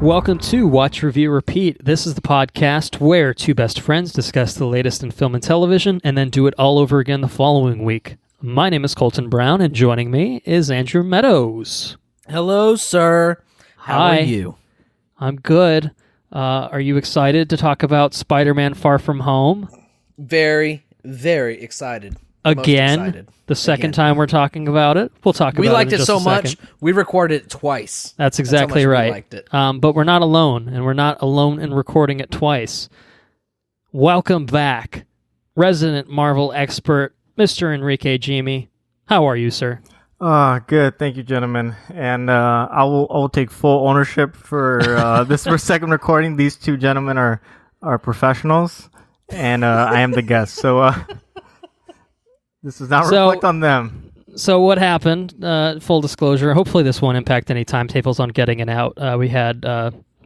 Welcome to Watch, Review, Repeat. This is the podcast where two best friends discuss the latest in film and television and then do it all over again the following week. My name is Colton Brown, and joining me is Andrew Meadows. Hello, sir. How Hi. are you? I'm good. Are you excited to talk about Spider-Man Far From Home? Very, very excited. Again? Most excited. The second time we're talking about it? We'll talk about it. We liked in it just so a second. much, we recorded it twice. That's exactly how much right. We liked it. But we're not alone, and we're not alone in recording it twice. Welcome back, resident Marvel expert, Mr. Henrique Jaime. How are you, sir? Good. Thank you, gentlemen. And I will take full ownership for this second recording. These two gentlemen are professionals, and I am the guest. So this does not reflect on them. So what happened, full disclosure, hopefully this won't impact any timetables on getting it out. We had,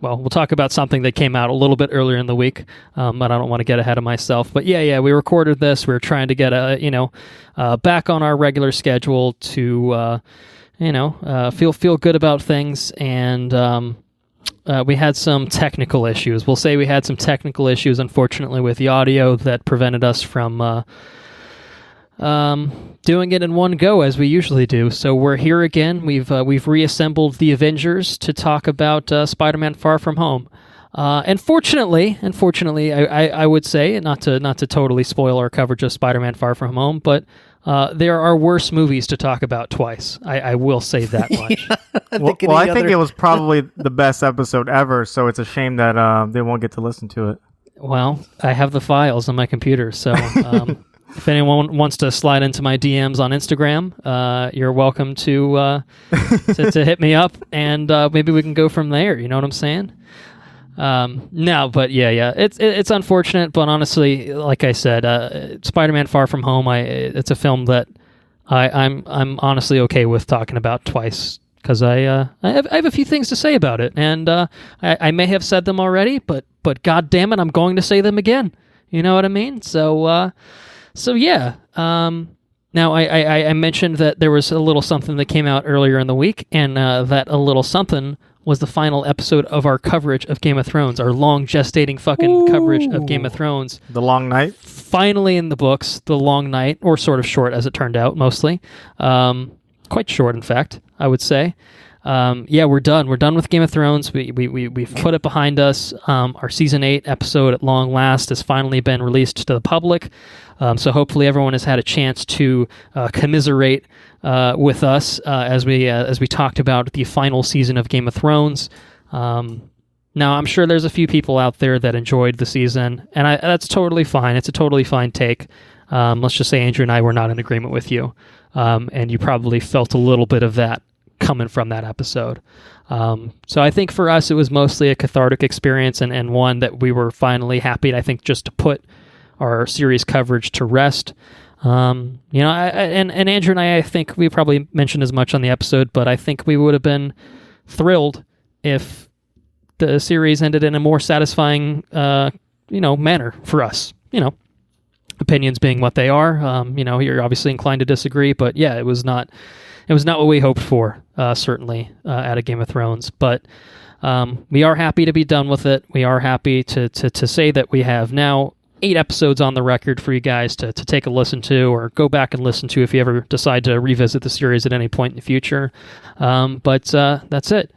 we'll talk about something that came out a little bit earlier in the week, but I don't want to get ahead of myself. But yeah, we recorded this. We were trying to get, back on our regular schedule to, feel good about things, and we had some technical issues. We'll say we had some technical issues, unfortunately, with the audio that prevented us from doing it in one go as we usually do. So we're here again. We've reassembled the Avengers to talk about Spider-Man Far From Home. And fortunately, I would say, not to totally spoil our coverage of Spider-Man Far From Home, but there are worse movies to talk about twice. I will say that much. I think it was probably the best episode ever, so it's a shame that they won't get to listen to it. Well, I have the files on my computer, so if anyone wants to slide into my DMs on Instagram, you're welcome to hit me up, and maybe we can go from there. You know what I'm saying? No, but yeah, it's unfortunate, but honestly, like I said, Spider-Man Far From Home, it's a film that I'm honestly okay with talking about twice, because I have a few things to say about it, and I may have said them already, but god damn it, I'm going to say them again. You know what I mean? So yeah. Now I mentioned that there was a little something that came out earlier in the week, and that a little something was the final episode of our coverage of Game of Thrones, our long gestating fucking coverage of Game of Thrones. The Long Night? Finally in the books, The Long Night, or sort of short as it turned out, mostly. Quite short, in fact, I would say. We're done. We're done with Game of Thrones. We've put it behind us. Our Season 8 episode, at long last, has finally been released to the public. So hopefully everyone has had a chance to commiserate with us as we talked about the final season of Game of Thrones. Now, I'm sure there's a few people out there that enjoyed the season, and that's totally fine. It's a totally fine take. Let's just say Andrew and I were not in agreement with you, and you probably felt a little bit of that coming from that episode. So I think for us, it was mostly a cathartic experience, and one that we were finally happy, I think, just to put our series coverage to rest. And Andrew and I think we probably mentioned as much on the episode, but I think we would have been thrilled if the series ended in a more satisfying, manner for us. Opinions being what they are. You're obviously inclined to disagree, but yeah, it was not what we hoped for, certainly, out of Game of Thrones. But we are happy to be done with it. We are happy to say that we have now 8 episodes on the record for you guys to take a listen to, or go back and listen to if you ever decide to revisit the series at any point in the future. But that's it.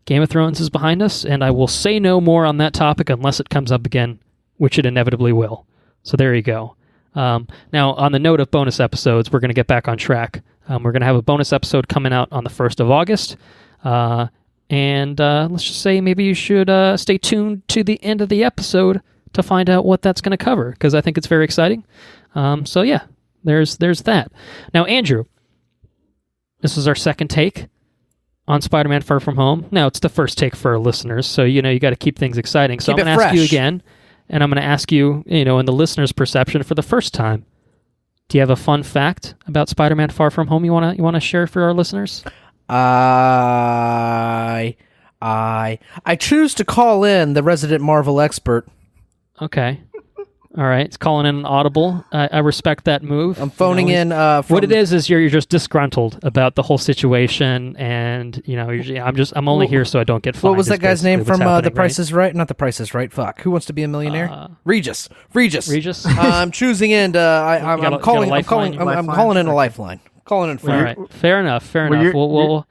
Game of Thrones is behind us, and I will say no more on that topic unless it comes up again, which it inevitably will. So there you go. Now, on the note of bonus episodes, we're going to get back on track. We're going to have a bonus episode coming out on the 1st of August. And let's just say maybe you should stay tuned to the end of the episode to find out what that's going to cover, because I think it's very exciting. So yeah, there's that. Now, Andrew, this is our second take on Spider-Man Far From Home. Now, it's the first take for our listeners, so you got to keep things exciting. So I'm going to ask you again, and I'm going to ask you, in the listener's perception for the first time, do you have a fun fact about Spider-Man Far From Home you want to share for our listeners? I choose to call in the resident Marvel expert. Okay. All right, it's calling in an audible. I respect that move. I'm phoning in. What it is you're just disgruntled about the whole situation, and I'm only here so I don't get fined. What was that guy's name from The Price right? is Right? Not The Price is Right. Fuck. Who Wants to Be a Millionaire? Regis. Regis. I'm choosing in. I'm calling in a lifeline. Calling in for All right, fair enough. Well,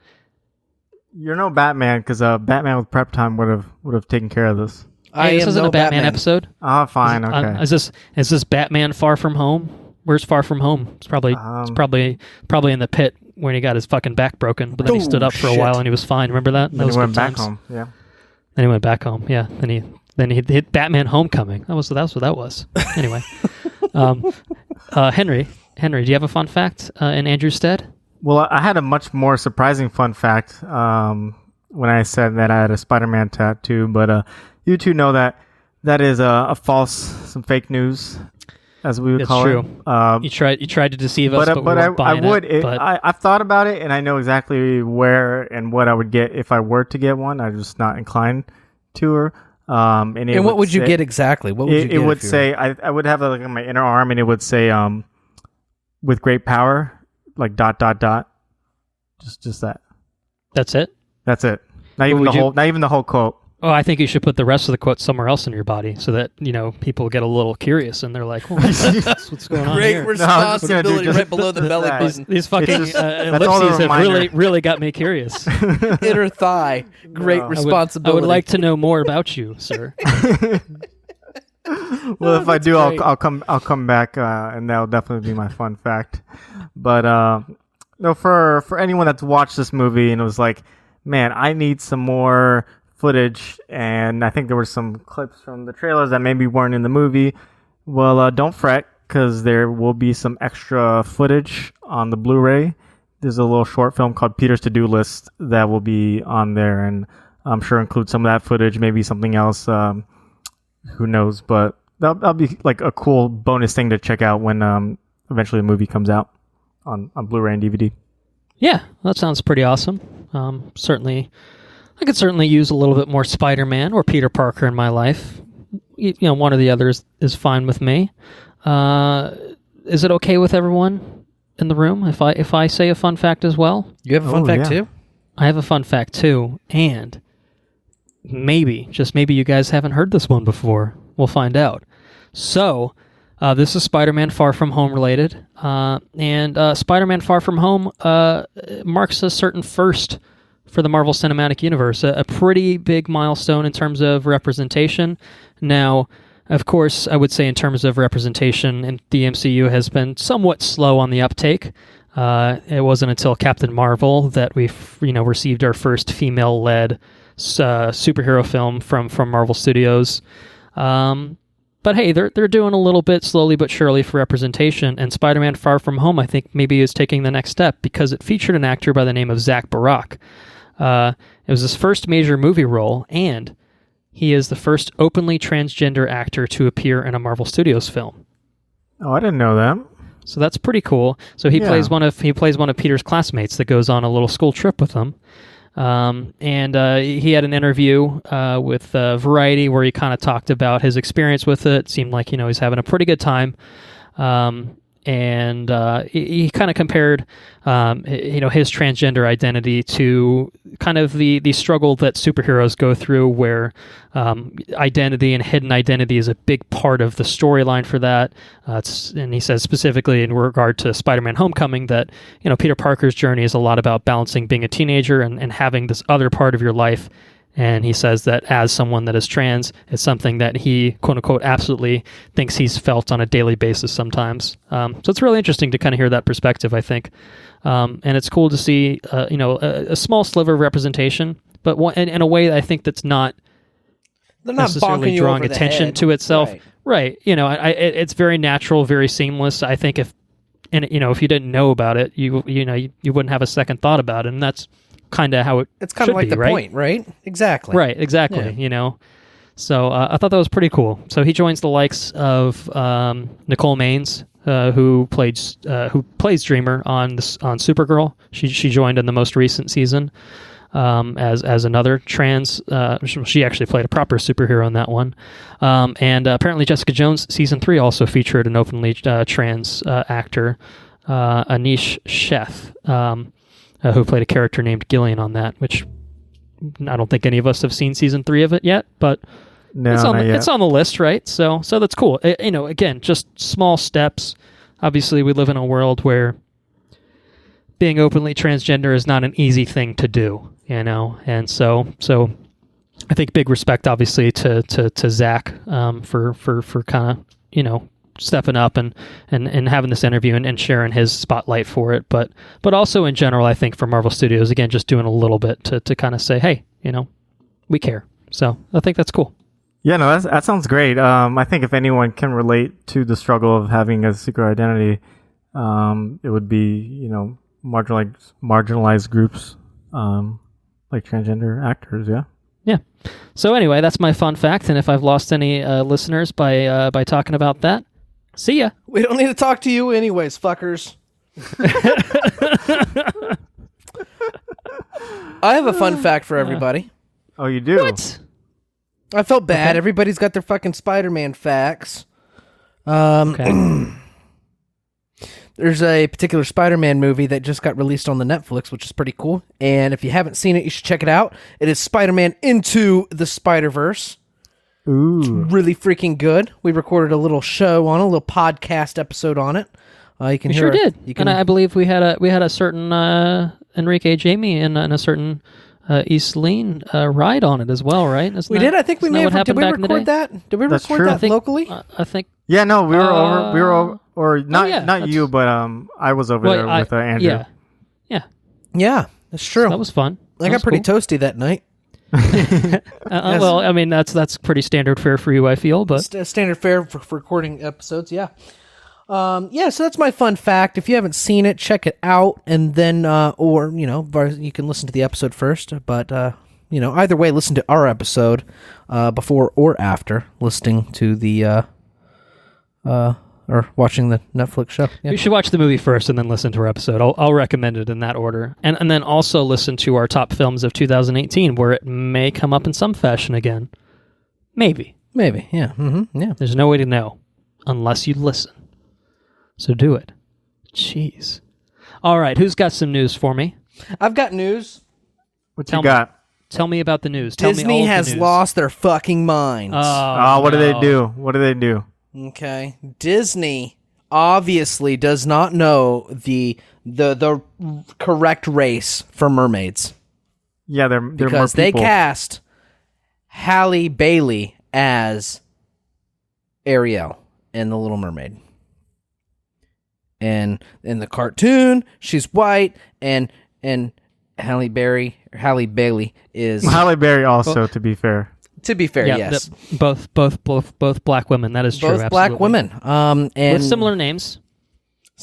you're no Batman because Batman with prep time would have taken care of this. This isn't a Batman episode. Oh, fine. Okay. Is this Batman Far From Home? Where's Far From Home? It's probably in the pit when he got his fucking back broken, but then he stood up for a while and he was fine. Remember that? Then he went back home. Yeah. Then he went back home. Yeah. Then he hit Batman Homecoming. That's what that was. Anyway, Henry, do you have a fun fact in Andrew's stead? Well, I had a much more surprising fun fact when I said that I had a Spider-Man tattoo, but you two know that is a false, some fake news, as we would call it. It's true. You tried to deceive us, but we weren't buying it. I've thought about it, and I know exactly where and what I would get if I were to get one. I'm just not inclined to her. And what would you get exactly? What would you get? It would say I would have like on my inner arm, and it would say with great power, like ... Just that. That's it. That's it. Not even the whole quote. Oh, I think you should put the rest of the quote somewhere else in your body so that, people get a little curious and they're like, what's going on Great here? responsibility right below the belly button. These fucking ellipses have really got me curious. Inner thigh. Great responsibility. I would like to know more about you, sir. Well, if I do, I'll come back, and that'll definitely be my fun fact. But no, for anyone that's watched this movie and was like, man, I need some more footage, and I think there were some clips from the trailers that maybe weren't in the movie. Well, don't fret, because there will be some extra footage on the Blu-ray. There's a little short film called Peter's To-Do List that will be on there, and I'm sure include some of that footage, maybe something else. Who knows? But that'll be like a cool bonus thing to check out when eventually the movie comes out on Blu-ray and DVD. Yeah, that sounds pretty awesome. I could certainly use a little bit more Spider-Man or Peter Parker in my life. One or the other is fine with me. Is it okay with everyone in the room if I say a fun fact as well? You have a fun fact too? I have a fun fact too, and maybe, just maybe you guys haven't heard this one before. We'll find out. So, this is Spider-Man Far From Home related, and Spider-Man Far From Home marks a certain first for the Marvel Cinematic Universe, a pretty big milestone in terms of representation. Now, of course, I would say in terms of representation, and the MCU has been somewhat slow on the uptake. It wasn't until Captain Marvel that we received our first female-led superhero film from Marvel Studios. But hey, they're doing a little bit slowly but surely for representation, and Spider-Man Far From Home, I think, maybe is taking the next step because it featured an actor by the name of Zach Barak. It was his first major movie role, and he is the first openly transgender actor to appear in a Marvel Studios film. Oh, I didn't know that. So that's pretty cool. So he plays one of Peter's classmates that goes on a little school trip with him. And he had an interview with Variety where he kind of talked about his experience with it. Seemed like he's having a pretty good time. And he kind of compared his transgender identity to kind of the struggle that superheroes go through, where identity and hidden identity is a big part of the storyline for that. And he says specifically in regard to Spider-Man Homecoming that Peter Parker's journey is a lot about balancing being a teenager and having this other part of your life. And he says that as someone that is trans, it's something that he, quote unquote, absolutely thinks he's felt on a daily basis sometimes. So it's really interesting to kind of hear that perspective, I think. And it's cool to see, a small sliver of representation, but in a way I think that's not necessarily drawing attention to itself. Right. It's very natural, very seamless. I think if you didn't know about it, you wouldn't have a second thought about it. And that's kind of how it's kind of like the point, right? Exactly. Yeah. So I thought that was pretty cool. So he joins the likes of Nicole Maines, who plays Dreamer on Supergirl. She joined in the most recent season. as another trans. She actually played a proper superhero in that one. And apparently Jessica Jones season 3 also featured an openly trans actor, Anish Sheth, who played a character named Gillian on that, which I don't think any of us have seen season 3 of it yet, but it's on the list, right? So that's cool. Again, just small steps. Obviously, we live in a world where being openly transgender is not an easy thing to do, and so I think big respect, obviously, to Zach for kind of stepping up and having this interview and sharing his spotlight for it, but also in general, I think for Marvel Studios, again, just doing a little bit to kind of say, hey, we care. So I think that's cool. Yeah, no, that sounds great. I think if anyone can relate to the struggle of having a secret identity, it would be, marginalized groups, like transgender actors. Yeah. Yeah. So anyway, that's my fun fact. And if I've lost any listeners by talking about that, see ya. We don't need to talk to you anyways, fuckers. I have a fun fact for everybody. Oh, you do? What? I felt bad. Okay. Everybody's got their fucking Spider-Man facts. Okay. There's a particular Spider-Man movie that just got released on the Netflix, which is pretty cool. And if you haven't seen it, you should check it out. It is Spider-Man Into the Spider-Verse. Ooh. It's really freaking good. We recorded a little show on a little podcast episode on it. You can hear sure did. And I believe we had a certain Henrique Jaime and a certain East Lean ride on it as well, right? Did. I think we may have. Did we record that? Did we record that locally? I think. Yeah, no, we were over. We were over, or not you, but I was over there with Andrew. Yeah, that's true. So that was fun. I got pretty toasty that night. Well, I mean that's pretty standard fare for you, I feel, but standard fare for recording episodes. Yeah. So that's my fun fact. If you haven't seen it, check it out, and then, you can listen to the episode first. But either way, listen to our episode before or after listening to the or watching the Netflix show. Yeah. You should watch the movie first and then listen to our episode. I'll recommend it in that order, and then also listen to our top films of 2018, where it may come up in some fashion again. Maybe. Yeah. Mm-hmm. Yeah. There's no way to know unless you listen. So do it. Jeez. All right, who's got some news for me? I've got news. What you got? Tell me about the news. Disney has lost their fucking minds. What do they do? What do they do? Okay. Disney obviously does not know the correct race for mermaids. Yeah, they're because more they cast Halle Bailey as Ariel in The Little Mermaid. And in the cartoon, she's white, and Halle Bailey is Halle Berry also. To be fair, yeah, yes, both black women. That is true. Both black women, and with similar names.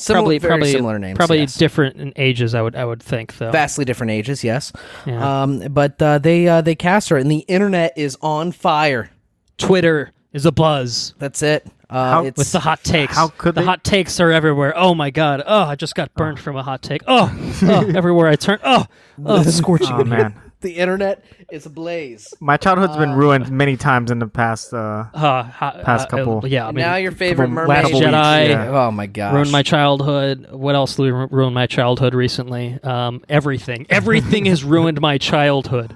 Probably similar names. Probably yes. different in ages. I would think though. Vastly different ages. Yes. Yeah. But they cast her, and the internet is on fire. Twitter is abuzz. That's it. With the hot takes. How could the hot takes are everywhere. Oh my god. Oh, I just got burned from a hot take. Oh, everywhere I turn. It's scorching. Oh man. The internet is ablaze. My childhood's been ruined many times in the past couple. Yeah. I mean, now your favorite Mermaid. Last Jedi. Yeah. Oh my gosh. Ruined my childhood. What else ruined my childhood recently? Everything. Everything has ruined my childhood.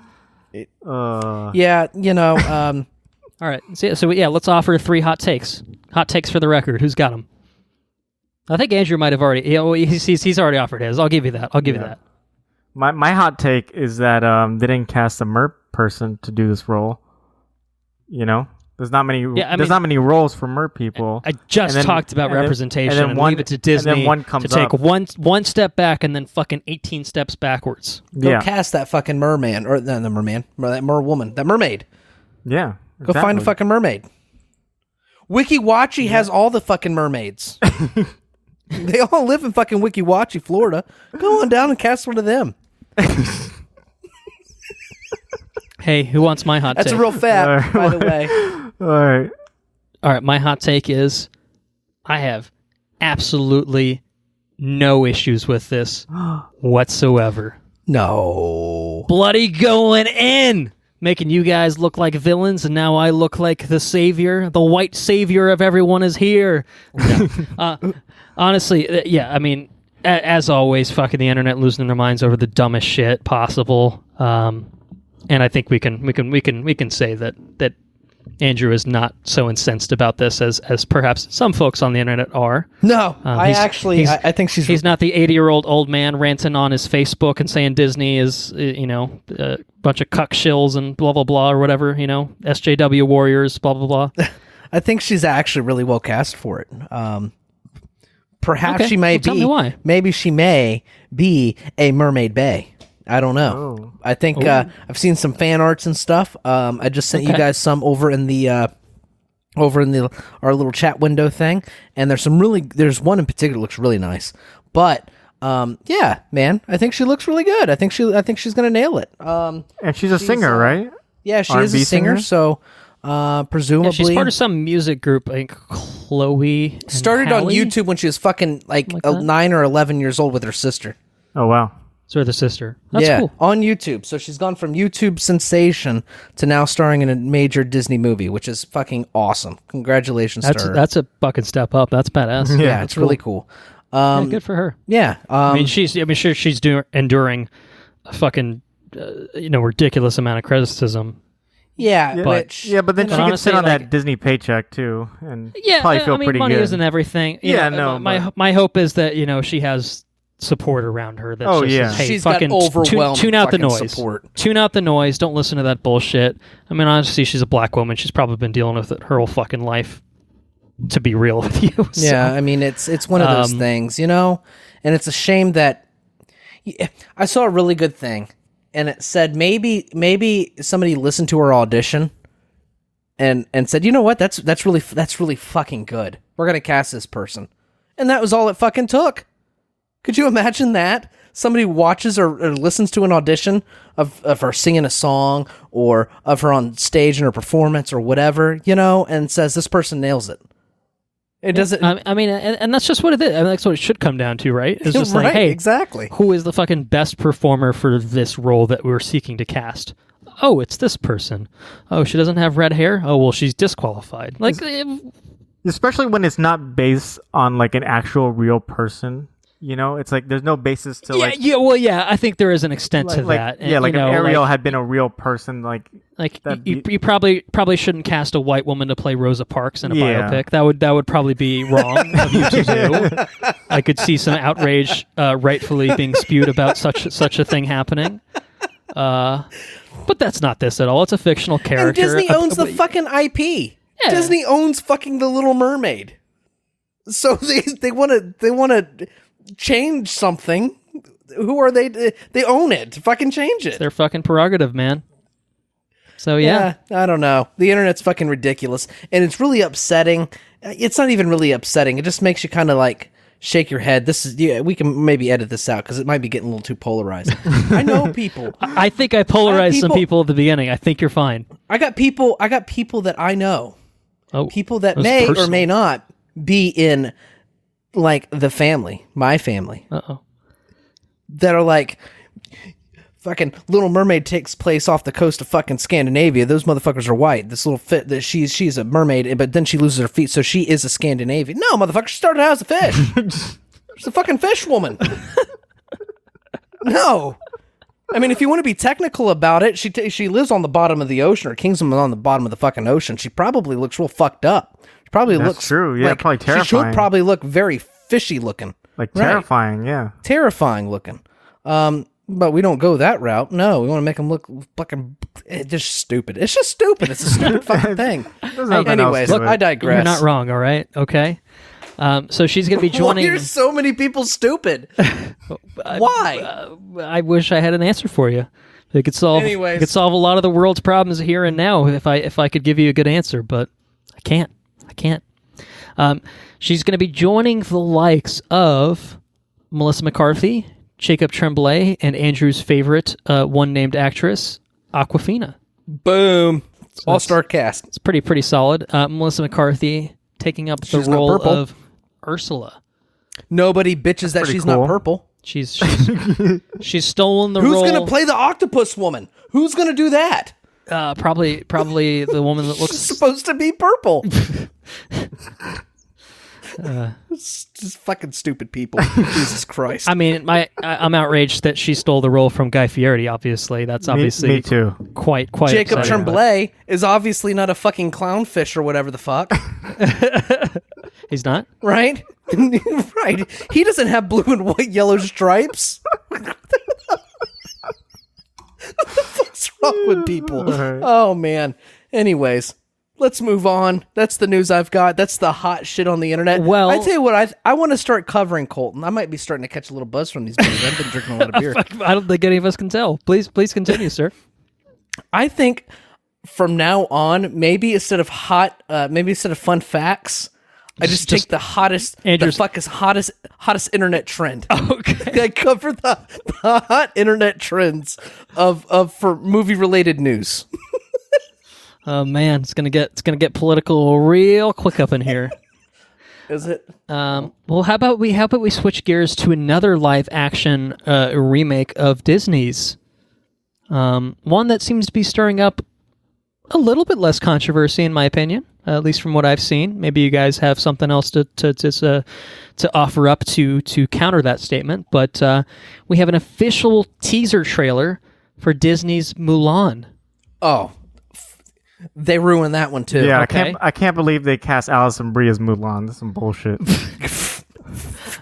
Yeah. All right. So let's offer 3 hot takes. Hot takes for the record. Who's got them? I think Andrew might have already. He's already offered his. I'll give you that. I'll give you that. My hot take is that they didn't cast a mer person to do this role. There's not many. There's not many roles for mer people. I just talked about representation and leave it to Disney and then one comes to take one step back and then fucking 18 steps backwards. Go cast that fucking merman or the merman, that merwoman, that mermaid. Yeah. Go find a fucking mermaid. WikiWatchy has all the fucking mermaids. They all live in fucking WikiWatchy, Florida. Go on down and cast one of them. Hey, who wants my hot take? That's a real fact, by the way. All right, my hot take is I have absolutely no issues with this whatsoever. No. bloody going in, making you guys look like villains, and now I look like the savior. The white savior of everyone is here. No. Honestly, yeah, I mean, as always, fucking the internet losing their minds over the dumbest shit possible. And I think we can say that Andrew is not so incensed about this as perhaps some folks on the internet are. No, I think he's not the 80-year-old old man ranting on his Facebook and saying Disney is, a bunch of cuck shills and blah, blah, blah, or whatever, SJW warriors, blah, blah, blah. I think she's actually really well cast for it. Perhaps she may be. Tell me why. Maybe she may be a Mermaid Bae. I don't know. Oh. I think I've seen some fan arts and stuff. I just sent you guys some over in our little chat window thing, and there's one in particular that looks really nice. But yeah, man, I think she looks really good. I think she's gonna nail it. And she's a singer, right? Yeah, she R&B is a singer. So presumably, yeah, she's part of some music group. I think Chloe and started Halle? on YouTube when she was fucking like 9 or 11 years old with her sister. Oh wow. So the sister. That's cool. On YouTube. So she's gone from YouTube sensation to now starring in a major Disney movie, which is fucking awesome. Congratulations to her. That's a fucking step up. That's badass. Yeah, it's really cool. Yeah, good for her. Yeah. I mean, she's enduring a fucking ridiculous amount of criticism. Yeah, but then she can sit on that Disney paycheck too, and probably feel pretty money good. isn't everything. My hope is that she has support around her. That's says, hey, she's fucking got overwhelming tune out the noise. Support. Tune out the noise. Don't listen to that bullshit. I mean, honestly, she's a black woman. She's probably been dealing with it her whole fucking life. To be real with you. So. Yeah, I mean, it's one of those things, and it's a shame that I saw a really good thing, and it said maybe somebody listened to her audition and said, you know what, that's really fucking good. We're gonna cast this person, and that was all it fucking took. Could you imagine that? Somebody watches or listens to an audition of her singing a song or of her on stage in her performance or whatever, and says this person nails it. It doesn't. I mean, and that's just what it is. I mean, that's what it should come down to, right? It's just right, like, hey, exactly. Who is the fucking best performer for this role that we're seeking to cast? Oh, it's this person. Oh, she doesn't have red hair. Oh, well, she's disqualified. Like, especially when it's not based on like an actual real person. It's like there's no basis to I think there is an extent to that. And, if Ariel had been a real person, you probably shouldn't cast a white woman to play Rosa Parks in a biopic. That would probably be wrong of you to do. I could see some outrage rightfully being spewed about such a thing happening. But that's not this at all. It's a fictional character. And Disney owns the fucking IP. Yeah. Disney owns fucking The Little Mermaid. So they want to change something. Who are they? They own it. Fucking change it. It's their fucking prerogative, man. So yeah, I don't know. The internet's fucking ridiculous, and it's really upsetting. It's not even really upsetting. It just makes you kind of like shake your head. We can maybe edit this out because it might be getting a little too polarizing. I know people. I think I polarized some people at the beginning. I think you're fine. I got people that I know. Oh, people that may personal. Or may not be in like the family, my family. That are like, fucking Little Mermaid takes place off the coast of fucking Scandinavia. Those motherfuckers are white. This little fit that she's a mermaid, but then she loses her feet, so she is a Scandinavian. No, motherfucker, she started out as a fish. She's a fucking fish woman. No. I mean, if you want to be technical about it, she lives on the bottom of the ocean. Her kingdom is on the bottom of the fucking ocean. She probably looks real fucked up. Probably That's looks true. Yeah, probably terrifying. She should probably look very fishy looking. Like terrifying, yeah. Terrifying looking. But we don't go that route. No, we want to make them look fucking just stupid. It's just stupid. It's a stupid fucking thing. Anyways, look, I digress. You're not wrong, all right? Okay. So she's going to be joining... Why are so many people stupid? Why? I wish I had an answer for you. It could solve a lot of the world's problems here and now if I could give you a good answer, but I can't. She's going to be joining the likes of Melissa McCarthy, Jacob Tremblay, and Andrew's favorite one named actress, Awkwafina. Boom. So all-star cast. It's pretty solid. Melissa McCarthy taking up the role of Ursula. Nobody bitches that she's cool. not purple. She's stolen the Who's role. going to play the octopus woman? Who's going to do that? Probably the woman that looks It's supposed to be purple. It's just fucking stupid people. Jesus Christ. I mean, I'm outraged that she stole the role from Guy Fieri. Obviously, that's obviously me too. Quite. Jacob upsetting, Tremblay is obviously not a fucking clownfish or whatever the fuck, He's not. right? Right. He doesn't have blue and white, yellow stripes. What the fuck's wrong with people? Right. Oh man. Anyways. Let's move on. That's the news I've got. That's the hot shit on the internet. Well, I tell you what, I want to start covering Colton. I might be starting to catch a little buzz from these beers. I've been drinking a lot of beer. I don't think any of us can tell. Please continue, sir. I think from now on, maybe instead of fun facts, I just take the hottest, Andrew's- hottest internet trend. Okay. I cover the hot internet trends of for movie related news. Oh man, it's gonna get political real quick up in here. Is it? Well, how about we switch gears to another live action remake of Disney's, one that seems to be stirring up a little bit less controversy, in my opinion, at least from what I've seen. Maybe you guys have something else to offer up to counter that statement. But we have an official teaser trailer for Disney's Mulan. Oh. They ruined that one too. Yeah, Okay. I can't believe they cast Alison Brie as Mulan. That's some bullshit.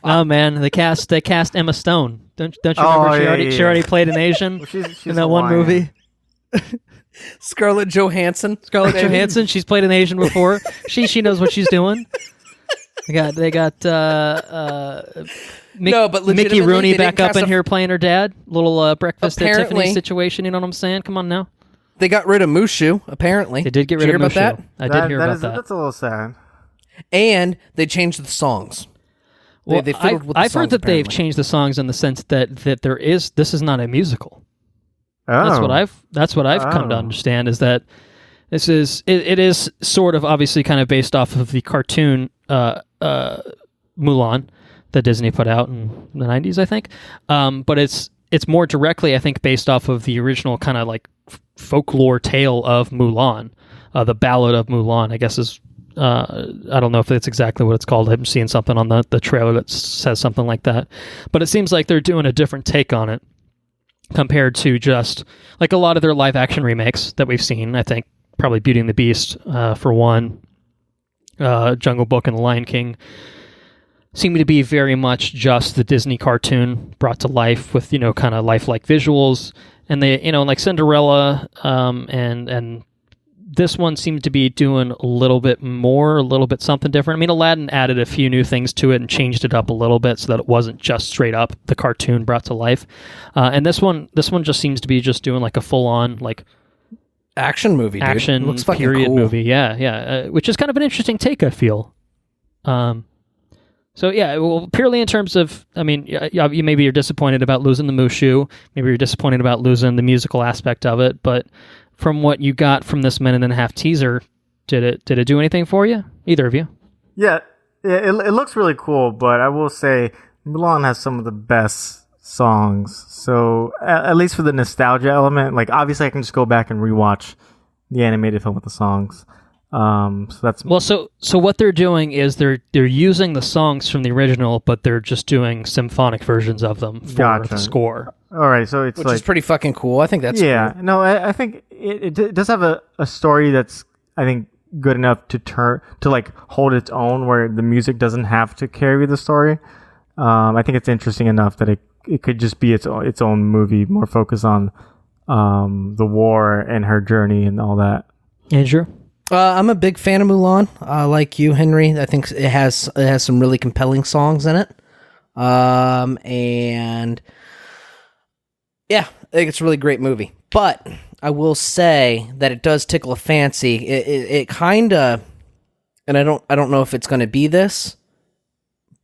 Oh man, they cast Emma Stone. Don't you remember she already played an Asian She's in that one movie? Scarlett Johansson. Scarlett Johansson. She's played an Asian before. She knows what she's doing. They got but Mickey legitimately, Rooney they back didn't up cast in here playing her dad. Little breakfast at Apparently- Tiffany's situation. You know what I'm saying? Come on now. They got rid of Mushu, apparently. They did get you rid hear of about Mushu. that? I did hear about that. That's a little sad. And they changed the songs. Well, they fiddled with the I've songs, heard that they've apparently. changed the songs in the sense that this is not a musical. Oh. That's what I've come to understand, is that this is it is sort of obviously kind of based off of the cartoon Mulan that Disney put out in the 90s, I think. But it's more directly, I think, based off of the original kind of like folklore tale of Mulan, the Ballad of Mulan, I guess is. I don't know if that's exactly what it's called. I'm seeing something on the trailer that says something like that. But it seems like they're doing a different take on it compared to just like a lot of their live action remakes that we've seen. I think probably Beauty and the Beast for one, Jungle Book and The Lion King seem to be very much just the Disney cartoon brought to life with, kind of lifelike visuals. And they, like Cinderella, and this one seemed to be doing a little bit something different. I mean, Aladdin added a few new things to it and changed it up a little bit so that it wasn't just straight up the cartoon brought to life. And this one just seems to be just doing like a full on like action movie. Dude. Action Looks fucking period cool. movie. Yeah. Which is kind of an interesting take, I feel. So yeah, well, purely in terms of, I mean, maybe you're disappointed about losing the Mushu, maybe you're disappointed about losing the musical aspect of it, but from what you got from this minute and a half teaser, did it do anything for you? Either of you? Yeah, it looks really cool, but I will say Mulan has some of the best songs. So at least for the nostalgia element, like obviously I can just go back and rewatch the animated film with the songs. So that's so what they're doing is they're using the songs from the original, but they're just doing symphonic versions of them for the score. All right, so it's which is pretty fucking cool. I think that's cool. No, I think it does have a story that's, I think, good enough to like hold its own, where the music doesn't have to carry the story. I think it's interesting enough that it could just be its own movie, more focused on the war and her journey and all that. Andrew? I'm a big fan of Mulan. Like you, Henry. I think it has some really compelling songs in it. And yeah, I think it's a really great movie. But I will say that it does tickle a fancy. It kind of, and I don't know if it's going to be this,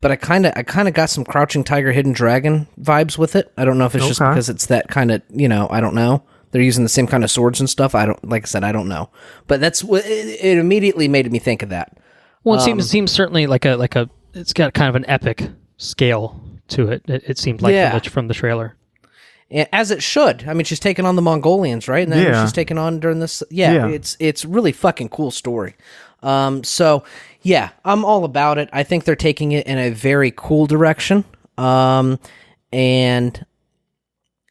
but I kind of got some Crouching Tiger, Hidden Dragon vibes with it. I don't know if it's just because it's that kind of, I don't know. They're using the same kind of swords and stuff. I don't know. But that's what it immediately made me think of that. Well, it seems certainly like a it's got kind of an epic scale to it. It seemed like from the trailer. As it should. I mean, she's taking on the Mongolians, right? And then she's taken on during this. Yeah, it's really fucking cool story. So yeah, I'm all about it. I think they're taking it in a very cool direction. And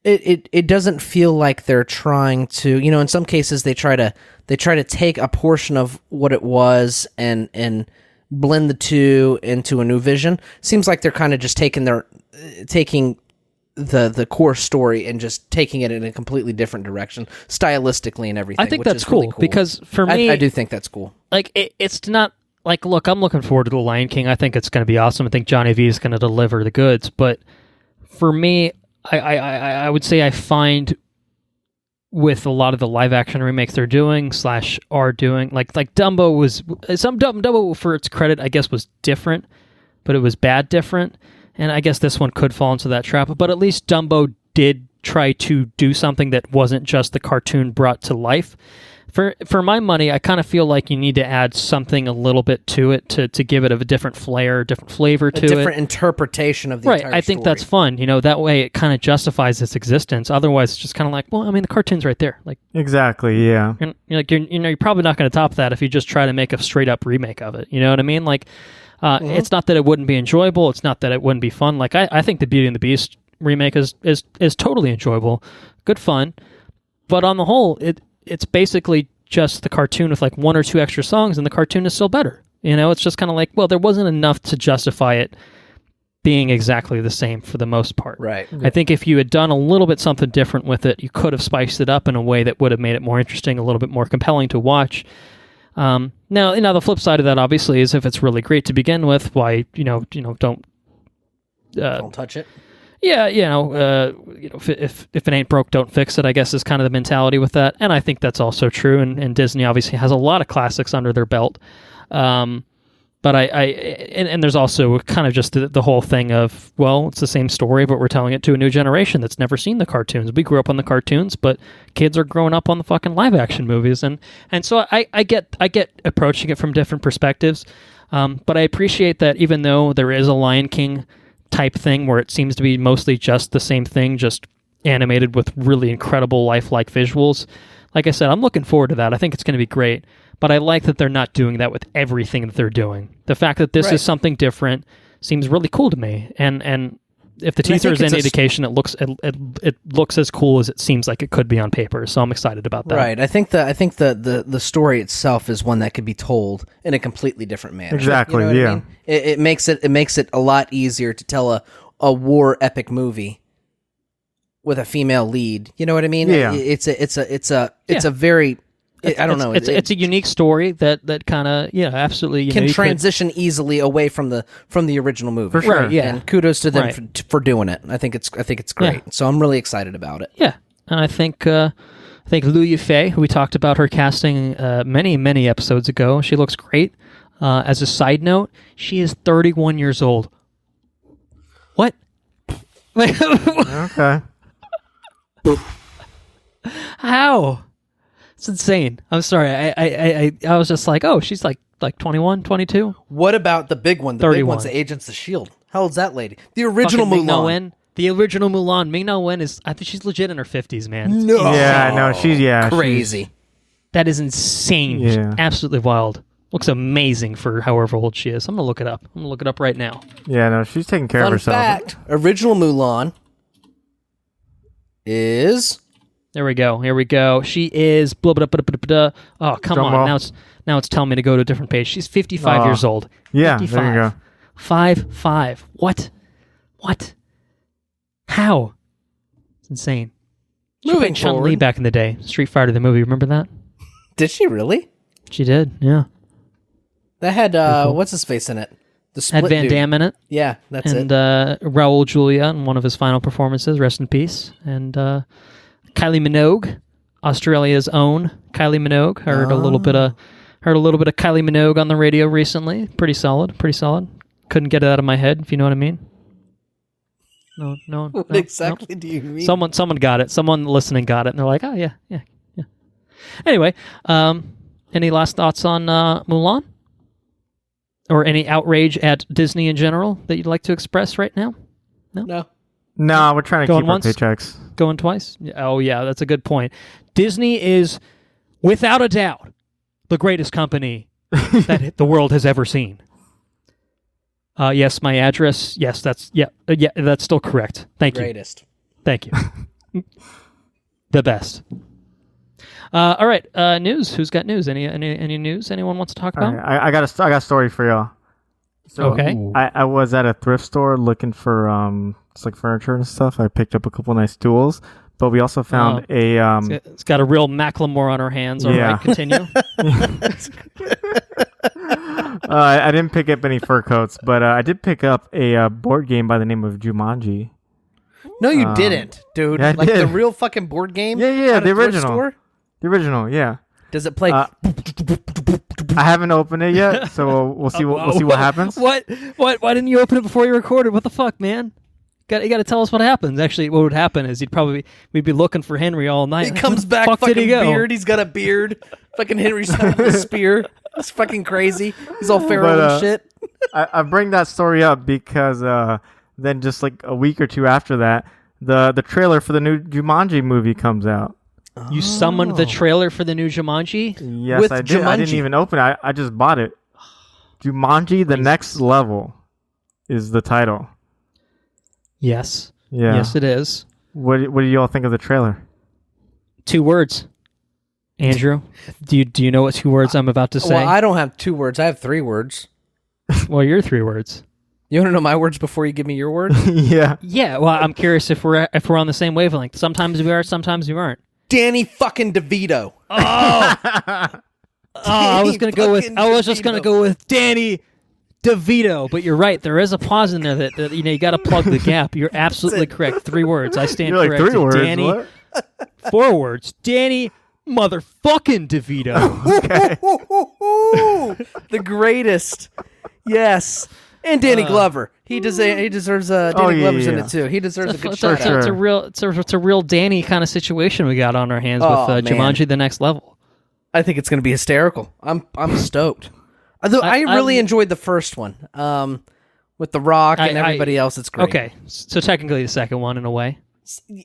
it doesn't feel like they're trying to, in some cases they try to take a portion of what it was and blend the two into a new vision. Seems like they're kind of just taking the core story and just taking it in a completely different direction, stylistically and everything. I think that's cool, really cool because for me, I do think that's cool. Like it's not like, look, I'm looking forward to The Lion King. I think it's going to be awesome. I think Johnny V is going to deliver the goods. But for me, I would say I find with a lot of the live action remakes they're doing / are doing, like Dumbo was Dumbo, for its credit, I guess was different, but it was bad different. And I guess this one could fall into that trap, but at least Dumbo did try to do something that wasn't just the cartoon brought to life. For my money, I kind of feel like you need to add something a little bit to it to give it a different flair, different flavor to it. A different interpretation of the entire I think story. that's fun. That way it kind of justifies its existence. Otherwise, it's just kind of like, well, I mean, the cartoon's right there. Like exactly, yeah. You're probably not going to top that if you just try to make a straight up remake of it. You know what I mean? Like. It's not that it wouldn't be enjoyable. It's not that it wouldn't be fun. Like I think the Beauty and the Beast remake is totally enjoyable, good fun. But on the whole, it's basically just the cartoon with like 1 or 2 extra songs, and the cartoon is still better. It's just kind of like, well, there wasn't enough to justify it being exactly the same for the most part. Right. I think if you had done a little bit something different with it, you could have spiced it up in a way that would have made it more interesting, a little bit more compelling to watch. Now, the flip side of that, obviously, is if it's really great to begin with, why, don't touch it. Yeah, if it ain't broke, don't fix it, I guess is kind of the mentality with that. And I think that's also true. And Disney obviously has a lot of classics under their belt. But and there's also kind of just the whole thing of, well, it's the same story, but we're telling it to a new generation that's never seen the cartoons. We grew up on the cartoons, but kids are growing up on the fucking live action movies, and so I get approaching it from different perspectives. But I appreciate that even though there is a Lion King type thing where it seems to be mostly just the same thing, just animated with really incredible lifelike visuals. Like I said, I'm looking forward to that. I think it's going to be great. But I like that they're not doing that with everything that they're doing. The fact that this is something different seems really cool to me. And if the teaser is any indication, it looks as cool as it seems like it could be on paper. So I'm excited about that. Right. I think the story itself is one that could be told in a completely different manner. Exactly. I mean? It makes it a lot easier to tell a war epic movie with a female lead. You know what I mean? Yeah. It's a very. I don't know. It's a unique story that kind of absolutely can transition easily away from the original movie. For sure. Right, yeah. And kudos to them for doing it. I think it's great. Yeah. So I'm really excited about it. Yeah, and I think Liu Yifei, who we talked about her casting many episodes ago, she looks great. As a side note, she is 31 years old. What? Okay. How? It's insane. I'm sorry. I was just like, oh, she's like 21, 22. What about the big one? The 31. big one's the Agents of S.H.I.E.L.D. How old's that lady? The original Fucking Mulan. Ming-Na Wen. The original Mulan. Ming-Na Wen is, I think she's legit in her 50s, man. It's No. Yeah, no, she's crazy. That is insane. Yeah. Absolutely wild. Looks amazing for however old she is. I'm going to look it up. I'm going to look it up right now. Yeah, no, she's taking care of Fun herself. fact: original Mulan is. There we go. Here we go. She is blah, blah, blah, blah, blah, blah. Oh, come Drum on. roll. Now it's telling me to go to a different page. She's 55 years old. Yeah, 55. there you go. 5'5". What? How? It's insane. She Moving played Chun-Li forward. back in the day. Street Fighter, the movie. Remember that? Did she really? She did, yeah. That had what's his face in it? The split Had Van dude. Damme in it. Yeah, that's And it. Raul Julia in one of his final performances. Rest in peace. And Kylie Minogue, Australia's own Kylie Minogue. Heard a little bit of Kylie Minogue on the radio recently. Pretty solid. Couldn't get it out of my head, if you know what I mean. No. What exactly do you mean? Someone got it. Someone listening got it, and they're like, "Oh yeah." Anyway, any last thoughts on Mulan, or any outrage at Disney in general that you'd like to express right now? No. No, we're trying to Going keep our once? paychecks. Going twice? Oh, yeah, that's a good point. Disney is, without a doubt, the greatest company that the world has ever seen. Yes, my address. Yes, that's still correct. Thank you. Greatest. Thank you. The best. All right, news. Who's got news? Any news anyone wants to talk about? Right, I got a story for y'all. So Okay. I was at a thrift store looking for just like furniture and stuff. I picked up a couple nice stools, but we also found It's got a real Macklemore on our hands. All right, continue. I didn't pick up any fur coats, but I did pick up a board game by the name of Jumanji. No, you didn't, dude. Yeah, I like did. the real fucking board game? Yeah, at a the thrift original. store? The original, yeah. Does it play? I haven't opened it yet, so we'll see what happens. What? Why didn't you open it before you recorded? What the fuck, man? You got to tell us what happens. Actually, what would happen is we'd be looking for Henry all night. He comes back, fuck fucking did he go? beard. He's got a beard. Fucking Henry's with a spear. It's fucking crazy. He's all feral and shit. I bring that story up because then just like a week or two after that, the trailer for the new Jumanji movie comes out. You summoned the trailer for the new Jumanji? Yes, With I did. I didn't Jumanji. even open it. I just bought it. Jumanji: The Next Level is the title. Yes. Yeah. Yes, it is. What do you all think of the trailer? 2 words. Andrew, do you know what 2 words I'm about to say? Well, I don't have 2 words. I have 3 words. Well, you're 3 words. You want to know my words before you give me your words? Yeah. Yeah. Well, I'm curious if we're on the same wavelength. Sometimes we are. Sometimes we aren't. Danny fucking DeVito. I was just gonna go with Danny DeVito, but you're right. There is a pause in there that you got to plug the gap. You're absolutely correct. 3 words. I stand You're like corrected. 3 words. Danny. What? 4 words. Danny motherfucking DeVito. The greatest. Yes. And Danny Glover. He deserves Danny Glover's in it too. He deserves a good shout out. It's a real Danny kind of situation we got on our hands Oh, with man. Jumanji: The Next Level. I think it's going to be hysterical. I'm stoked. Although I really enjoyed the first one. With The Rock and everybody else, it's great. Okay, so technically the second one in a way.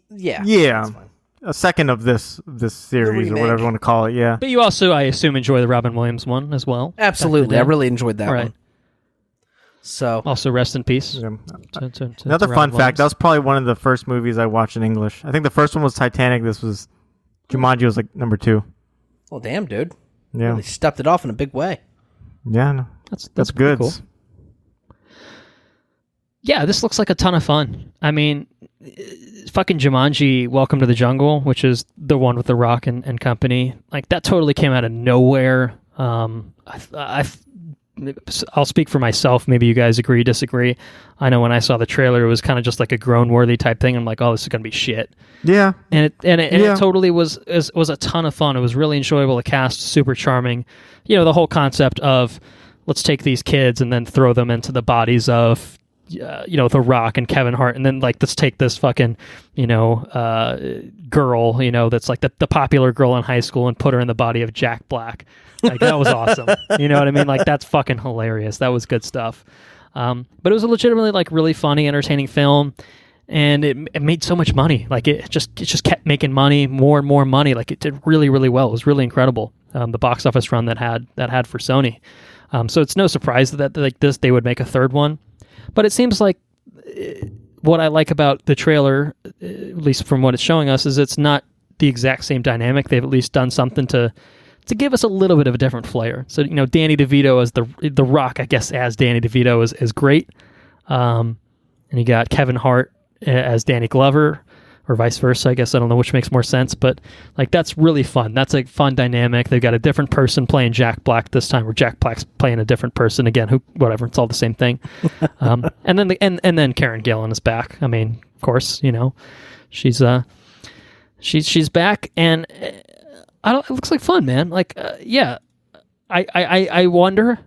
Yeah. Yeah. A second of this series or remake. whatever you want to call it. Yeah. But you also, I assume, enjoy the Robin Williams one as well. Absolutely. I really enjoyed that Right. one. So Also, rest in peace. Yeah. to Another Robin fun fact, Williams. that was probably one of the first movies I watched in English. I think the first one was Titanic. This was Jumanji was like number 2. well, damn, dude. Yeah. They stepped it off in a big way. Yeah. No. That's good. cool. Yeah, this looks like a ton of fun. I mean, fucking Jumanji: Welcome to the Jungle, which is the one with The Rock and company. Like that totally came out of nowhere. I'll speak for myself. Maybe you guys agree, disagree. I know when I saw the trailer, it was kind of just like a groan-worthy type thing. I'm like, oh, this is gonna be shit. Yeah. And it totally was a ton of fun. It was really enjoyable. The cast, super charming. You know, the whole concept of let's take these kids and then throw them into the bodies of The Rock and Kevin Hart, and then like let's take this fucking girl, that's like the popular girl in high school and put her in the body of Jack Black. Like that was awesome. You know what I mean? Like that's fucking hilarious. That was good stuff. But it was a legitimately like really funny, entertaining film, and it made so much money. Like it just kept making money, more and more money. Like it did really, really well. It was really incredible. The box office run that had for Sony. So it's no surprise that like this they would make a third one. But it seems like what I like about the trailer, at least from what it's showing us, is it's not the exact same dynamic. They've at least done something to give us a little bit of a different flair. So, Danny DeVito as the Rock, I guess, as Danny DeVito is great. And you got Kevin Hart as Danny Glover, or vice versa. I guess I don't know which makes more sense, but like that's really fun. That's a fun dynamic. They've got a different person playing Jack Black this time, where Jack Black's playing a different person again. Whatever, it's all the same thing. And then and then Karen Gillan is back. I mean, of course, she's back, and it looks like fun, man. Like, yeah, I wonder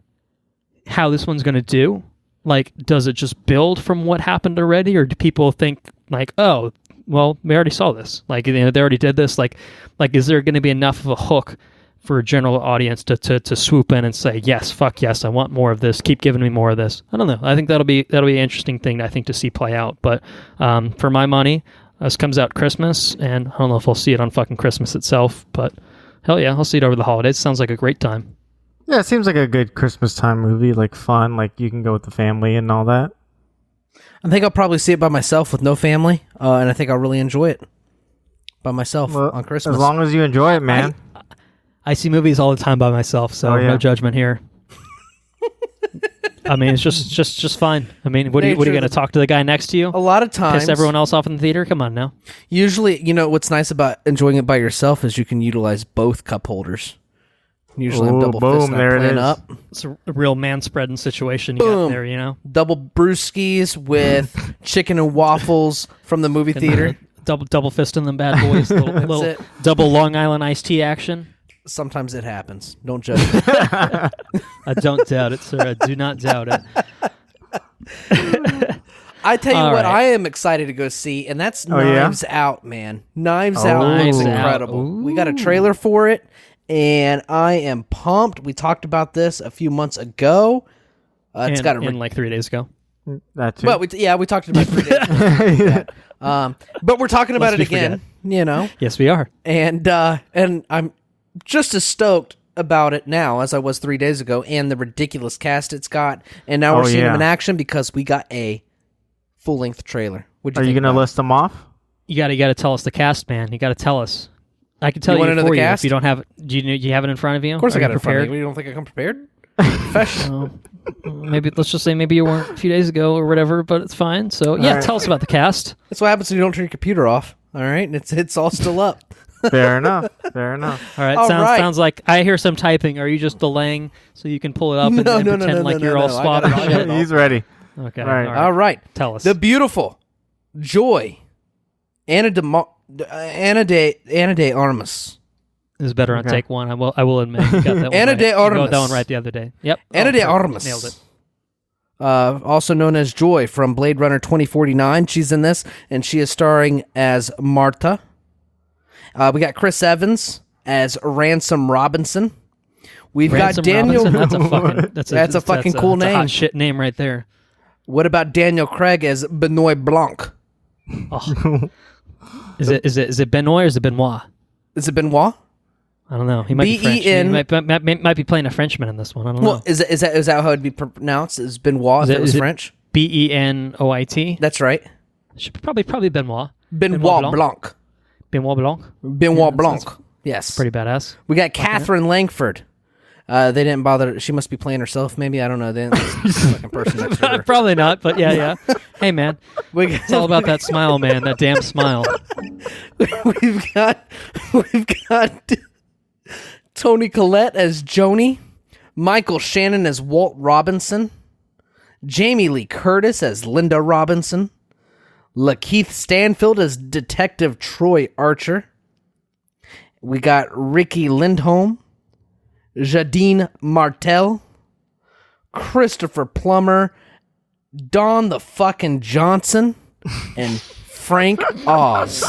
how this one's gonna do. Like, does it just build from what happened already, or do people think like, oh, well, we already saw this. Like, they already did this. Like, is there going to be enough of a hook for a general audience to swoop in and say, yes, fuck yes, I want more of this. Keep giving me more of this. I don't know. I think that'll be an interesting thing, I think, to see play out. But for my money, this comes out Christmas, and I don't know if I'll see it on fucking Christmas itself, but hell yeah, I'll see it over the holidays. Sounds like a great time. Yeah, it seems like a good Christmas time movie, like fun, like you can go with the family and all that. I think I'll probably see it by myself with no family, and I think I'll really enjoy it by myself on Christmas. As long as you enjoy it, man. I see movies all the time by myself, so no judgment here. I mean, it's just fine. I mean, what are you going to talk to the guy next to you? A lot of times, piss everyone else off in the theater. Come on now. Usually, what's nice about enjoying it by yourself is you can utilize both cup holders. Usually, I'm double fisting playing up. It's a real man spreading situation you got there, Double brewskis with chicken and waffles from the movie theater. Double fisting them bad boys. little double Long Island iced tea action. Sometimes it happens. Don't judge me. I don't doubt it, sir. I do not doubt it. I tell you what, I am excited to go see, and that's Knives Out, man. Knives Out looks incredible. We got a trailer for it, and I am pumped. We talked about this a few months ago. It's got like 3 days ago. That too. Well, we talked about it 3 days ago. But we're talking about it again. Yes, we are. And I'm just as stoked about it now as I was 3 days ago, and the ridiculous cast it's got. And now we're seeing them in action because we got a full-length trailer. Are you going to list them off? You got to tell us the cast, man. You got to tell us. I can tell you for you if you don't have it. Do you have it in front of you? Of course I got it in front of me. You don't think I come prepared? Professional. Maybe let's just say maybe you weren't a few days ago or whatever, but it's fine. So tell us about the cast. That's what happens when you don't turn your computer off. All right, it's all still up. Fair enough. All right. Sounds like I hear some typing. Are you just delaying so you can pull it up and pretend like you're all swatted? He's ready. Okay. All right. Tell us. The beautiful Joy Anna de Armas. It was better on take one. I will admit. You got that one Anna de Armas. You got that one right the other day. Yep. Anna de Armas. Nailed it. Also known as Joy from Blade Runner 2049. She's in this, and she is starring as Martha. We got Chris Evans as Ransom Robinson. We've got Daniel. Robinson? That's a fucking cool name. That's a hot shit name right there. What about Daniel Craig as Benoit Blanc? Oh. Is it Benoit or is it Benoit? Is it Benoit? I don't know. He might be French. He might be playing a Frenchman in this one. I don't know. Is that how it'd be pronounced? Is Benoit if it was French? Benoit? That's right. Should probably Benoit. Benoit Blanc. Benoit Blanc? Benoit Blanc. Yes. Pretty badass. We got Catherine Langford. They didn't bother. She must be playing herself, maybe. I don't know. They didn't fucking person next to her. Probably not, but yeah. Hey, man. It's all about that smile, man. That damn smile. We've got Toni Collette as Joni. Michael Shannon as Walt Robinson. Jamie Lee Curtis as Linda Robinson. Lakeith Stanfield as Detective Troy Archer. We got Ricky Lindholm, Jadine Martel, Christopher Plummer, Don the fucking Johnson, and Frank Oz.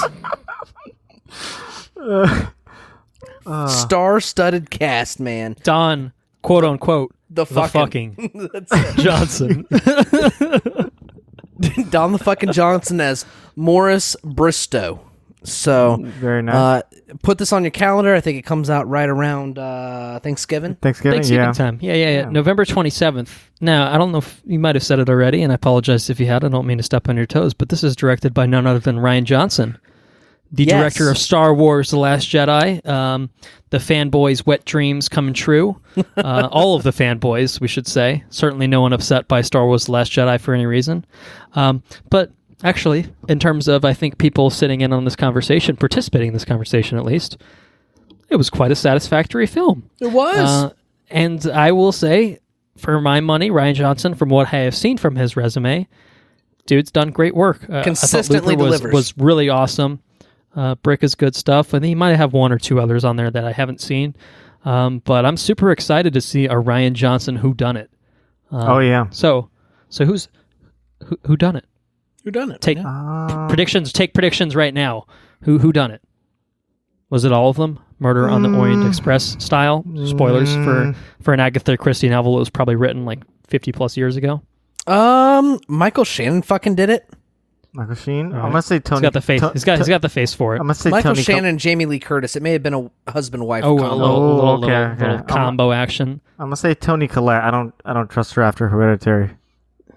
Star-studded cast, man. Don, quote unquote, the fucking Johnson. Don the fucking Johnson as Morris Bristow. So very nice. Put this on your calendar. I think it comes out right around Thanksgiving. Thanksgiving time. Yeah. November 27th. Now, I don't know if you might have said it already, and I apologize if you had. I don't mean to step on your toes, but this is directed by none other than Rian Johnson, the director of Star Wars: The Last Jedi, the fanboys' wet dreams coming true. All of the fanboys, we should say. Certainly no one upset by Star Wars: The Last Jedi for any reason. But actually, in terms of, I think, people sitting in on this conversation, participating in this conversation at least, it was quite a satisfactory film. It was. And I will say, for my money, Rian Johnson, from what I have seen from his resume, dude's done great work. Consistently delivers. Was really awesome. Brick is good stuff, and he might have one or two others on there that I haven't seen. But I'm super excited to see a Rian Johnson whodunit. So who done it? Who done it? Take predictions right now. Who done it? Was it all of them? Murder on the Orient Express style. Spoilers for an Agatha Christie novel that was probably written like 50 plus years ago. Michael Shannon fucking did it. Michael Sheen. Right. I'm gonna say Tony. He's got the face. He's got the face for it. I'm gonna say Michael Tony Shannon and Jamie Lee Curtis. It may have been a husband-wife combo. Little combo action. I'm gonna say Tony Collette. I don't trust her after Hereditary.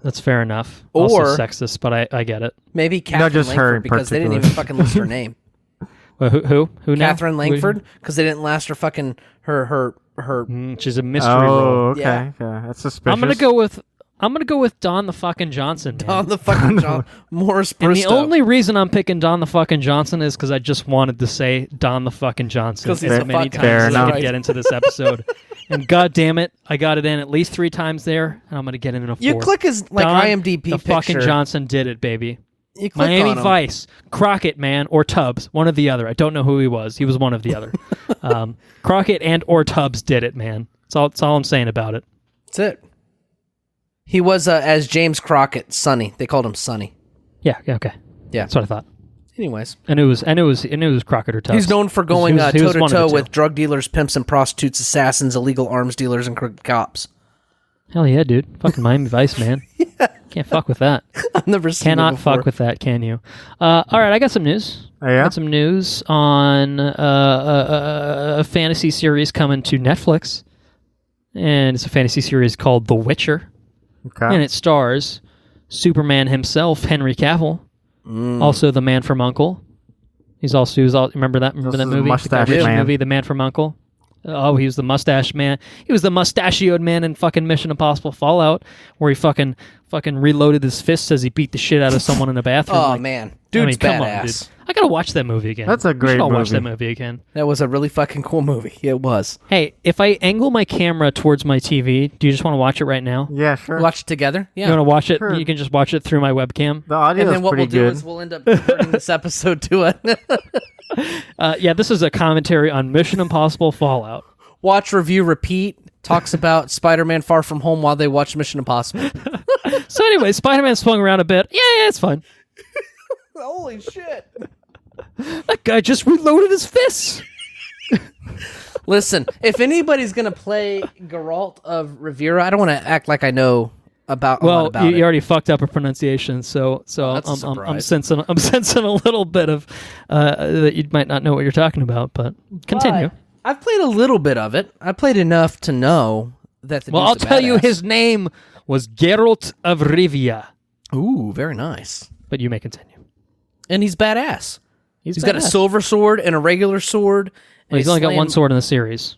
That's fair enough. Or also sexist, but I get it. Maybe Catherine just her Langford, in because they didn't particular. even fucking list her name. Well, who now? Catherine Langford, because they didn't last her fucking her. She's a mystery role. Okay, Yeah. okay, that's suspicious. I'm gonna go with Don the fucking Johnson. Man. On the fucking John Morris And Bristow. the only reason I'm picking Don the fucking Johnson is because I just wanted to say Don the fucking Johnson 'Cause he's as a many fucking- times as I Fair could get into this episode. And god damn it, I got it in at least 3 times there, and I'm gonna get it in a 4th. you click his like Don IMDb the picture. fucking Johnson did it, baby. You click Miami on him. Vice, Crockett, man, or Tubbs, one or the other. I don't know who he was. He was one of the other. Crockett and or Tubbs did it, man. That's all I'm saying about it. That's it. He was as James Crockett, Sonny. They called him Sonny. Yeah, okay. Yeah. That's what I thought. Anyways, And it was Crockett or Tubbs. he's known for going He was toe one to of the toe two. with drug dealers, pimps, and prostitutes, assassins, illegal arms dealers, and crooked cops. Hell yeah, dude. Fucking Miami Vice, man. Can't fuck with that. I've never seen it Cannot before. fuck with that, can you? All right, I got some news. Oh, yeah? Got some news on a fantasy series coming to Netflix. And it's a fantasy series called The Witcher. Okay. And it stars Superman himself, Henry Cavill. Also the Man from U.N.C.L.E. He was remember that This movie? is The Mustache Guy Ritchie Man. movie, The Man from U.N.C.L.E. Oh, he was the mustache man. He was the mustachioed man in fucking Mission Impossible Fallout, where he fucking reloaded his fists as he beat the shit out of someone in a bathroom. Oh Like, man, dude's come badass. on, dude. I gotta watch that movie again. That's a great I'll watch movie. that movie again. That was a really fucking cool movie. It was. Hey, if I angle my camera towards my TV, do you just want to watch it right now? Yeah, sure. Watch it together. You want to watch it? Sure. You can just watch it through my webcam. The audio And is then what pretty we'll do good. is we'll end up converting this episode to it. Yeah, this is a commentary on Mission Impossible Fallout. Watch, review, repeat. Talks about Spider-Man Far From Home while they watch Mission Impossible. So anyway, Spider-Man swung around a bit. Yeah, it's fine. Holy shit. That guy just reloaded his fists. Listen, if anybody's going to play Geralt of Rivera, I don't want to act like I know about a lot Well, about you it. already fucked up a pronunciation, so that's a I'm surprise. sensing a little bit of that you might not know what you're talking about, but continue. But I've played a little bit of it. I played enough to know that the Well, I'll dude's a tell you, badass. his name was Geralt of Rivia, Ooh, very nice. but you may continue. And he's badass. He's got a badass. silver sword and a regular sword. Well, he's only got one sword in the series.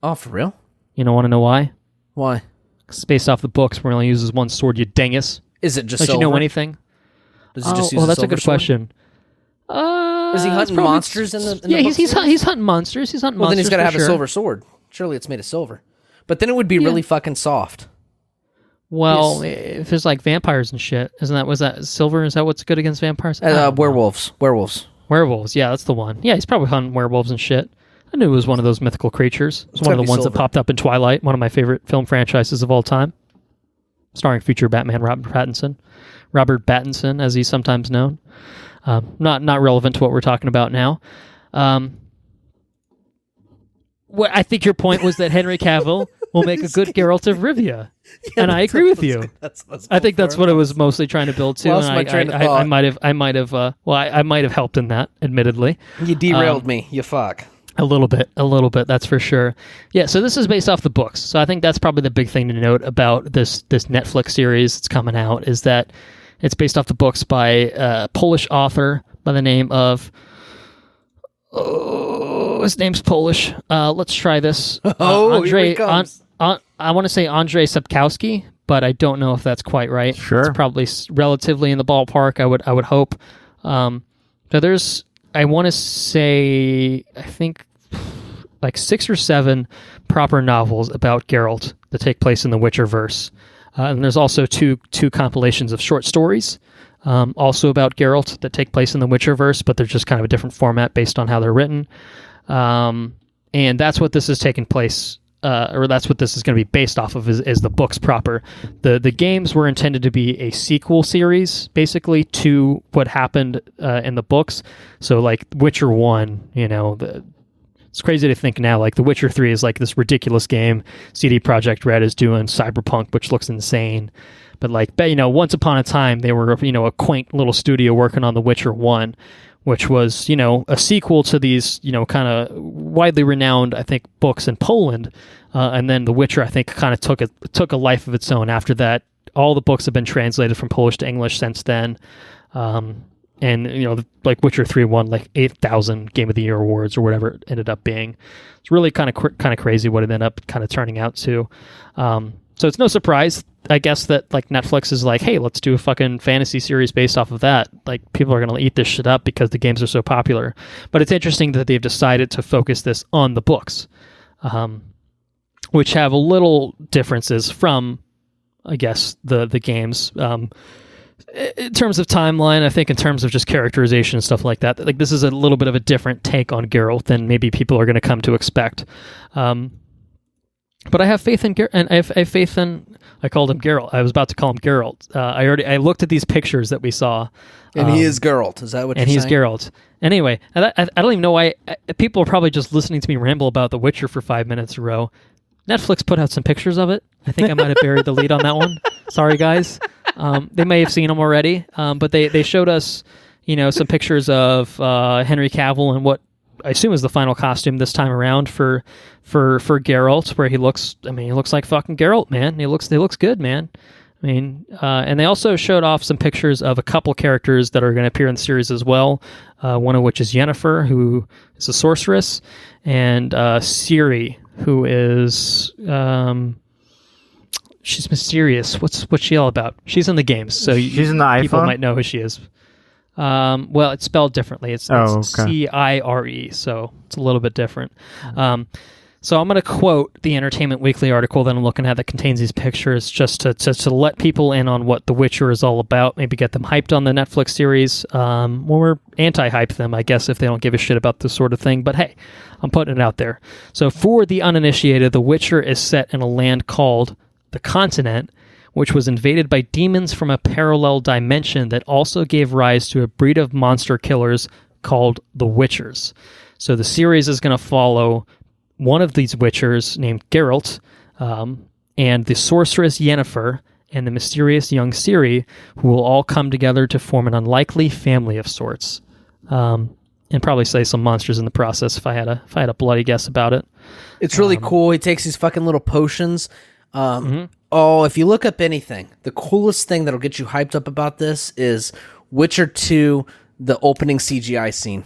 Oh, for real? You don't want to know why? Why? 'Cause it's based off the books where he only uses one sword, you dingus. Is it just Don't silver? you know anything? Does he just use well, a that's a silver good sword? question. Is he It's hunting probably- monsters in the Yeah, book he's series? hunting monsters. He's hunting Well, then monsters. he's got to for have sure. a silver sword. Surely it's made of silver. But then it would be really fucking soft. Well, if there's like vampires and shit, was that silver? Is that what's good against vampires? Werewolves. Werewolves, yeah, that's the one. Yeah, he's probably hunting werewolves and shit. I knew it was one of those mythical creatures. It's one of gotta the be ones silver. that popped up in Twilight, one of my favorite film franchises of all time, starring future Batman Robert Pattinson, as he's sometimes known. Not relevant to what we're talking about now. What I think your point was that Henry Cavill will make a good Geralt of Rivia, and I agree with you. I think that's what it was mostly trying to build to. Lost And my train of I thought. might have. I might have helped in that, admittedly. You derailed me. You fuck. A little bit, that's for sure. Yeah, so this is based off the books. So I think that's probably the big thing to note about this Netflix series that's coming out is that it's based off the books by a Polish author by the name of. Oh, his name's Polish. Let's try this. Here he comes. I want to say Andrzej Sapkowski, but I don't know if that's quite right. Sure. It's probably relatively in the ballpark. I would hope. So there's, I want to say, I think like 6 or 7 proper novels about Geralt that take place in the Witcherverse. And there's also two compilations of short stories also about Geralt that take place in the Witcherverse, but they're just kind of a different format based on how they're written. And that's what this is taking place, or that's what this is going to be based off of is the books proper. The games were intended to be a sequel series, basically, to what happened in the books. So like Witcher 1, It's crazy to think now, like The Witcher 3 is like this ridiculous game. CD Projekt Red is doing Cyberpunk, which looks insane. But like, once upon a time, they were, a quaint little studio working on The Witcher 1, which was, a sequel to these, kind of widely renowned, I think, books in Poland. And then The Witcher, I think, kind of took a life of its own after that. All the books have been translated from Polish to English since then. And, like Witcher 3 won like 8,000 Game of the Year awards or whatever it ended up being. It's really kind of crazy what it ended up kind of turning out to. So it's no surprise, I guess, that like Netflix is like, hey, let's do a fucking fantasy series based off of that. Like people are going to eat this shit up because the games are so popular. But it's interesting that they've decided to focus this on the books, which have a little differences from, I guess, the games. In terms of timeline, I think in terms of just characterization and stuff like that, like this is a little bit of a different take on Geralt than maybe people are going to come to expect. But I have faith in Geralt, and I have faith in. I called him Geralt. I was about to call him Geralt. I looked at these pictures that we saw, and he is Geralt. Is that what? And you're he's saying? Geralt. Anyway, I don't even know why people are probably just listening to me ramble about The Witcher for 5 minutes in a row. Netflix put out some pictures of it. I think I might have buried the lead on that one. Sorry, guys. They may have seen them already, but they showed us, some pictures of Henry Cavill and what I assume is the final costume this time around for Geralt, where he looks like fucking Geralt, man. He looks good, man. I mean, and they also showed off some pictures of a couple characters that are going to appear in the series as well. One of which is Yennefer, who is a sorceress, and Ciri, who is she's mysterious. What's she all about? She's in the games, so she's in the iPhone. People might know who she is. Well, it's spelled differently. It's Cire, so it's a little bit different. So I'm going to quote the Entertainment Weekly article that I'm looking at that contains these pictures, just to let people in on what The Witcher is all about, maybe get them hyped on the Netflix series, or anti-hype them, I guess, if they don't give a shit about this sort of thing. But hey, I'm putting it out there. So for the uninitiated, The Witcher is set in a land called the Continent, which was invaded by demons from a parallel dimension that also gave rise to a breed of monster killers called the Witchers. So the series is going to follow one of these Witchers named Geralt, and the sorceress Yennefer, and the mysterious young Ciri, who will all come together to form an unlikely family of sorts. And probably slay some monsters in the process if I had a bloody guess about it. It's really cool. He takes these fucking little potions. Oh, if you look up anything, the coolest thing that'll get you hyped up about this is Witcher 2, the opening CGI scene.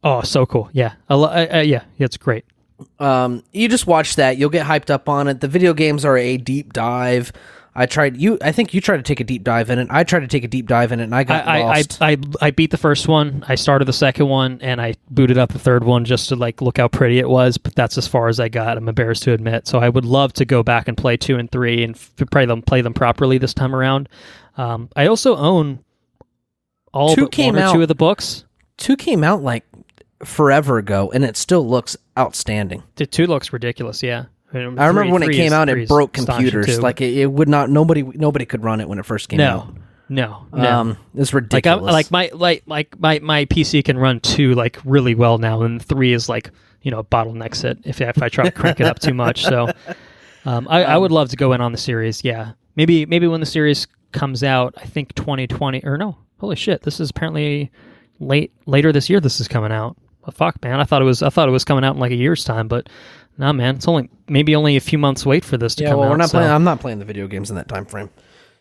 Oh, so cool. Yeah. Yeah, it's great. You just watch that. You'll get hyped up on it. The video games are a deep dive. I think you tried to take a deep dive in it. I tried to take a deep dive in it, and I got lost. I beat the first one. I started the second one, and I booted up the third one just to look how pretty it was. But that's as far as I got. I'm embarrassed to admit. So I would love to go back and play 2 and 3 and play them properly this time around. I also own all but one or two of the books. 2 came out forever ago, and it still looks outstanding. The 2 looks ridiculous. Yeah. I remember when it came out, it broke computers. It would not. Nobody could run it when it first came out. No. It's ridiculous. My PC can run 2 really well now, and 3 is bottlenecks it if I try to crank it up too much. So, I would love to go in on the series. Yeah, maybe when the series comes out, I think 2020 or no. Holy shit! This is apparently later this year. This is coming out. Well, fuck, man! I thought it was coming out in a year's time, but. No, man, it's only a few months wait for this to come out. We're not playing. I'm not playing the video games in that time frame.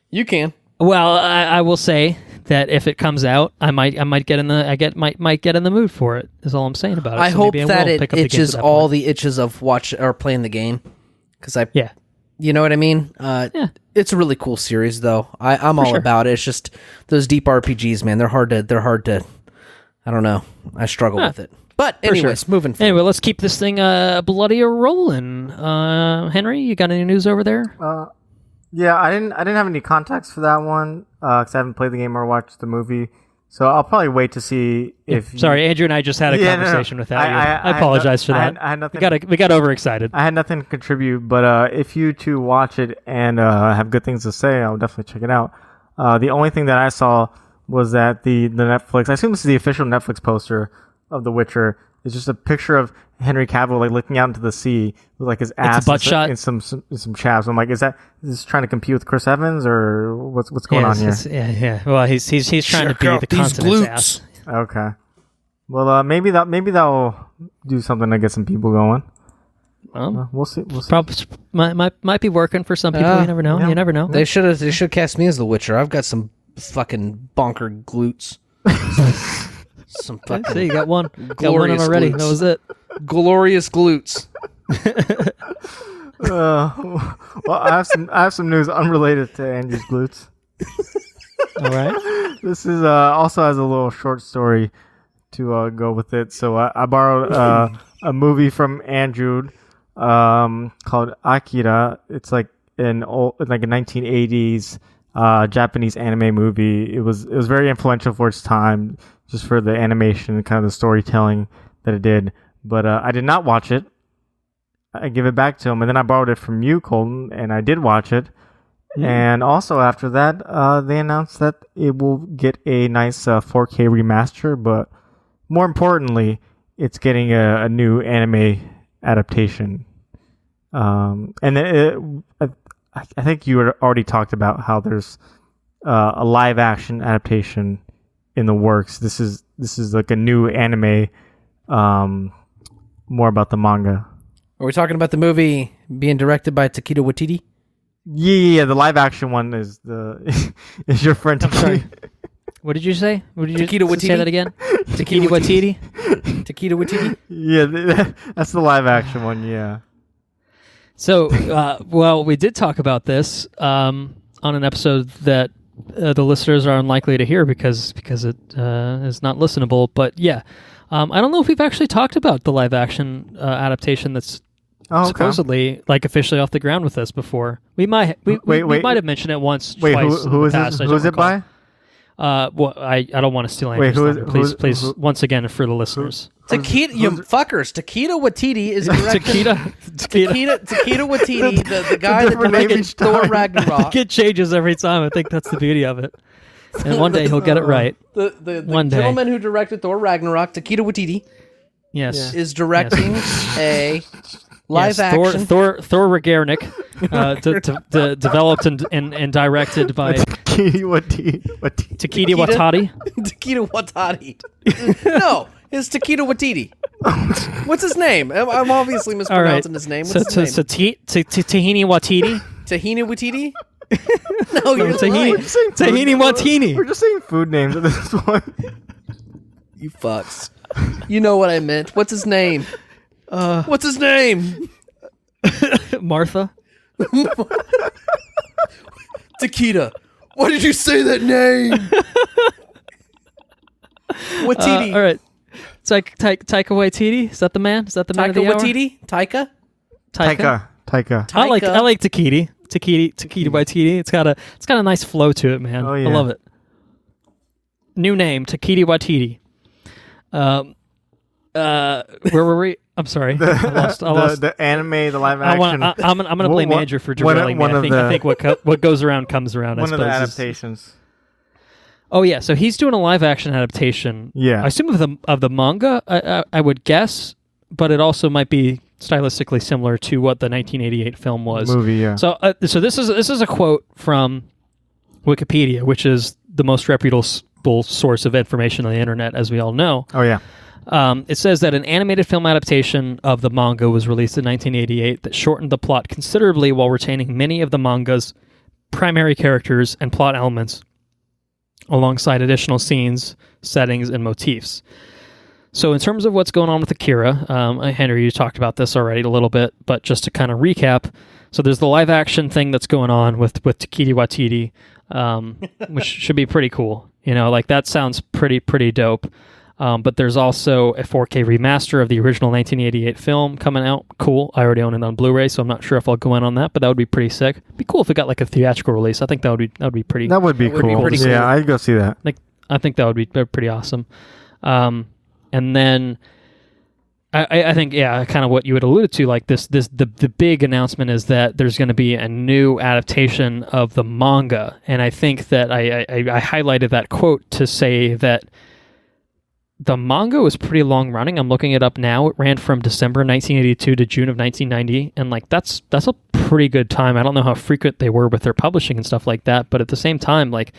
You can. Well, I will say that if it comes out, I might get in the mood for it. Is all I'm saying about it. I hope that it itches all the itches of playing the game. You know what I mean. It's a really cool series, though. I'm all about it. It's just those deep RPGs, man. They're hard to. I don't know. I struggle with it. But anyways, moving forward. Anyway, let's keep this thing bloody rolling. Henry, you got any news over there? Yeah, I didn't have any context for that one because I haven't played the game or watched the movie. So I'll probably wait to see if. Sorry, Andrew and I just had a conversation without you. I apologize for that. I had nothing. We got overexcited. I had nothing to contribute, but if you two watch it and have good things to say, I'll definitely check it out. The only thing that I saw was that the Netflix. I assume this is the official Netflix poster of The Witcher, it's just a picture of Henry Cavill like looking out into the sea with like his ass It's a butt shot. and some chaps. I'm like, is this trying to compete with Chris Evans or what's going on here? Yeah. Well, he's trying to be the continent's ass. Okay. Well, maybe that'll do something to get some people going. We'll see. Probably might be working for some people. You never know. Yeah. You never know. They should cast me as the Witcher. I've got some fucking bonker glutes. Some fucking See, you got one. Got one glorious already. glutes. That was it. Glorious glutes. Well, I have some news unrelated to Andrew's glutes. All right. This is also has a little short story to go with it. So I borrowed a movie from Andrew called Akira. It's like a 1980s Japanese anime movie. It was very influential for its time, just for the animation and kind of the storytelling that it did. But I did not watch it. I give it back to him, and then I borrowed it from you, Colton, and I did watch it. And also after that, they announced that it will get a nice 4K remaster, but more importantly, it's getting a new anime adaptation. And I think you had already talked about how there's a live action adaptation in the works. This is like a new anime, more about the manga. Are we talking about the movie being directed by Taika Waititi? Yeah, the live action one is is your friend. I'm sorry. What did you say? What did you Taika Waititi? say that again? Taika Waititi? Taika Waititi? Yeah, that's the live action one. Yeah. So, well, we did talk about this on an episode that the listeners are unlikely to hear because it is not listenable. But yeah, I don't know if we've actually talked about the live action adaptation that's supposedly like officially off the ground with us before. We might have mentioned it once. Wait, twice who is past, this? Who is it by? Well, I don't want to steal Andrew's thunder. Please, once again, for the listeners. Taika, you fuckers. Taika Waititi is directing. Taika Waititi, the guy that directed Thor Ragnarok. It changes every time. I think that's the beauty of it. And one day he'll get it right. The gentleman who directed Thor Ragnarok, Taika Waititi, yes, is directing a live action Thor Ragnarok, developed and directed by Taika Waititi. Taika Waititi. No, it's Taika Waititi. What's his name? I'm obviously mispronouncing his name. What's his name? Tahini Waititi. Tahini Waititi? No, you're Tahini Waititi. We're just saying food names at this point. You fucks. You know what I meant. What's his name? What's his name? Martha. Taquita. Why did you say that name? Waititi. All right. Taika Waititi. Is that the man? Is that the man of the hour? Waititi? Taika? Taika. I like Takiti. Taika Waititi. It's got a nice flow to it, man. Oh, yeah. I love it. New name, Taika Waititi. Where were we? I'm sorry. I lost. The anime, the live action. I'm gonna blame Andrew for derailing me. I think what goes around comes around. One of the adaptations. Oh yeah, so he's doing a live action adaptation. Yeah, I assume of the manga. I would guess, but it also might be stylistically similar to what the 1988 film was. Movie, yeah. So this is a quote from Wikipedia, which is the most reputable source of information on the internet, as we all know. Oh yeah. It says that an animated film adaptation of the manga was released in 1988 that shortened the plot considerably while retaining many of the manga's primary characters and plot elements, alongside additional scenes, settings, and motifs. So in terms of what's going on with Akira, Henry, you talked about this already a little bit, but just to kind of recap, so there's the live action thing that's going on with Taika Waititi, which should be pretty cool. You know, like that sounds pretty dope. But there's also a 4K remaster of the original 1988 film coming out. Cool. I already own it on Blu-ray, so I'm not sure if I'll go in on that, but that would be pretty sick. It'd be cool if it got like a theatrical release. I think that would be pretty. That would be cool. Yeah, I'd go see that. Like, I think that would be pretty awesome. And then I think, yeah, kind of what you had alluded to, like the big announcement is that there's going to be a new adaptation of the manga, and I think that I highlighted that quote to say that the manga was pretty long running. I'm looking it up now. It ran from December 1982 to June of 1990, and like that's a pretty good time. I don't know how frequent they were with their publishing and stuff like that, but at the same time, like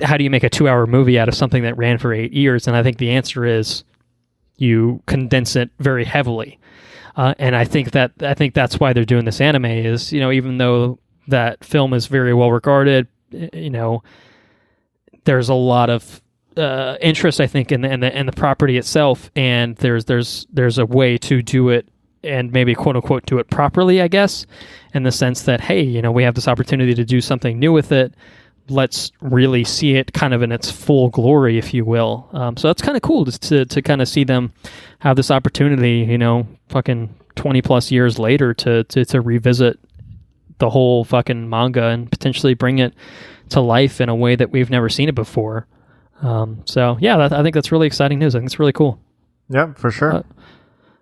how do you make a 2-hour movie out of something that ran for 8 years? And I think the answer is you condense it very heavily. And I think that's why they're doing this anime is, even though that film is very well regarded, there's a lot of interest, I think, in the property itself, and there's a way to do it and maybe quote unquote do it properly, I guess, in the sense that, hey, we have this opportunity to do something new with it. Let's really see it kind of in its full glory, if you will. So that's kind of cool just to kind of see them have this opportunity, fucking 20 plus years later to revisit the whole fucking manga and potentially bring it to life in a way that we've never seen it before. So yeah, I think that's really exciting news. I think it's really cool. Yep, for sure.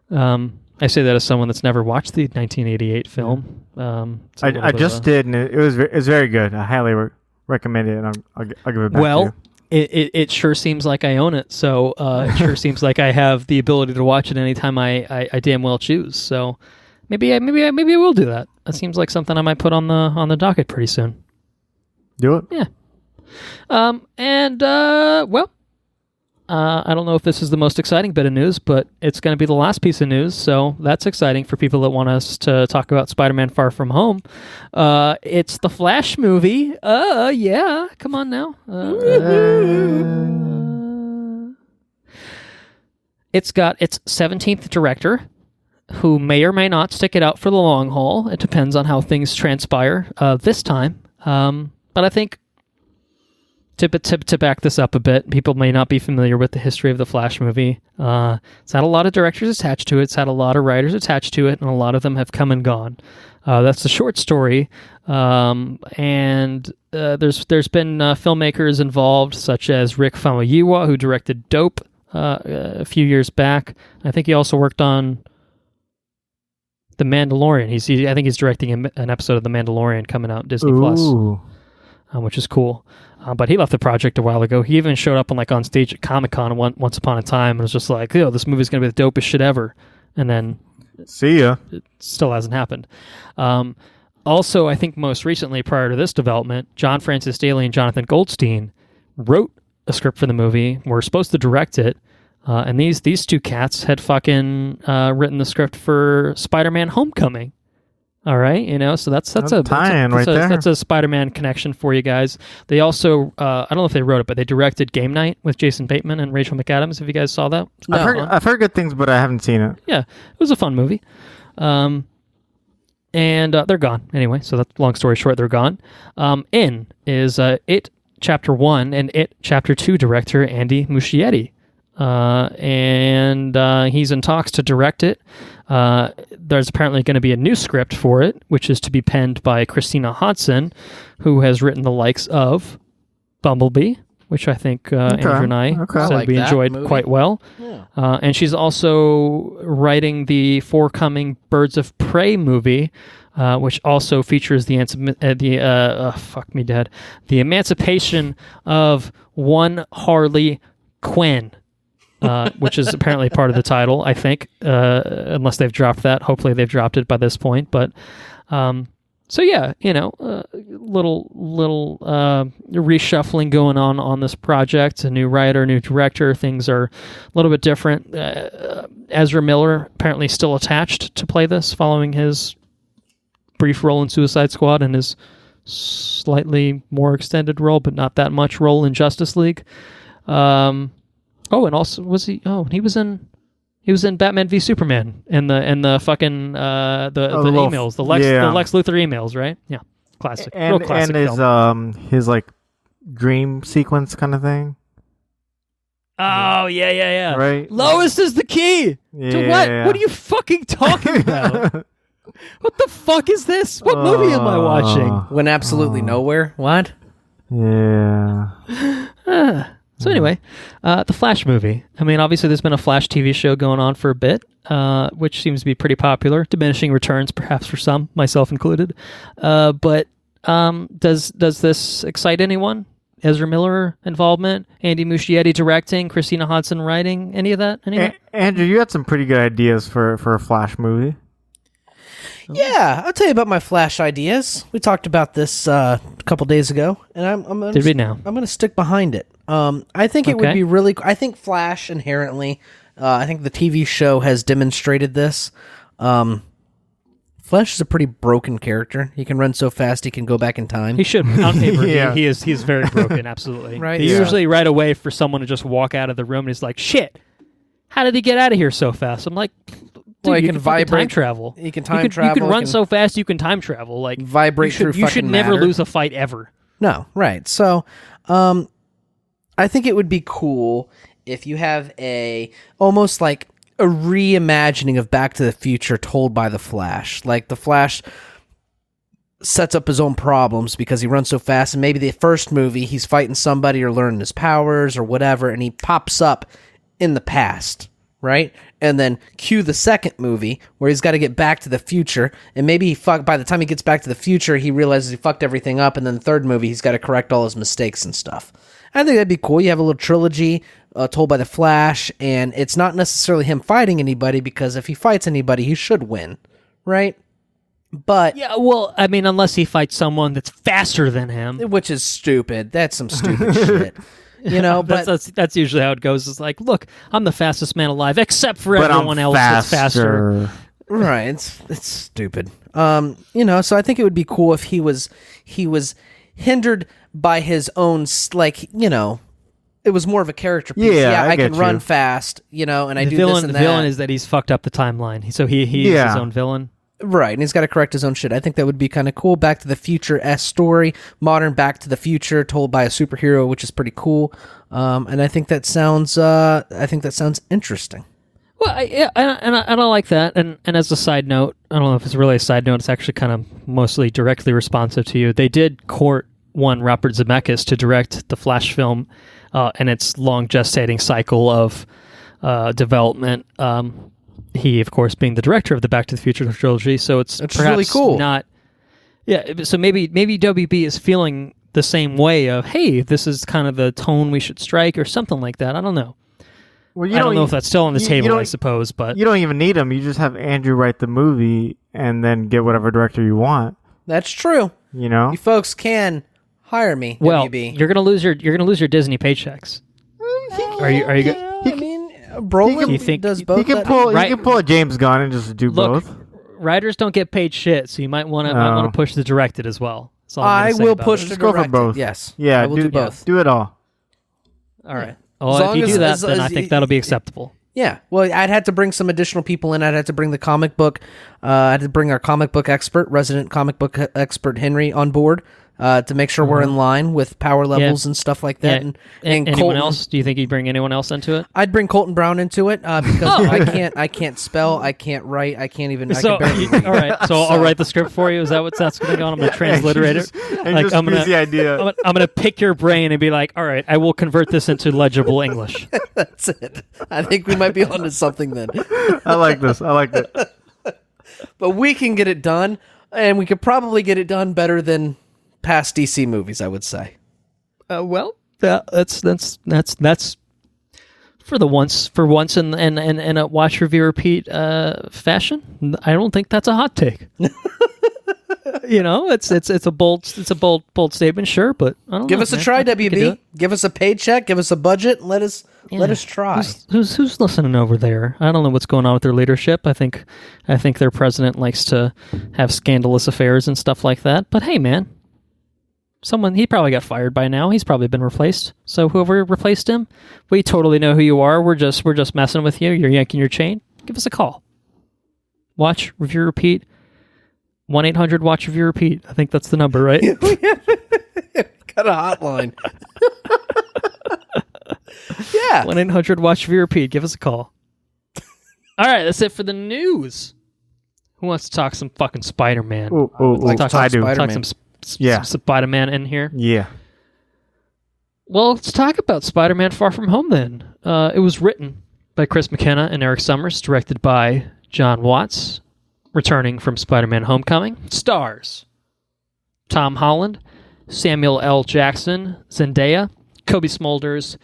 I say that as someone that's never watched the 1988 film. I just did, and it was very good. I highly recommend it, and I'll give it back to you. It sure seems like I own it, so it sure seems like I have the ability to watch it anytime I damn well choose. So maybe I will do that. That seems like something I might put on the docket pretty soon. Do it. Yeah. I don't know if this is the most exciting bit of news, but it's going to be the last piece of news, so that's exciting for people that want us to talk about Spider-Man Far From Home. It's the Flash movie. Yeah, come on now. It's got its 17th director, who may or may not stick it out for the long haul. It depends on how things transpire this time. But I think to back this up a bit, people may not be familiar with the history of the Flash movie. It's had a lot of directors attached to it. It's had a lot of writers attached to it, and a lot of them have come and gone. That's the short story. And there's been filmmakers involved, such as Rick Famuyiwa, who directed Dope a few years back. I think he also worked on The Mandalorian. I think he's directing an episode of The Mandalorian coming out on Disney Plus, which is cool. But he left the project a while ago. He even showed up on stage at Comic-Con once upon a time and was just like, this movie's going to be the dopest shit ever. And then see ya. It still hasn't happened. Also, I think most recently, prior to this development, John Francis Daly and Jonathan Goldstein wrote a script for the movie, were supposed to direct it, and these two cats had fucking written the script for Spider-Man Homecoming. All right, so that's a tie-in right there. That's a Spider-Man connection for you guys. They also, I don't know if they wrote it, but they directed Game Night with Jason Bateman and Rachel McAdams. Have you guys saw that? No. I've heard good things, but I haven't seen it. Yeah, it was a fun movie. And they're gone anyway. So that's long story short. They're gone. In is It Chapter 1 and It Chapter 2 director Andy Muschietti. And he's in talks to direct it. There's apparently going to be a new script for it, which is to be penned by Christina Hodson, who has written the likes of Bumblebee, which I think Andrew and I said we enjoyed quite well. Yeah. And she's also writing the forthcoming Birds of Prey movie, which also features the emancipation of one Harley Quinn. Which is apparently part of the title, I think, unless they've dropped that. Hopefully they've dropped it by this point. But so yeah, little reshuffling going on this project. A new writer, new director. Things are a little bit different. Ezra Miller apparently still attached to play this, following his brief role in Suicide Squad and his slightly more extended role, but not that much role in Justice League. And also was he? Oh, he was in Batman v Superman and the fucking emails, the Lex Luthor emails, right? Yeah, classic, real classic and his like dream sequence kind of thing. Oh yeah. Right. Lois is the key to what? What are you fucking talking about? What the fuck is this? What movie am I watching? Went absolutely nowhere. What? Yeah. So anyway, the Flash movie. I mean, obviously there's been a Flash TV show going on for a bit, which seems to be pretty popular. Diminishing returns, perhaps for some, myself included. But does this excite anyone? Ezra Miller involvement, Andy Muschietti directing, Christina Hodson writing, any of that? Andrew, you had some pretty good ideas for a Flash movie. Yeah, I'll tell you about my Flash ideas. We talked about this a couple days ago, and I'm gonna Did we now? I'm going to stick behind it. I think it would be really. I think Flash inherently. I think the TV show has demonstrated this. Flash is a pretty broken character. He can run so fast he can go back in time. He should. On paper, Yeah. he is very broken, absolutely. Right, He's yeah. usually right away for someone to just walk out of the room and he's like, shit, how did he get out of here so fast? I'm like, dude, Well, he you can fucking vibrate- time travel. he can time travel, You can he run can so fast you can time travel. Like vibrate you should, through You should fucking never matter. lose a fight ever. No, right. So, I think it would be cool if you have almost like a reimagining of Back to the Future told by the Flash. Like the Flash sets up his own problems because he runs so fast, and maybe the first movie he's fighting somebody or learning his powers or whatever, and he pops up in the past, right? And then cue the second movie where he's got to get back to the future, and maybe by the time he gets back to the future, he realizes he fucked everything up, and then the third movie he's got to correct all his mistakes and stuff. I think that'd be cool. You have a little trilogy told by the Flash, and it's not necessarily him fighting anybody, because if he fights anybody, he should win, right? But Yeah, well, I mean, unless he fights someone that's faster than him. which is stupid. That's some stupid shit. You know, but That's usually how it goes. It's like, look, I'm the fastest man alive, except for But everyone I'm else that's faster. right, it's stupid. You know, so I think it would be cool if he was hindered by his own you know, it was more of a character piece. Yeah, I can get run you. fast, you know, and I The do villain, this and the that. villain is that he's fucked up the timeline. So he is Yeah. his own villain. Right, and he's got to correct his own shit. I think that would be kind of cool. Back to the Future-esque story, modern Back to the Future, told by a superhero, which is pretty cool. And I think that sounds interesting. Well, I like that. And as a side note, I don't know if it's really a side note. It's actually kind of mostly directly responsive to you. They did court one Robert Zemeckis to direct the Flash film and its long gestating cycle of development. He, of course, being the director of the Back to the Future trilogy, so it's perhaps really cool. Not, yeah. So maybe WB is feeling the same way of, hey, this is kind of the tone we should strike, or something like that. I don't know. Well, I don't know if that's still on the table. don't- I suppose, but You don't even need him. You just have Andrew write the movie and then get whatever director you want. That's true. You know? You folks can hire me, well, WB. you're gonna lose your Disney paychecks. Are you? I mean, Brolin you think- does both. He can that- pull. Right. He can pull a James Gunn and just do Look, both. writers don't get paid shit, so you might want to Oh. push the directed as well. That's all I'm I gonna say will about push it. to Just go for direct it, both. Yes. Yeah, I will do both. Do it all. All right. As Well, if long you as- do that, as- then I as- think that'll be acceptable. Yeah, well, I'd had to bring some additional people in. I'd had to bring the comic book. I had to bring our comic book expert, resident comic book expert Henry, on board to make sure we're in line with power levels and stuff like that. Yeah. And Anyone Colton, else? Do you think you'd bring anyone else into it? I'd bring Colton Brown into it because I can't spell, I can't write, I can't even. I So, can barely read. all right. So I'll write the script for you. Is that what's that's going on? I'm going to transliterate it. And I'm gonna, the idea. I'm gonna pick your brain and be like, all right, I will convert this into legible English. That's it. I think we might be onto something then. I like this. I like it. But we can get it done, and we could probably get it done better than past DC movies, I would say. Well, that's for once in a watch review repeat fashion. I don't think that's a hot take. You know, it's a bold statement, sure, but I don't Give know, us a man. try, I think we could do WB. it. Give us a paycheck. Give us a budget. And let us try. Who's listening over there? I don't know what's going on with their leadership. I think their president likes to have scandalous affairs and stuff like that. But hey, man, he probably got fired by now. He's probably been replaced. So whoever replaced him, we totally know who you are. We're just messing with you. You're yanking your chain. Give us a call. Watch, review, repeat. 1-800 watch review repeat. I think that's the number, right? Got a hotline. Yeah. 1-800 watch review repeat. Give us a call. All right, that's it for the news. Who wants to talk some fucking Spider-Man? like to talk I do. Spider-Man. Talk some Yeah. Spider-Man in here. Yeah. Well, let's talk about Spider-Man Far From Home then. It was written by Chris McKenna and Eric Summers, directed by John Watts, returning from Spider-Man Homecoming. Stars Tom Holland, Samuel L. Jackson, Zendaya, Kobe Smulders,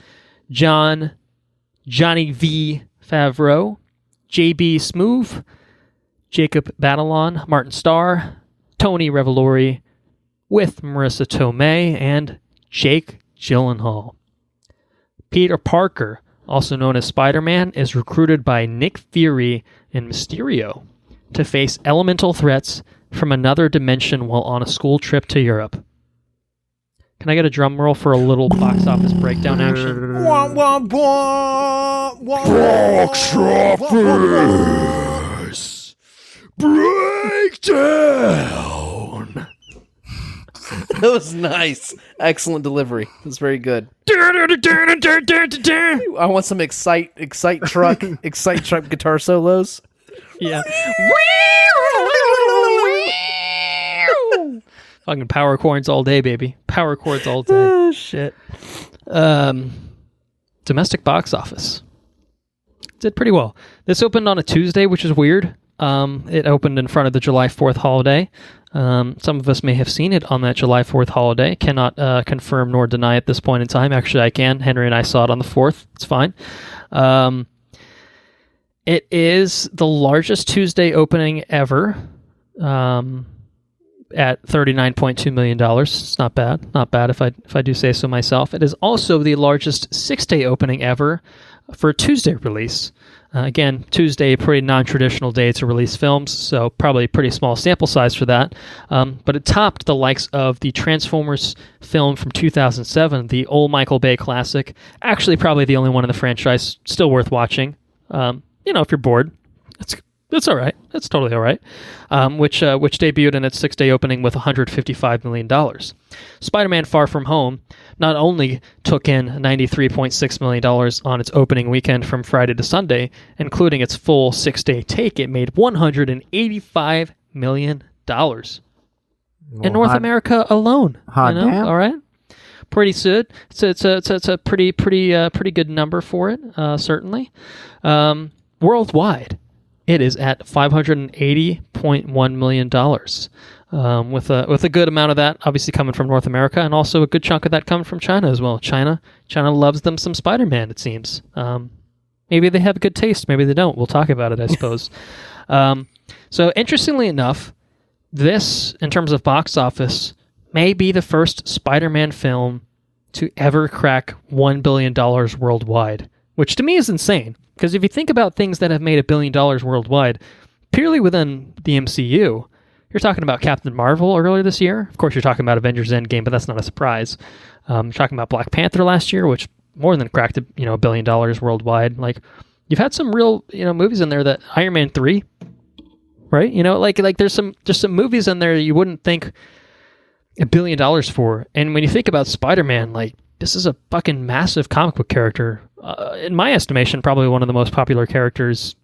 Johnny V. Favreau, J.B. Smoove, Jacob Batalon, Martin Starr, Tony Revolori, with Marissa Tomei and Jake Gyllenhaal. Peter Parker, also known as Spider-Man, is recruited by Nick Fury and Mysterio to face elemental threats from another dimension while on a school trip to Europe. Can I get a drum roll for a little box office breakdown action? Box office breakdown. That was nice. Excellent delivery. That's very good. I want some excite truck guitar solos. Yeah. Fucking power chords all day, baby. Power chords all day. Oh, shit. Domestic box office. Did pretty well. This opened on a Tuesday, which is weird. It opened in front of the July 4th holiday. Some of us may have seen it on that July 4th holiday. Cannot confirm nor deny at this point in time. Actually, I can. Henry and I saw it on the 4th. It's fine. It is the largest Tuesday opening ever. At $39.2 million. It's not bad. Not bad if I do say so myself. It is also the largest 6-day opening ever for a Tuesday release. Again, Tuesday, a pretty non-traditional day to release films, so probably a pretty small sample size for that. But it topped the likes of the Transformers film from 2007, the old Michael Bay classic. Actually, probably the only one in the franchise still worth watching. If you're bored, it's all right. It's totally all right. Which debuted in its 6-day opening with $155 million. Spider-Man Far From Home not only took in $93.6 million on its opening weekend from Friday to Sunday, including its full 6-day take, it made $185 million in North America alone. Damn. All right. Pretty good. It's a pretty good number for it. Certainly. Worldwide, it is at $580.1 million, with a good amount of that obviously coming from North America, and also a good chunk of that coming from China as well. China loves them some Spider-Man, it seems. Maybe they have good taste, maybe they don't. We'll talk about it, I suppose. So interestingly enough, this, in terms of box office, may be the first Spider-Man film to ever crack $1 billion worldwide, which to me is insane. Because if you think about things that have made $1 billion worldwide, purely within the MCU, you're talking about Captain Marvel earlier this year. Of course, you're talking about Avengers Endgame, but that's not a surprise. You're talking about Black Panther last year, which more than cracked $1 billion worldwide. Like, you've had some real movies in there that Iron Man 3, right? Like there's some movies in there you wouldn't think $1 billion for. And when you think about Spider-Man, like, this is a fucking massive comic book character. In my estimation, probably one of the most popular characters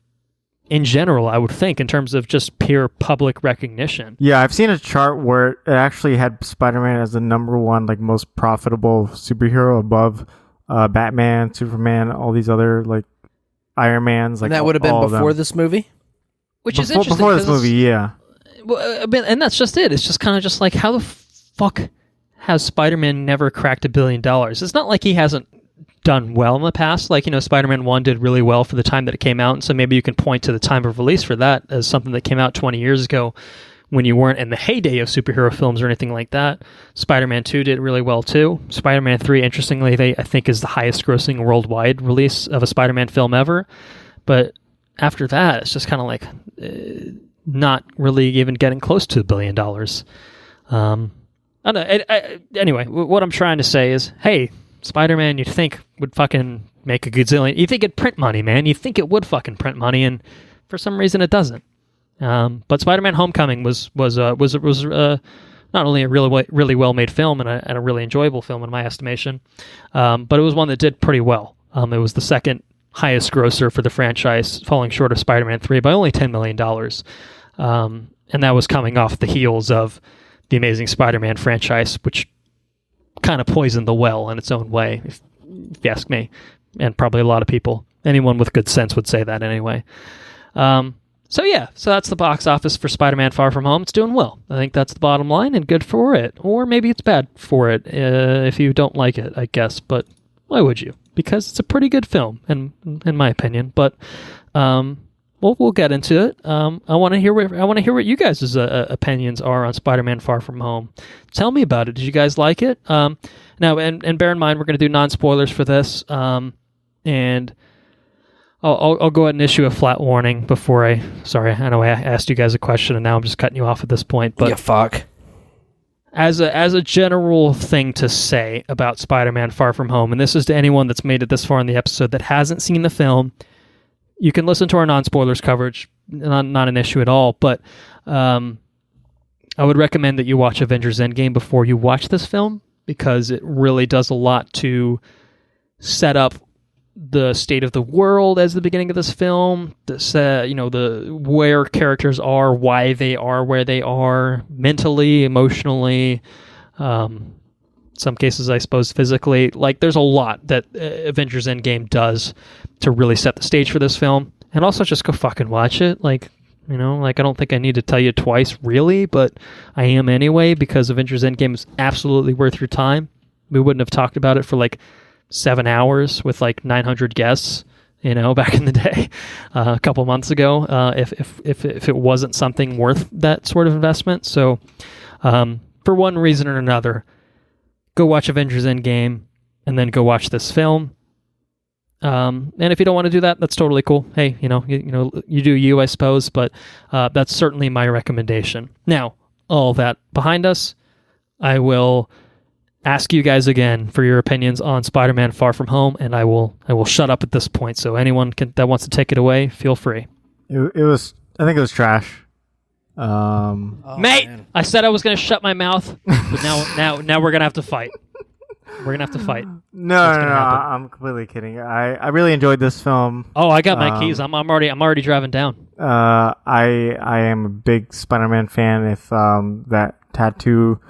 in general, I would think, in terms of just pure public recognition. Yeah, I've seen a chart where it actually had Spider-Man as the number one, like, most profitable superhero above Batman, Superman, all these other, like, Iron Mans. Like, and that would have been before this movie? Which is interesting. Before this movie, yeah. Well, and that's just it. It's just kind of just like, how the fuck has Spider-Man never cracked $1 billion? It's not like he hasn't done well in the past. Like, Spider-Man 1 did really well for the time that it came out, and so maybe you can point to the time of release for that as something that came out 20 years ago when you weren't in the heyday of superhero films or anything like that. Spider-Man 2 did really well too. Spider-Man 3, interestingly, I think is the highest grossing worldwide release of a Spider-Man film ever. But after that, it's just kind of like not really even getting close to $1 billion. I don't know. Anyway, what I'm trying to say is, hey, Spider-Man, you'd think would fucking make a gazillion. You think it'd print money, man. You think it would fucking print money, and for some reason it doesn't. But Spider-Man: Homecoming was not only a really well made film and a really enjoyable film in my estimation, but it was one that did pretty well. It was the second highest grosser for the franchise, falling short of Spider-Man 3 by only $10 million, and that was coming off the heels of the Amazing Spider-Man franchise, which kind of poisoned the well in its own way, if you ask me, and probably a lot of people. Anyone with good sense would say that anyway. So that's the box office for Spider-Man Far From Home. It's doing well. I think that's the bottom line, and good for it. Or maybe it's bad for it if you don't like it, I guess. But why would you? Because it's a pretty good film, in my opinion. But we'll get into it. I want to hear what you guys' opinions are on Spider-Man Far From Home. Tell me about it. Did you guys like it? Now, and bear in mind, we're going to do non-spoilers for this. And I'll go ahead and issue a flat warning before I know I asked you guys a question and now I'm just cutting you off at this point. But yeah, fuck. As a general thing to say about Spider-Man Far From Home, and this is to anyone that's made it this far in the episode that hasn't seen the film, you can listen to our non-spoilers coverage, not an issue at all, but I would recommend that you watch Avengers Endgame before you watch this film, because it really does a lot to set up the state of the world as the beginning of this film, the where characters are, why they are where they are, mentally, emotionally, some cases I suppose physically. Like, there's a lot that Avengers Endgame does to really set the stage for this film. And also just go fucking watch it. I don't think I need to tell you twice really, but I am anyway, because Avengers Endgame is absolutely worth your time. We wouldn't have talked about it for 7 hours with 900 guests, back in the day, a couple months ago, if it wasn't something worth that sort of investment. So, for one reason or another, go watch Avengers Endgame and then go watch this film. And if you don't want to do that, that's totally cool. Hey, you do you, I suppose, but that's certainly my recommendation. Now, all that behind us, I will ask you guys again for your opinions on Spider-Man Far From Home, and I will shut up at this point. So anyone that wants to take it away, feel free. I think it was trash. Mate, man. I said I was going to shut my mouth, but now we're going to have to fight. We're going to have to fight. No, I'm completely kidding. I really enjoyed this film. Oh, I got my keys. I'm already driving down. I am a big Spider-Man fan. If that tattoo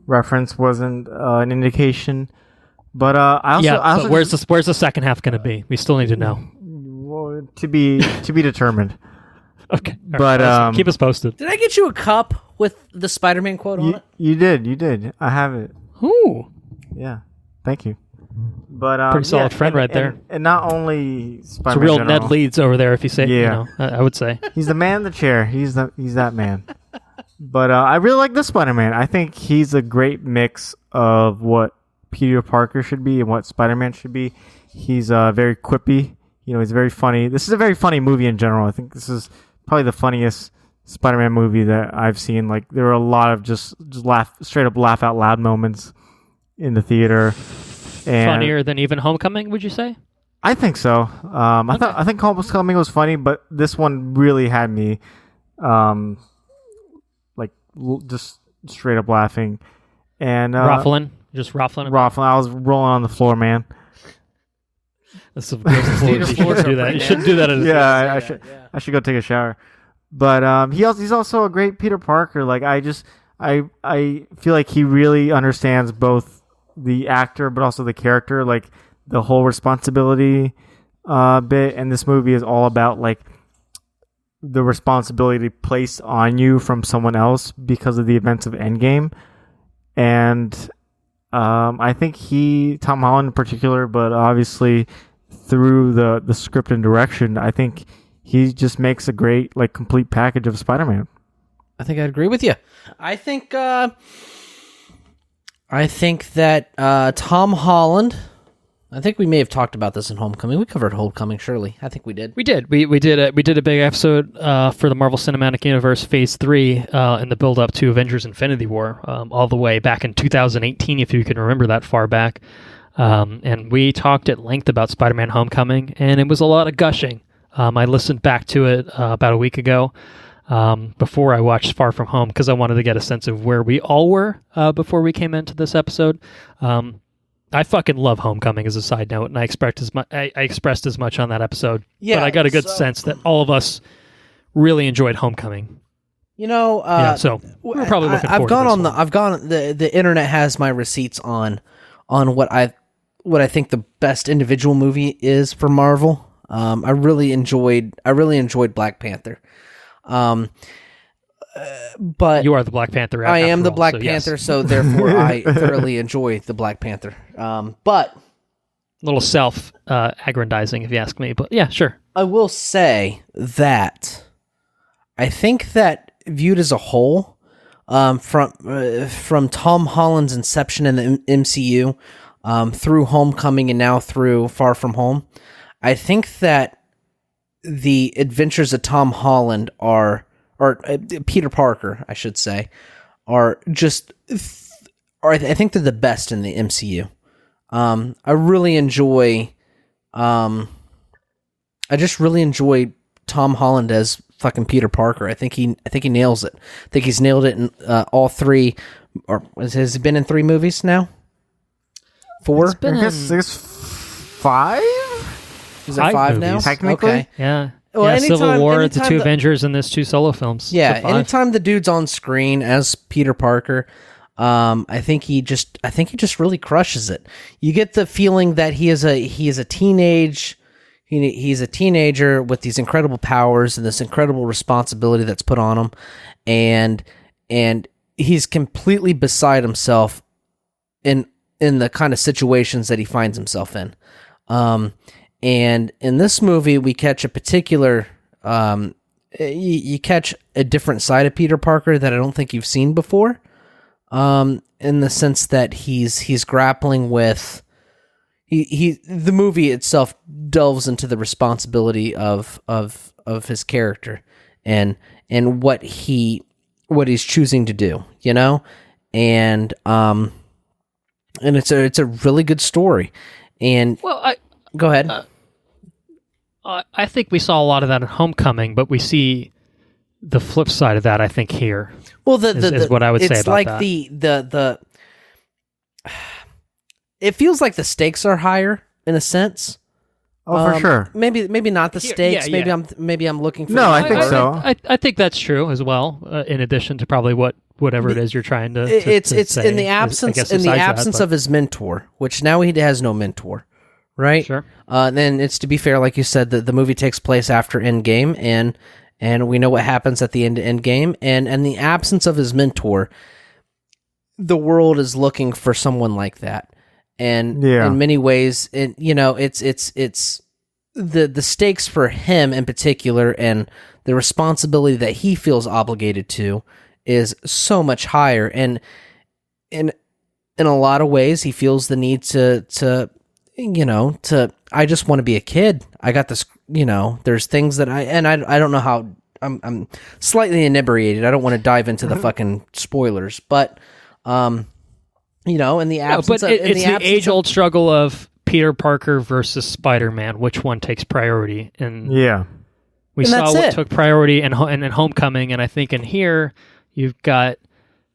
reference wasn't an indication, but I where's the second half going to be? We still need to know. Well, to be determined. Okay, but keep us posted. Did I get you a cup with the Spider-Man quote on it? You did. I have it. Ooh, yeah. Thank you. But pretty solid friend right there. And not only Spider-Man. It's a real Ned Leeds over there. If you say, I would say he's the man in the chair. He's that man. But I really like this Spider-Man. I think he's a great mix of what Peter Parker should be and what Spider-Man should be. He's very quippy. He's very funny. This is a very funny movie in general. I think this is probably the funniest Spider-Man movie that I've seen. There were a lot of just straight up laugh out loud moments in the theater. And funnier than even Homecoming, would you say? I think so. I think Homecoming was funny, but this one really had me just straight up laughing and ruffling. I was rolling on the floor, man. That's a you shouldn't do that. You shouldn't do that. I should go take a shower. But he's also a great Peter Parker. I feel like he really understands both the actor but also the character, the whole responsibility bit. And this movie is all about the responsibility placed on you from someone else because of the events of Endgame. And I think Tom Holland in particular, but obviously through the script and direction, I think he just makes a great complete package of Spider-Man. I think I'd agree with you. I think that Tom Holland. I think we may have talked about this in Homecoming. We covered Homecoming, surely. I think we did. We did. We did a big episode for the Marvel Cinematic Universe Phase 3 in the build-up to Avengers Infinity War, all the way back in 2018, if you can remember that far back. And we talked at length about Spider-Man Homecoming, and it was a lot of gushing. I listened back to it about a week ago before I watched Far From Home, because I wanted to get a sense of where we all were before we came into this episode. I fucking love Homecoming, as a side note, and I expressed as much on that episode. Yeah, but I got a good sense that all of us really enjoyed Homecoming. So we're probably looking forward to this. The internet has my receipts on what I think the best individual movie is for Marvel. I really enjoyed Black Panther. But You are the Black Panther. I am after the all, Black so yes. Panther, so therefore I thoroughly enjoy the Black Panther. But A little self-aggrandizing, if you ask me. But yeah, sure. I will say that I think that viewed as a whole, from Tom Holland's inception in the MCU, through Homecoming and now through Far From Home, I think that the adventures of Tom Holland or Peter Parker, I should say, are I think they're the best in the MCU. I really enjoy. I just really enjoy Tom Holland as fucking Peter Parker. I think he nails it. I think he's nailed it in all three. Or has he been in 3 movies now? 4? It's been I guess in- it's 5. Is it 5 5 now? movies. Technically? Okay. Yeah. Well, yeah, Civil anytime- War, the anytime 2 the- Avengers, and this 2 solo films. Yeah, So 5. anytime the dude's on screen as Peter Parker, I think he just really crushes it. You get the feeling that he's a teenager with these incredible powers and this incredible responsibility that's put on him, and he's completely beside himself in the kind of situations that he finds himself in. And in this movie, we catch a particular, you catch a different side of Peter Parker that I don't think you've seen before. In the sense that he's grappling with, the movie itself delves into the responsibility of his character and what he's choosing to do, you know, and it's a really good story. And Well, go ahead. I think we saw a lot of that in Homecoming, but we see the flip side of that, I think, here. Well, is what I would say it's about like that. the it feels like the stakes are higher in a sense. Oh, for sure. Maybe not the Here- stakes. yeah. Maybe I'm looking for. No, I the think word. so. I think that's true as well. In addition to probably whatever it is you're trying to. It's say, in the absence of his mentor, which now he has no mentor, right? Sure. Then it's, to be fair, like you said, the movie takes place after Endgame, and we know what happens at the end of Endgame, and in the absence of his mentor, the world is looking for someone like that. And Yeah. in many ways, it's the stakes for him in particular, and the responsibility that he feels obligated to is so much higher. And in a lot of ways, he feels the need to I just want to be a kid. I got this, there's things that I don't know how. I'm slightly inebriated. I don't want to dive into the fucking spoilers, but in the absence of, it's the age-old struggle of Peter Parker versus Spider-Man. Which one takes priority? And Yeah. we And saw that's what it. took priority in Homecoming, and I think in here you've got,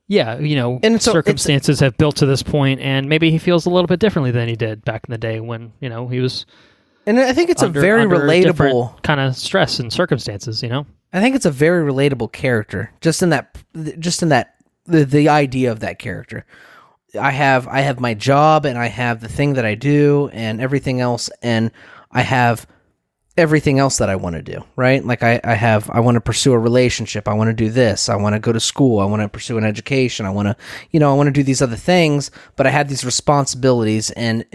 And so circumstances have built to this point, and maybe he feels a little bit differently than he did back in the day when he was. And I think it's a very relatable kind of stress and circumstances. I think it's a very relatable character. Just in that the idea of that character. I have my job, and I have the thing that I do, and everything else, and I have everything else that I want to do, right? Like I want to pursue a relationship. I want to do this. I want to go to school. I want to pursue an education. I want to do these other things, but I have these responsibilities, and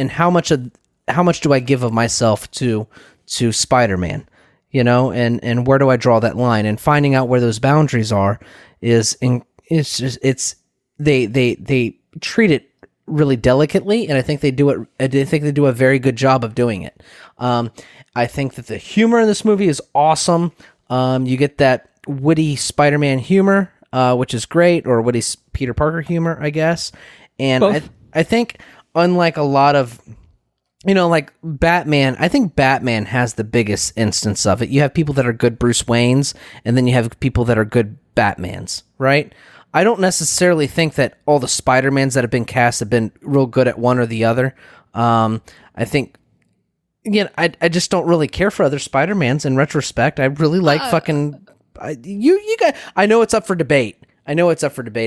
how much do I give of myself to Spider-Man, and where do I draw that line? And finding out where those boundaries are they treat it really delicately, and I think they do it. I think they do a very good job of doing it. I think that the humor in this movie is awesome. You get that witty Spider-Man humor, which is great, or witty Peter Parker humor, I guess. And I think, unlike a lot of, like Batman, I think Batman has the biggest instance of it. You have people that are good Bruce Waynes, and then you have people that are good Batmans, right? I don't necessarily think that all the Spider-Mans that have been cast have been real good at one or the other. I think, again, I just don't really care for other Spider-Mans in retrospect. I really like you guys. I know it's up for debate. I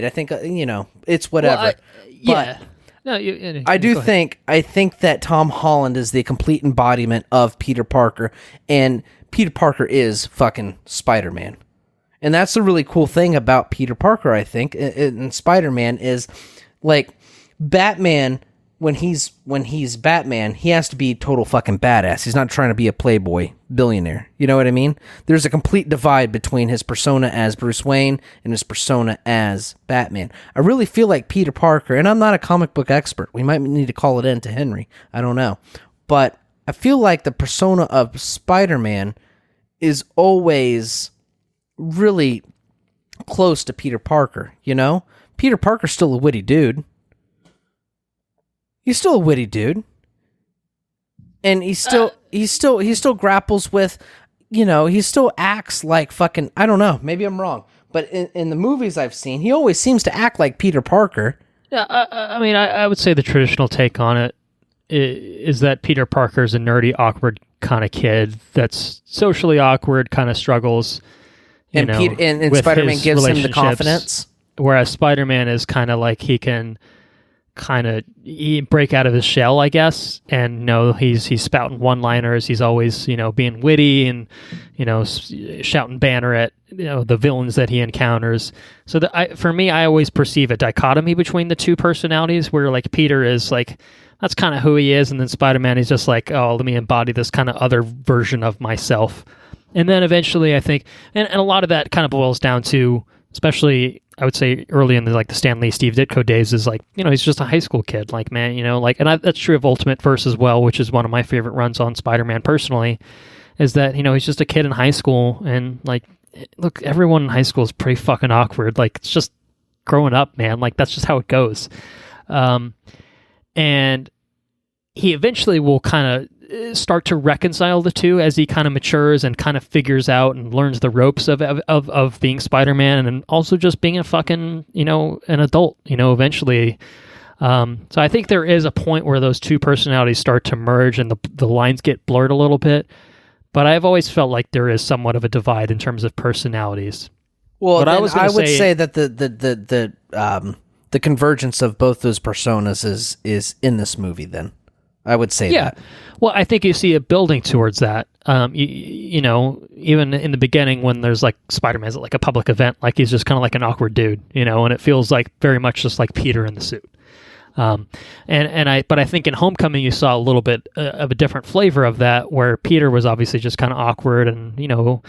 think, it's whatever. Yeah. No, I think that Tom Holland is the complete embodiment of Peter Parker, and Peter Parker is fucking Spider-Man. And that's the really cool thing about Peter Parker, I think, and Spider-Man is, like, Batman, when he's Batman, he has to be total fucking badass. He's not trying to be a playboy billionaire. You know what I mean? There's a complete divide between his persona as Bruce Wayne and his persona as Batman. I really feel like Peter Parker, and I'm not a comic book expert. We might need to call it in to Henry. I don't know. But I feel like the persona of Spider-Man is always really close to Peter Parker, you know? Peter Parker's still a witty dude. He's still a witty dude. And he still grapples with, you know, he still acts like fucking, I don't know, maybe I'm wrong. But in the movies I've seen, he always seems to act like Peter Parker. Yeah, I mean, I would say the traditional take on it is that Peter Parker's a nerdy, awkward kind of kid that's socially awkward, kind of struggles, and Spider-Man gives him the confidence. Whereas Spider-Man is kind of like he can break out of his shell, I guess, and you know, he's spouting one-liners. He's always, you know, being witty and, you know, shouting banner at, you know, the villains that he encounters. So for me, I always perceive a dichotomy between the two personalities, where like Peter is like, that's kind of who he is, and then Spider-Man is just like, oh, let me embody this kind of other version of myself. And then eventually, I think, and a lot of that kind of boils down to, especially, I would say early in the Stan Lee, Steve Ditko days, is like, you know, he's just a high school kid, like, man, you know, like, and that's true of Ultimate Verse as well, which is one of my favorite runs on Spider-Man personally, is that, you know, he's just a kid in high school, and like, look, everyone in high school is pretty fucking awkward. Like, it's just growing up, man. Like, that's just how it goes. And he eventually will kind of start to reconcile the two as he kind of matures and kind of figures out and learns the ropes of being Spider-Man, and also just being a fucking, you know, an adult, you know, eventually. So I think there is a point where those two personalities start to merge and the lines get blurred a little bit. But I've always felt like there is somewhat of a divide in terms of personalities. Well, I would say that the convergence of both those personas is in this movie. Then I would say that. Well, I think you see it building towards that. You know, even in the beginning when there's like Spider-Man's at like a public event, like he's just kind of like an awkward dude, you know, and it feels like very much just like Peter in the suit. But I think in Homecoming you saw a little bit of a different flavor of that, where Peter was obviously just kind of awkward, and you know,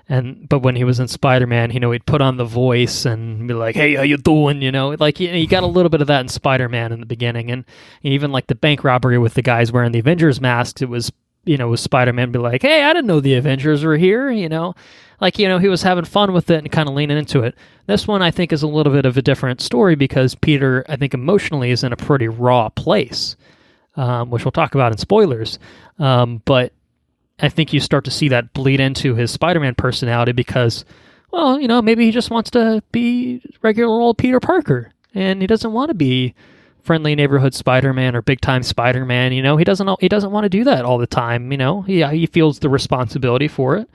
but when he was in Spider-Man, you know, he'd put on the voice and be like, "Hey, how you doing?" You know, like you got a little bit of that in Spider-Man in the beginning, and even like the bank robbery with the guys wearing the Avengers masks, it was, you know, with Spider-Man be like, "Hey, I didn't know the Avengers were here," you know. Like, you know, he was having fun with it and kind of leaning into it. This one, I think, is a little bit of a different story because Peter, I think, emotionally is in a pretty raw place, which we'll talk about in spoilers. But I think you start to see that bleed into his Spider-Man personality because, well, you know, maybe he just wants to be regular old Peter Parker, and he doesn't want to be friendly neighborhood Spider-Man or big time Spider-Man. You know, he doesn't want to do that all the time. You know, he feels the responsibility for it.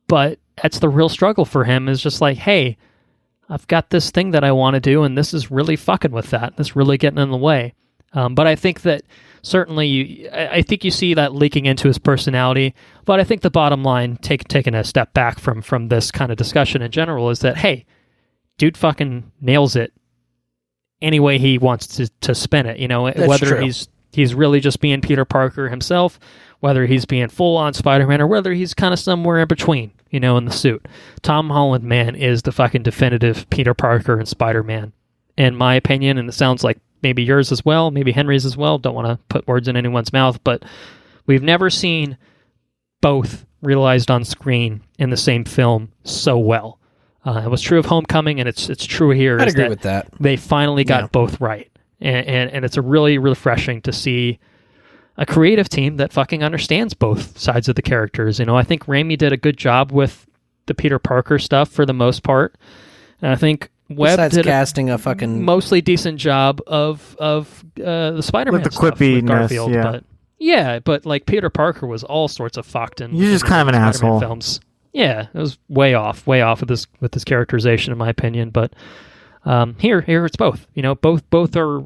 But that's the real struggle for him, is just like, hey, I've got this thing that I want to do, and this is really fucking with that. This really getting in the way. But I think that certainly, I think you see that leaking into his personality. But I think the bottom line, taking a step back from this kind of discussion in general, is that, hey, dude fucking nails it any way he wants to spin it. You know, That's whether true. he's really just being Peter Parker himself, whether he's being full-on Spider-Man, or whether he's kind of somewhere in between, you know, in the suit. Tom Holland, man, is the fucking definitive Peter Parker and Spider-Man, in my opinion, and it sounds like maybe yours as well, maybe Henry's as well. Don't want to put words in anyone's mouth, but we've never seen both realized on screen in the same film so well. It was true of Homecoming, and it's true here. I'd agree with that. They finally got both right, and it's a really refreshing to see a creative team that fucking understands both sides of the characters. You know, I think Raimi did a good job with the Peter Parker stuff for the most part, and I think Webb did casting a fucking mostly decent job of the Spider-Man With the stuff with quippiness, Garfield. yeah. But like Peter Parker was all sorts of fucked in. You're just kind of an Spider-Man asshole. films. Yeah, it was way off with this characterization, in my opinion. But here it's both. You know, both are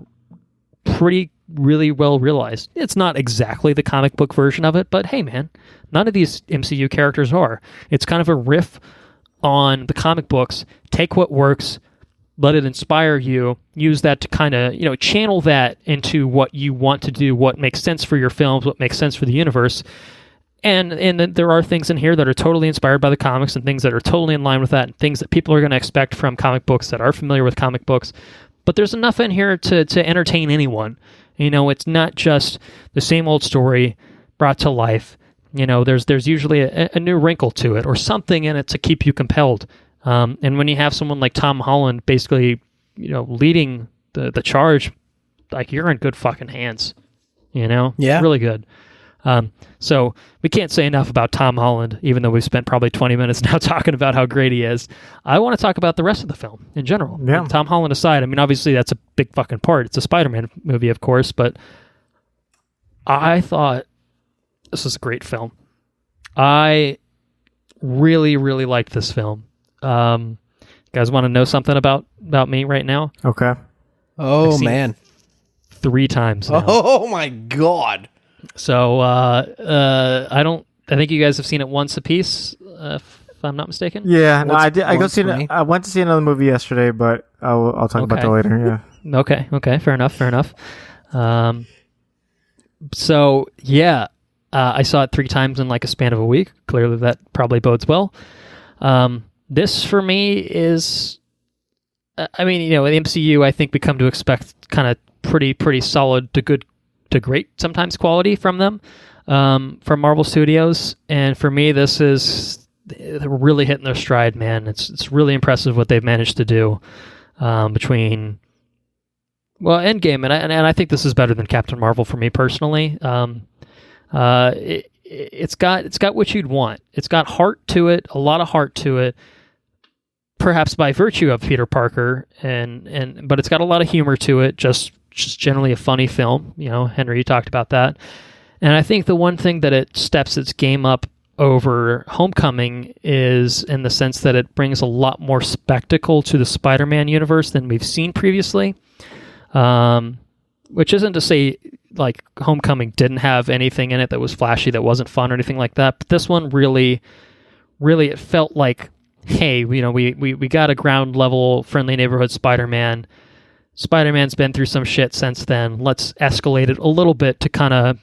pretty really well realized. It's not exactly the comic book version of it, but hey, man, none of these MCU characters are. It's kind of a riff on the comic books. Take what works, let it inspire you, use that to kind of, channel that into what you want to do, what makes sense for your films, what makes sense for the universe. And there are things in here that are totally inspired by the comics and things that are totally in line with that, and things that people are going to expect from comic books that are familiar with comic books. But there's enough in here to entertain anyone. It's not just the same old story brought to life. There's usually a new wrinkle to it or something in it to keep you compelled. And when you have someone like Tom Holland basically, leading the charge, like, you're in good fucking hands. Yeah, really good. So we can't say enough about Tom Holland, even though we've spent probably 20 minutes now talking about how great he is. I want to talk about the rest of the film in general. Yeah. Tom Holland aside, I mean, obviously that's a big fucking part. It's a Spider-Man movie, of course, but I thought this was a great film. I really, really liked this film. You guys want to know something about me right now? Okay. Oh, man. 3 times now. Oh, my God. So I think you guys have seen it once apiece, if I'm not mistaken. Yeah, no, I did. I me? I went to see another movie yesterday, but I'll talk about that later. Yeah. Okay. Fair enough. So yeah, I saw it 3 times in like a span of a week. Clearly, that probably bodes well. This for me is, I mean, in the MCU, I think we come to expect kind of pretty solid to good to great sometimes quality from them, from Marvel Studios. And for me, they're really hitting their stride, man. It's really impressive what they've managed to do between, Endgame, and I think this is better than Captain Marvel for me personally. It's got what you'd want. It's got heart to it, a lot of heart to it, perhaps by virtue of Peter Parker, but it's got a lot of humor to it, just generally a funny film. Henry, you talked about that. And I think the one thing that it steps its game up over Homecoming is in the sense that it brings a lot more spectacle to the Spider-Man universe than we've seen previously. Which isn't to say like Homecoming didn't have anything in it that was flashy, that wasn't fun or anything like that. But this one really, it felt like, hey, we got a ground level friendly neighborhood Spider-Man. Spider-Man's been through some shit since then. Let's escalate it a little bit to kind of,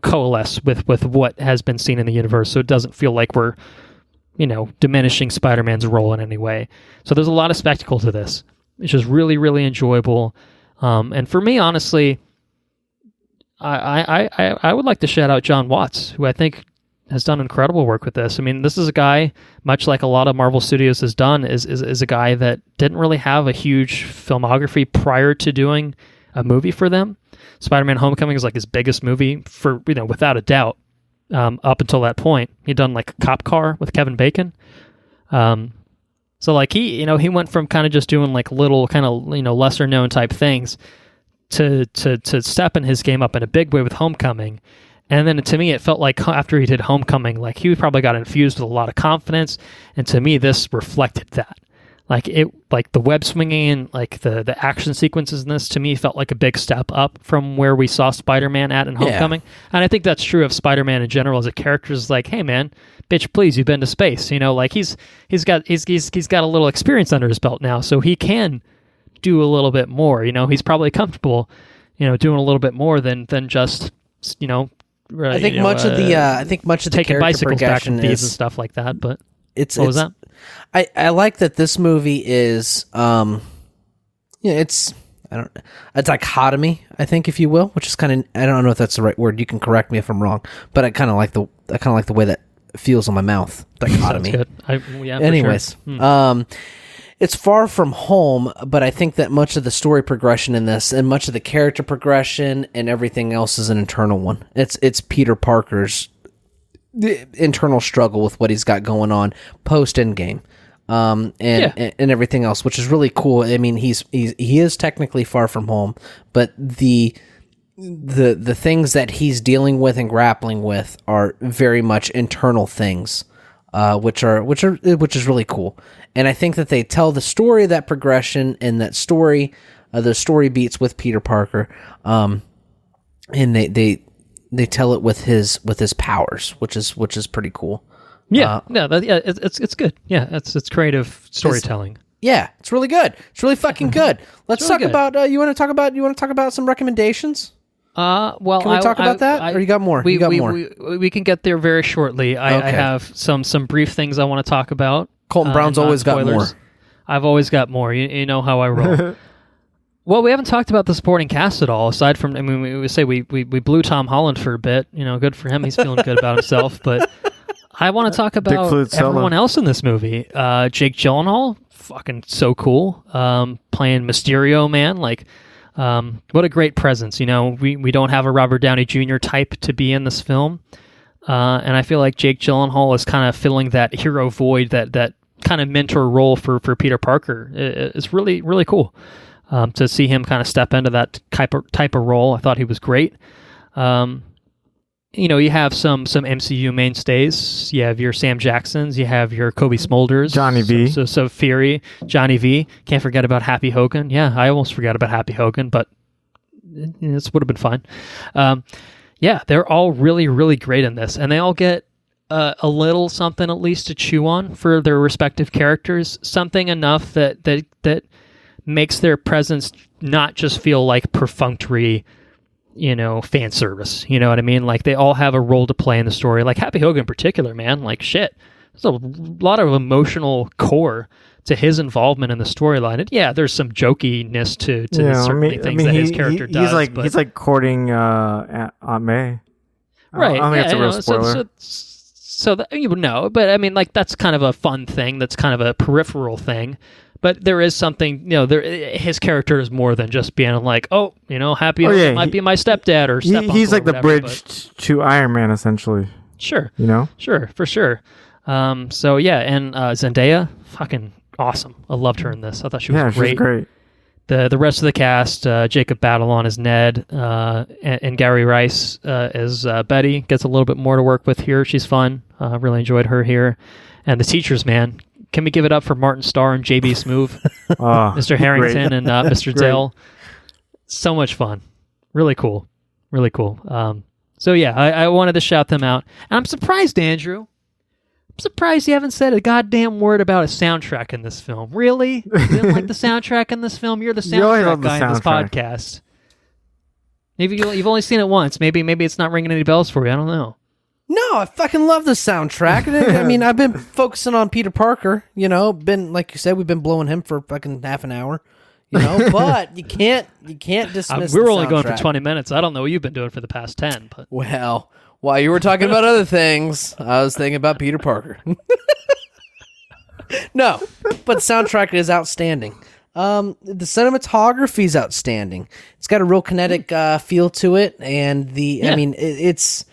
coalesce with what has been seen in the universe, so it doesn't feel like we're, diminishing Spider-Man's role in any way. So there's a lot of spectacle to this. It's just really, really enjoyable. And for me, honestly, I would like to shout out John Watts, who I think has done incredible work with this. I mean, this is a guy, much like a lot of Marvel Studios has done, is a guy that didn't really have a huge filmography prior to doing a movie for them. Spider-Man Homecoming is like his biggest movie for, without a doubt, up until that point. He'd done like Cop Car with Kevin Bacon. So like he went from kind of just doing like little kind of, lesser known type things to stepping his game up in a big way with Homecoming. And then to me, it felt like after he did Homecoming, like he probably got infused with a lot of confidence. And to me, this reflected that. Like the web swinging, like the action sequences in this, to me, felt like a big step up from where we saw Spider-Man at in Homecoming. Yeah. And I think that's true of Spider-Man in general as a character. Is like, hey man, bitch, please, you've been to space. Like he's got a little experience under his belt now, so he can do a little bit more. He's probably comfortable, doing a little bit more than just, I think much of the taking bicycles back progression and feeds and stuff like that. But what was that? I like that this movie is, it's a dichotomy, I think, if you will, which is kind of, I don't know if that's the right word. You can correct me if I'm wrong, but I kind of like the way that feels on my mouth. Dichotomy. Sounds good. Anyways, sure. It's far from home, but I think that much of the story progression in this and much of the character progression and everything else is an internal one. It's Peter Parker's internal struggle with what he's got going on post Endgame, and everything else, which is really cool. I mean, he is technically far from home, but the things that he's dealing with and grappling with are very much internal things, which is really cool. And I think that they tell the story, that progression, and that story, the story beats with Peter Parker, and they tell it with his powers, which is pretty cool. Yeah, it's good. Yeah, it's creative storytelling. It's really good. It's really fucking good. Let's really talk about. You want to talk about some recommendations? Well, can we talk about that, or you got more? We can get there very shortly. I have some brief things I want to talk about. Colton Brown's always got more. I've always got more. You know how I roll. Well, we haven't talked about the supporting cast at all. Aside from, I mean, we say we blew Tom Holland for a bit. You know, good for him. He's feeling good about himself. But I want to talk about everyone else in this movie. Jake Gyllenhaal, fucking so cool. Playing Mysterio, man. Like, what a great presence. You know, we don't have a Robert Downey Jr. type to be in this film. And I feel like Jake Gyllenhaal is kind of filling that hero void, that kind of mentor role for Peter Parker. It's really, really cool. To see him kind of step into that type of role. I thought he was great. You know, you have some MCU mainstays. You have your Sam Jacksons. You have your Kobe Smulders. Johnny V. So Fury. Johnny V. Can't forget about Happy Hogan. Yeah, I almost forgot about Happy Hogan, but this would have been fun. Yeah, they're all really, really great in this. And they all get a little something at least to chew on for their respective characters. Something enough that makes their presence not just feel like perfunctory, you know, fan service. You know what I mean? Like, they all have a role to play in the story. Like Happy Hogan in particular, man. Like, shit. There's a lot of emotional core to his involvement in the storyline. And yeah, there's some jokiness to certain things that his character does. He's like courting Aunt May. Right. I don't think it's a real spoiler. So that, you know, but I mean, like, that's kind of a fun thing. That's kind of a peripheral thing. But there is something, you know, his character is more than just being like, oh, you know, Happy Hogan might be my stepdad or step-uncle. He's like or whatever, the bridge to Iron Man, essentially. Sure. You know? Sure, for sure. So, yeah, and Zendaya, fucking awesome. I loved her in this. I thought she was great. She's great. The rest of the cast, Jacob Batalon as Ned, and Gary Rice as Betty, gets a little bit more to work with here. She's fun. Really enjoyed her here. And the teachers, man. Can we give it up for Martin Starr and JB Smoove, Mr. Harrington and Mr. Dale? So much fun. Really cool. Really cool. So yeah, I wanted to shout them out. And I'm surprised, Andrew. I'm surprised you haven't said a goddamn word about a soundtrack in this film. Really? You didn't like the soundtrack in this film? You're the soundtrack guy in this podcast. Maybe you've only seen it once. Maybe it's not ringing any bells for you. I don't know. No, I fucking love the soundtrack. I mean, I've been focusing on Peter Parker, you know, like you said, we've been blowing him for fucking half an hour, you know, but you can't dismiss we're only going for 20 minutes. I don't know what you've been doing for the past 10, but well, while you were talking about other things, I was thinking about Peter Parker. No, but the soundtrack is outstanding. The cinematography is outstanding. It's got a real kinetic feel to it, and I mean, it's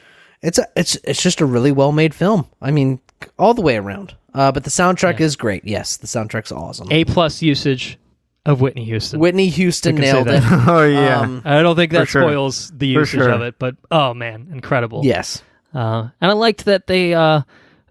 just a really well made film. I mean, all the way around. But the soundtrack is great. Yes, the soundtrack's awesome. A+ usage of Whitney Houston. Whitney Houston nailed it. Oh yeah. I don't think that spoils the usage of it, but oh man, incredible. Yes. And I liked that they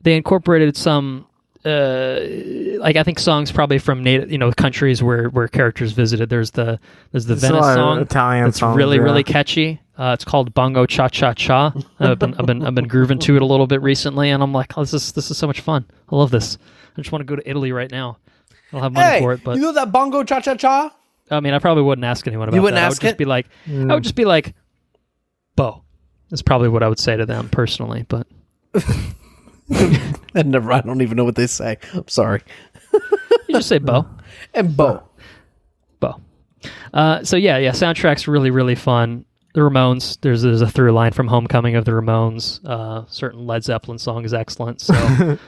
incorporated some like, I think songs probably from countries where characters visited. There's the Venice song, Italian that's really really catchy. It's called Bongo Cha Cha Cha. I've been grooving to it a little bit recently, and I'm like, oh, this is so much fun. I love this. I just want to go to Italy right now. I don't have money for it, but you know that Bongo Cha Cha Cha? I mean, I probably wouldn't ask anyone about that. I would just be like, Bo. That's probably what I would say to them personally, but I don't even know what they say. I'm sorry. You just say Bo. And Bo. So yeah, soundtrack's really, really fun. The Ramones, there's a through line from Homecoming of the Ramones. Certain Led Zeppelin song is excellent. So,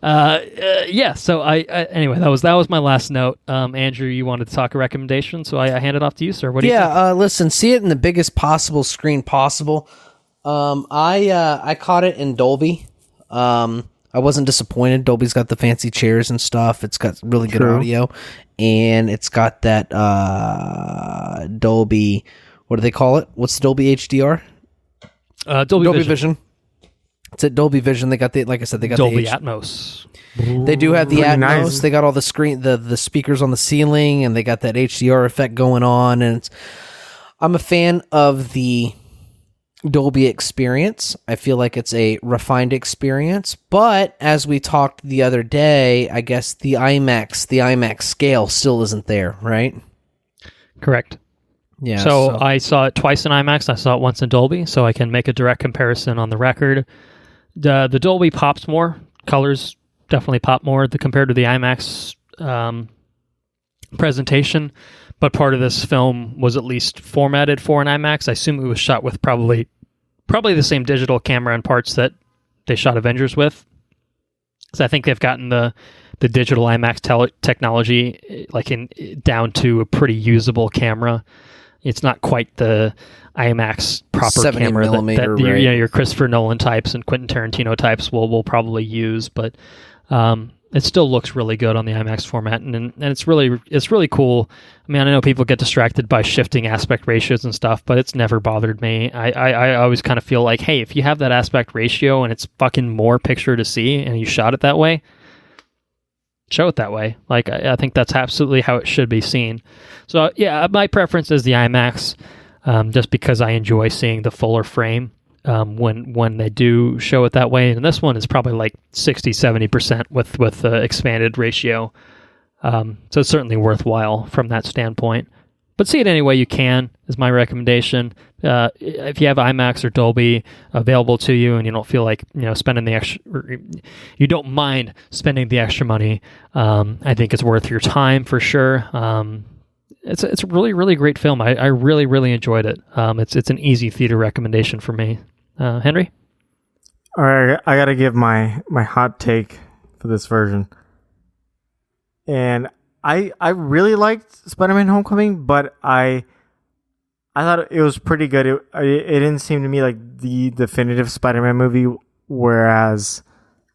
yeah. So anyway, that was my last note. Andrew, you wanted to talk a recommendation, so I hand it off to you, sir. What do you think? Listen, see it in the biggest possible screen possible. I caught it in Dolby. I wasn't disappointed. Dolby's got the fancy chairs and stuff. It's got really good audio, and it's got that Dolby. What do they call it? What's the Dolby HDR? Dolby Vision. It's at Dolby Vision. They got like I said, they got Dolby the Atmos. They do have the Atmos. Nice. They got all the screen, the speakers on the ceiling, and they got that HDR effect going on. And I'm a fan of the Dolby experience. I feel like it's a refined experience, but as we talked the other day, I guess the IMAX scale still isn't there, right? Correct. Yeah. So I saw it twice in IMAX. I saw it once in Dolby, so I can make a direct comparison on the record. The Dolby pops more. Colors definitely pop more compared to the IMAX presentation. But part of this film was at least formatted for an IMAX. I assume it was shot with probably the same digital camera and parts that they shot Avengers with. So I think they've gotten the digital IMAX technology down to a pretty usable camera. It's not quite the IMAX proper camera that right? your Christopher Nolan types and Quentin Tarantino types will probably use, but it still looks really good on the IMAX format, and it's really cool. I mean, I know people get distracted by shifting aspect ratios and stuff, but it's never bothered me. I always kind of feel like, hey, if you have that aspect ratio and it's fucking more picture to see, and you shot it that way, show it that way. Like, I think that's absolutely how it should be seen. So yeah, my preference is the IMAX, just because I enjoy seeing the fuller frame. When they do show it that way, and this one is probably like 60-70% with the expanded ratio, so it's certainly worthwhile from that standpoint. But see it any way you can is my recommendation. If you have IMAX or Dolby available to you, and you don't feel like spending the extra, you don't mind spending the extra money, I think it's worth your time for sure. It's a really, really great film. I really, really enjoyed it. It's an easy theater recommendation for me. Henry? All right, I got to give my hot take for this version. And I really liked Spider-Man Homecoming, but I thought it was pretty good. It didn't seem to me like the definitive Spider-Man movie, whereas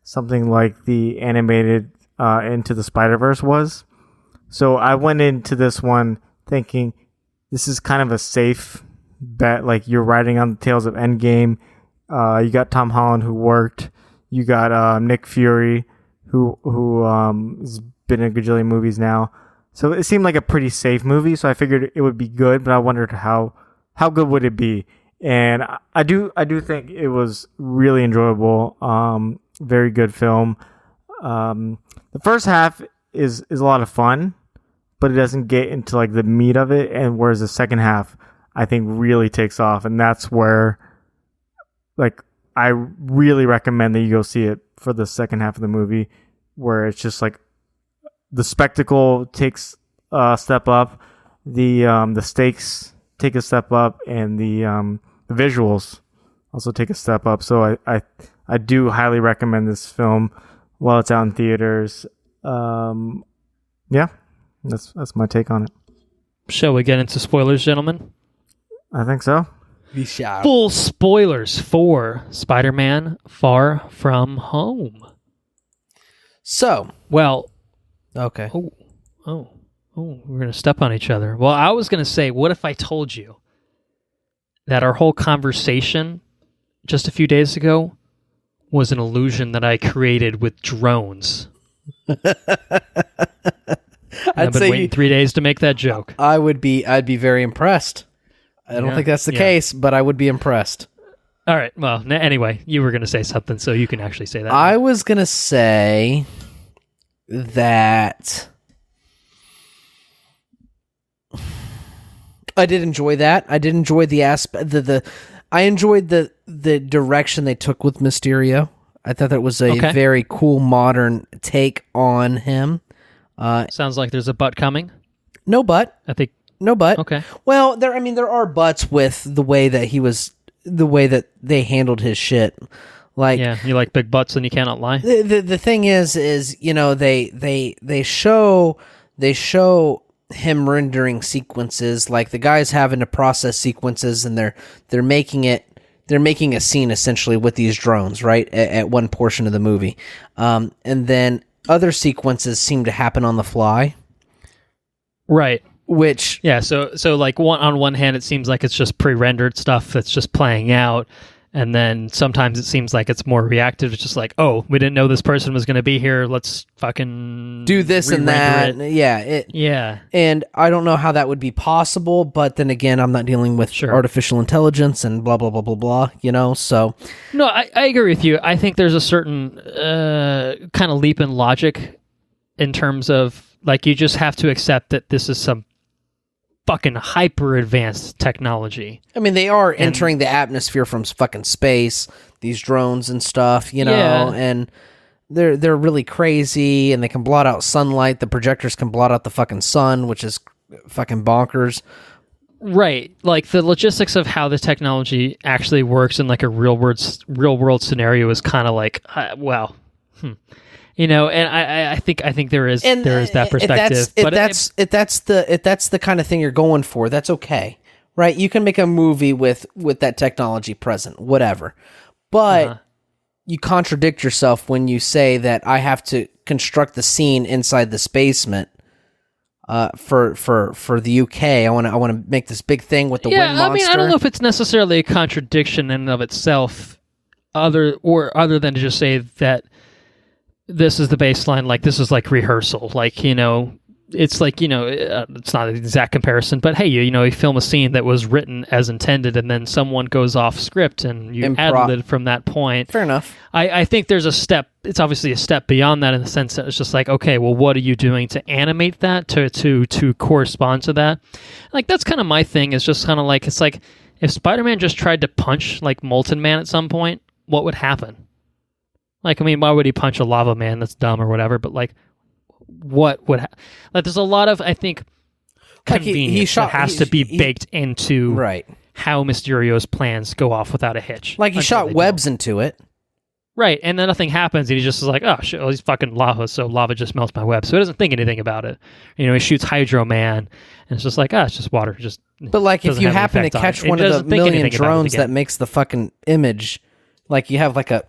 something like the animated Into the Spider-Verse was. So I went into this one thinking this is kind of a safe bet. Like, you're riding on the tails of Endgame. You got Tom Holland, who worked. You got Nick Fury, who has been in a gajillion movies now. So it seemed like a pretty safe movie. So I figured it would be good, but I wondered how good would it be. And I do think it was really enjoyable. Very good film. The first half is a lot of fun, but it doesn't get into like the meat of it. And whereas the second half, I think, really takes off, and that's where, like, I really recommend that you go see it for the second half of the movie, where it's just like the spectacle takes a step up, the stakes take a step up, and the visuals also take a step up. So I do highly recommend this film while it's out in theaters. Yeah, that's my take on it. Shall we get into spoilers, gentlemen? I think so. Full spoilers for Spider-Man Far From Home. So, well, okay. Oh, we're going to step on each other. Well, I was going to say, what if I told you that our whole conversation just a few days ago was an illusion that I created with drones? I've been waiting 3 days to make that joke. I'd be very impressed. I don't think that's the case, but I would be impressed. All right. Well, anyway, you were going to say something, so you can actually say that. I was going to say that I did enjoy that. I did enjoy the aspect. I enjoyed the direction they took with Mysterio. I thought that was a very cool modern take on him. Sounds like there's a butt coming. No butt. I think. No butt. Okay. Well, there are butts with the way that they handled his shit. Like, yeah, you like big butts and you cannot lie. The thing is they show him rendering sequences, like the guy's having to process sequences, and they're making a scene essentially with these drones, right, at one portion of the movie, and then other sequences seem to happen on the fly, right? Which so like on one hand, it seems like it's just pre-rendered stuff that's just playing out, And then sometimes it seems like it's more reactive. It's just like, oh, we didn't know this person was going to be here. Let's fucking do this and that. it. Yeah. And I don't know how that would be possible, but then again, I'm not dealing with artificial intelligence and blah, blah, blah, blah, blah, you know? So. No, I agree with you. I think there's a certain kind of leap in logic in terms of, like, you just have to accept that this is some fucking hyper advanced technology. I mean, they are entering the atmosphere from fucking space, these drones and stuff, you know, and they're really crazy, and they can blot out sunlight. The projectors can blot out the fucking sun, which is fucking bonkers. Right. Like, the logistics of how the technology actually works in like a real world scenario is kind of like, wow. You know, and I think there is that perspective. If that's the kind of thing you're going for, that's okay, right? You can make a movie with that technology present, whatever. But you contradict yourself when you say that I have to construct the scene inside this basement. For the UK, I want to make this big thing with the wind monster. I mean, I don't know if it's necessarily a contradiction in and of itself, other than to just say that this is the baseline, like, this is like rehearsal, like, you know, it's like, you know, it's not an exact comparison, but hey, you film a scene that was written as intended, and then someone goes off script and you ad-lib from that point. Fair enough. I think there's a step, it's obviously a step beyond that in the sense that it's just like, okay, well, what are you doing to animate that, to correspond to that? Like, that's kind of my thing, is just kind of like, it's like, if Spider-Man just tried to punch, like, Molten Man at some point, what would happen? Like, I mean, why would he punch a lava man? That's dumb or whatever. But, like, what would... like, there's a lot of, I think, convenience that has to be baked into how Mysterio's plans go off without a hitch. Like, he shot webs into it. Right, and then nothing happens, and he just is like, oh, shit, well, he's fucking lava, so lava just melts my web. So he doesn't think anything about it. You know, he shoots Hydro Man, and it's just like, it's just water. Just But, like, if you happen to catch one of the million drones that makes the fucking image... Like, you have like a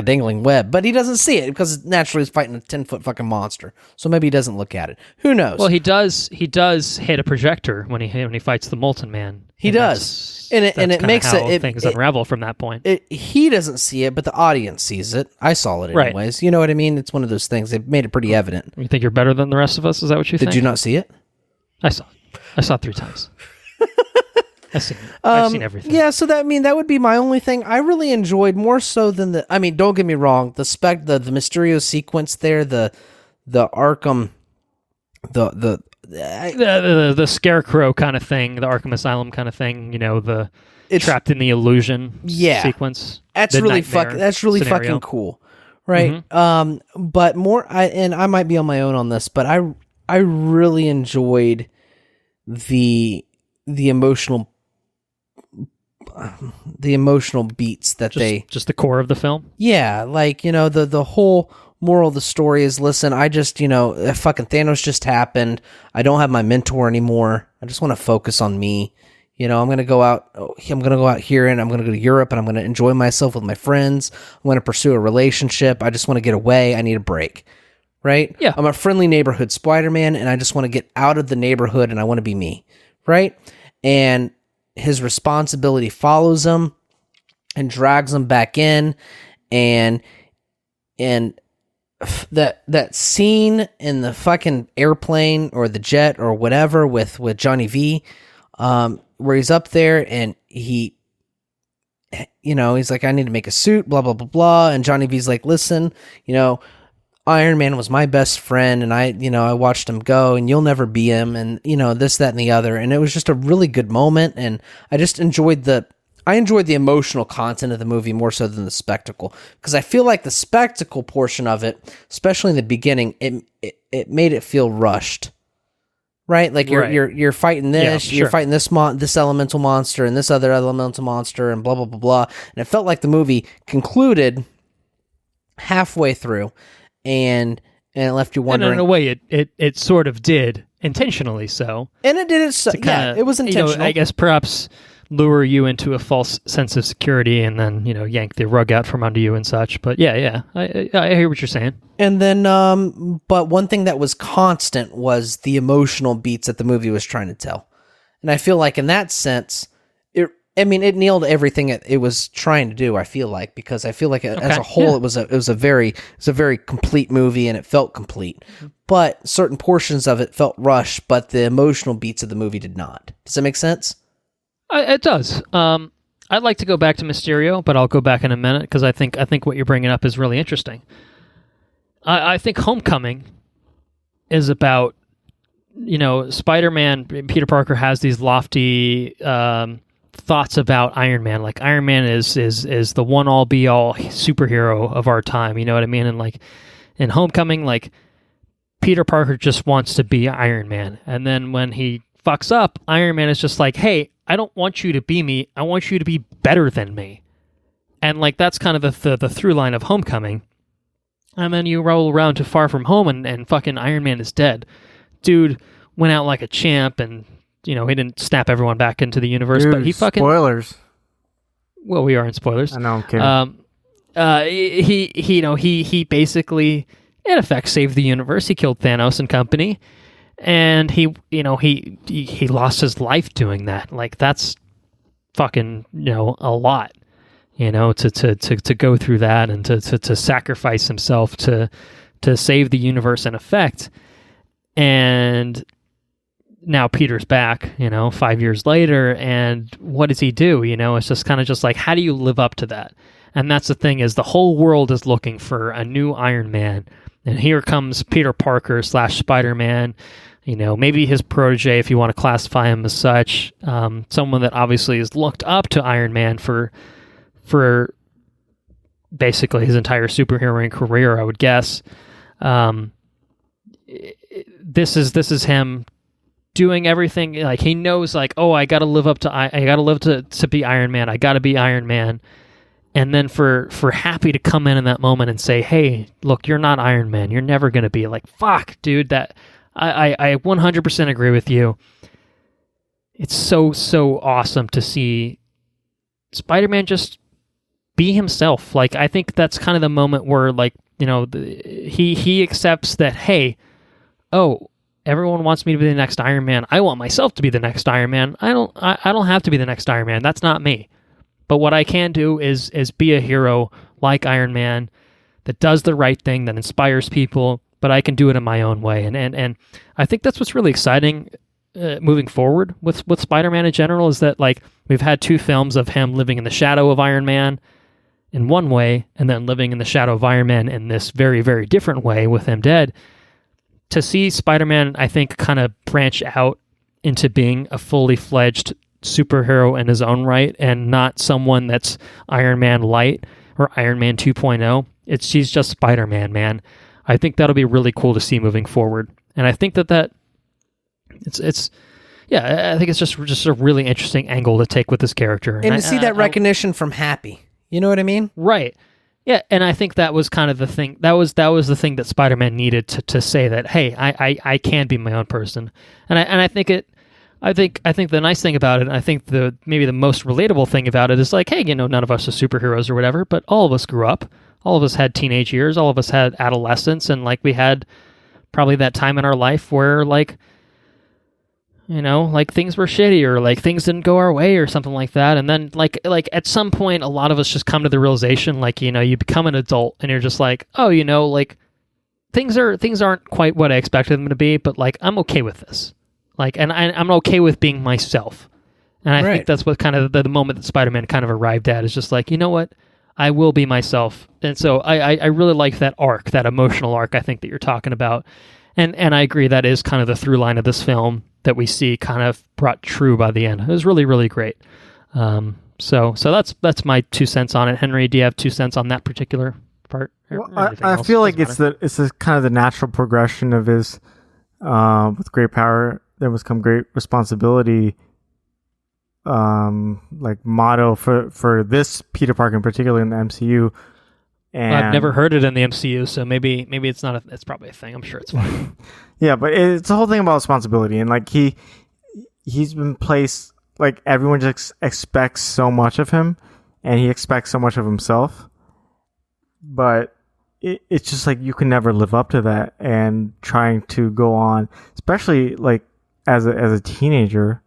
dangling web, but he doesn't see it because naturally he's fighting a 10-foot fucking monster. So maybe he doesn't look at it. Who knows? Well, he does hit a projector when he fights the Molten Man. He does, and it makes things unravel from that point. He doesn't see it, but the audience sees it. I saw it anyways. Right. You know what I mean? It's one of those things. They've made it pretty evident. You think you're better than the rest of us? Is that what you think? Did you not see it? I saw it 3 times. I've seen everything. Yeah, so that would be my only thing. I really enjoyed more so than the. I mean, don't get me wrong. The Mysterio sequence there, the Arkham, the Scarecrow kind of thing, the Arkham Asylum kind of thing. You know, it's trapped in the illusion sequence. That's really fucking cool, right? Mm-hmm. But more, I might be on my own on this, but I really enjoyed the emotional beats that just the core of the film. Yeah, like, you know, the whole moral of the story is, listen, I just, fucking Thanos just happened. I don't have my mentor anymore. I just want to focus on me. You know, I'm going to go out here, and I'm going to go to Europe, and I'm going to enjoy myself with my friends. I'm going to pursue a relationship. I just want to get away. I need a break. Right? Yeah. I'm a friendly neighborhood Spider-Man, and I just want to get out of the neighborhood, and I want to be me. Right? And his responsibility follows him and drags him back in, and that scene in the fucking airplane or the jet or whatever with Johnny V, where he's up there and he's like, I need to make a suit, blah blah blah blah, and Johnny V's like, listen, Iron Man was my best friend, and I watched him go, and you'll never be him, and this, that, and the other, and it was just a really good moment, and I just enjoyed the emotional content of the movie more so than the spectacle, because I feel like the spectacle portion of it, especially in the beginning, it made it feel rushed, right? Like you're fighting this, you're fighting this elemental monster and this other elemental monster, and blah blah blah blah, and it felt like the movie concluded halfway through. And it left you wondering. And in a way, it sort of did, intentionally so. And it did it so. Yeah, it was intentional. I guess perhaps lure you into a false sense of security, and then yank the rug out from under you and such. But yeah, I hear what you're saying. And then, but one thing that was constant was the emotional beats that the movie was trying to tell. And I feel like in that sense, I mean, it nailed everything it was trying to do. I feel like, because I feel like as a whole, it was a very complete movie, and it felt complete. But certain portions of it felt rushed, but the emotional beats of the movie did not. Does that make sense? It does. I'd like to go back to Mysterio, but I'll go back in a minute because I think what you're bringing up is really interesting. I think Homecoming is about, Spider-Man. Peter Parker has these lofty thoughts about Iron Man. Like, Iron Man is the one all be all superhero of our time. You know what I mean? And like in Homecoming, like Peter Parker just wants to be Iron Man, and then when he fucks up, Iron Man is just like, hey, I don't want you to be me. I want you to be better than me. And like that's kind of the through line of Homecoming. And then you roll around to Far From Home, and fucking Iron Man is dead. Dude went out like a champ, and he didn't snap everyone back into the universe, Dude, but he fucking spoilers. Well, we are in spoilers. I know, I'm kidding. He basically in effect saved the universe. He killed Thanos and company, and he lost his life doing that. Like that's fucking a lot. To go through that and to sacrifice himself to save the universe in effect. And now Peter's back, 5 years later, and what does he do? It's just kind of just like, how do you live up to that? And that's the thing, is the whole world is looking for a new Iron Man. And here comes Peter Parker / Spider-Man, maybe his protege, if you want to classify him as such, someone that obviously has looked up to Iron Man for basically his entire superheroing career, I would guess. This is him doing everything. Like, he knows, like, oh, I got to live up to, I got to live to be Iron Man. I got to be Iron Man. And then for Happy to come in that moment and say, hey, look, you're not Iron Man. You're never going to be. Like, fuck, dude, that I 100% agree with you. It's so awesome to see Spider-Man just be himself. Like, I think that's kind of the moment where, like, he accepts that, hey, oh, everyone wants me to be the next Iron Man. I want myself to be the next Iron Man. I don't have to be the next Iron Man. That's not me. But what I can do is be a hero like Iron Man that does the right thing, that inspires people, but I can do it in my own way. And I think that's what's really exciting moving forward with Spider-Man in general, is that, like, we've had 2 films of him living in the shadow of Iron Man in one way, and then living in the shadow of Iron Man in this very, very different way with him dead. To see Spider-Man, I think, kind of branch out into being a fully fledged superhero in his own right, and not someone that's Iron Man light or Iron Man 2.0. He's just Spider-Man, man. I think that'll be really cool to see moving forward. And I think that I think it's just a really interesting angle to take with this character. And to see that recognition from Happy. You know what I mean? Right. Yeah, and I think that was kind of the thing. That was the thing that Spider-Man needed to say that, hey, I can be my own person. And I think the nice thing about it, and I think maybe the most relatable thing about it is, like, hey, none of us are superheroes or whatever, but all of us grew up. All of us had teenage years. All of us had adolescence, and like we had probably that time in our life where, like, like things were shitty, or like things didn't go our way or something like that. And then like at some point, a lot of us just come to the realization, like, you become an adult and you're just like, oh, like things aren't quite what I expected them to be, but like, I'm okay with this. Like, and I'm okay with being myself. And I think that's what kind of the moment that Spider-Man kind of arrived at, is just like, you know what? I will be myself. And so I really like that arc, that emotional arc, I think, that you're talking about. And I agree, that is kind of the through line of this film that we see kind of brought true by the end. It was really, really great. So that's my 2 cents on it. Henry, do you have 2 cents on that particular part? Well, I feel like it's kind of the natural progression of his with great power there must come great responsibility like motto for this Peter Parker in particular in the MCU. And I've never heard it in the MCU, so maybe it's not. It's probably a thing. I'm sure it's fine. Yeah, but it's the whole thing about responsibility, and like he's been placed, like, everyone just expects so much of him, and he expects so much of himself. But it's just like you can never live up to that, and trying to go on, especially like as a teenager,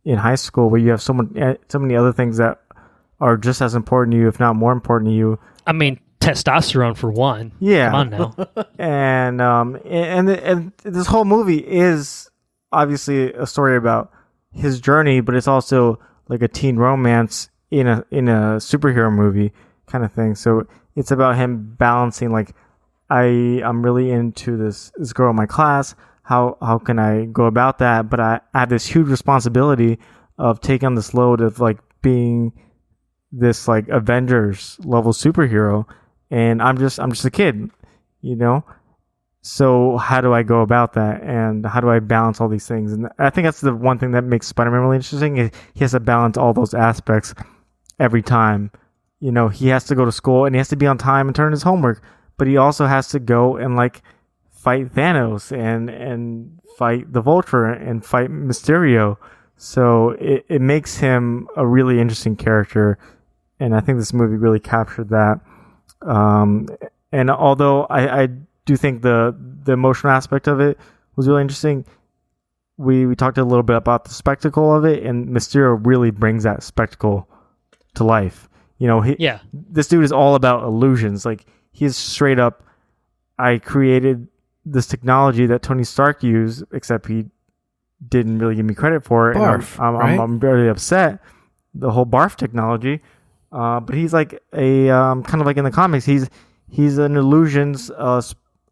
in high school where you have so many other things that are just as important to you, if not more important to you. I mean, testosterone for one. Yeah. Come on now. and this whole movie is obviously a story about his journey, but it's also like a teen romance in a superhero movie kind of thing. So it's about him balancing, like, I'm really into this girl in my class. How can I go about that? But I have this huge responsibility of taking on this load of like being this like Avengers level superhero, and I'm just a kid, you know. So how do I go about that, and how do I balance all these things? And I think that's the one thing that makes Spider-Man really interesting. Is he has to balance all those aspects every time. You know, he has to go to school and he has to be on time and turn his homework, but he also has to go and like fight Thanos and fight the Vulture and fight Mysterio. So it makes him a really interesting character, and I think this movie really captured that. And although I do think the emotional aspect of it was really interesting, we talked a little bit about the spectacle of it, and Mysterio really brings that spectacle to life. You know, this dude is all about illusions. Like, he's straight up, I created this technology that Tony Stark used, except he didn't really give me credit for it. Barf, and right? I'm very upset. The whole barf technology. But he's like a kind of like in the comics, he's an illusions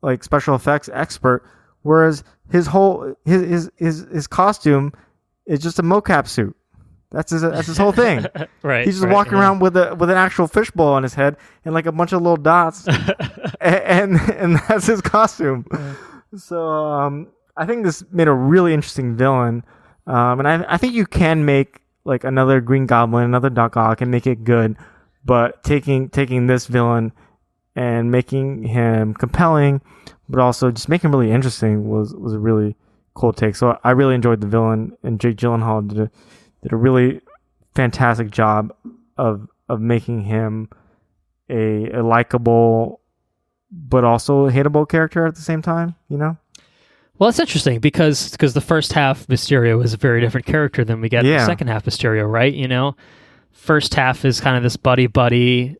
like special effects expert, whereas his whole his costume is just a mocap suit. That's his whole thing. Right. He's just walking around with an actual fishbowl on his head and like a bunch of little dots, and that's his costume. So I think this made a really interesting villain, and I think you can make like another Green Goblin, another Doc Ock, and make it good, but taking this villain and making him compelling, but also just making him really interesting was a really cool take. So I really enjoyed the villain, and Jake Gyllenhaal did a really fantastic job of making him a likable but also hateable character at the same time, you know? Well, it's interesting because the first half Mysterio is a very different character than we get in the second half Mysterio, right? You know, first half is kind of this buddy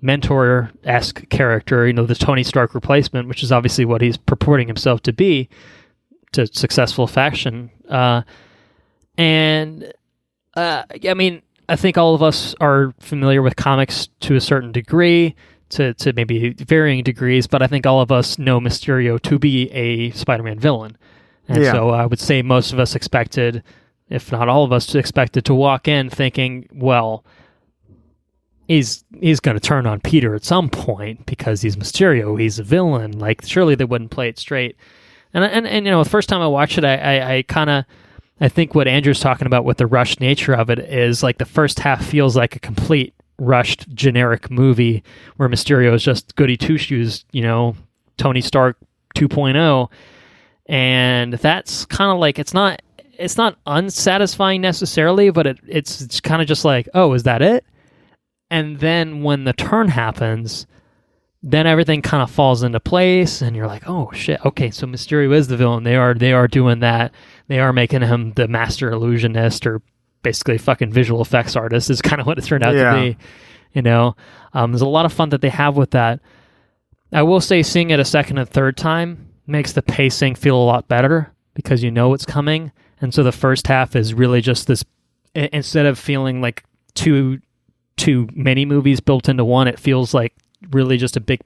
mentor-esque character, you know, the Tony Stark replacement, which is obviously what he's purporting himself to be to successful fashion. And I mean, I think all of us are familiar with comics to a certain degree, to maybe varying degrees, but I think all of us know Mysterio to be a Spider-Man villain. And so I would say most of us expected, if not all of us, expected to walk in thinking, well, he's going to turn on Peter at some point because he's Mysterio, he's a villain. Like, surely they wouldn't play it straight. And you know, the first time I watched it, I think what Andrew's talking about with the rushed nature of it is like the first half feels like a complete rushed generic movie where Mysterio is just goody two-shoes, you know, Tony Stark 2.0, and that's kind of like it's not unsatisfying necessarily, but it's kind of just like, oh, is that it? And then when the turn happens, then everything kind of falls into place, and you're like, oh shit, okay, so Mysterio is the villain. They are doing that. They are making him the master illusionist, or basically fucking visual effects artist is kind of what it turned out to be. You know, there's a lot of fun that they have with that. I will say seeing it a second and third time makes the pacing feel a lot better because you know it's coming. And so the first half is really just this, instead of feeling like two mini movies built into one, it feels like really just a big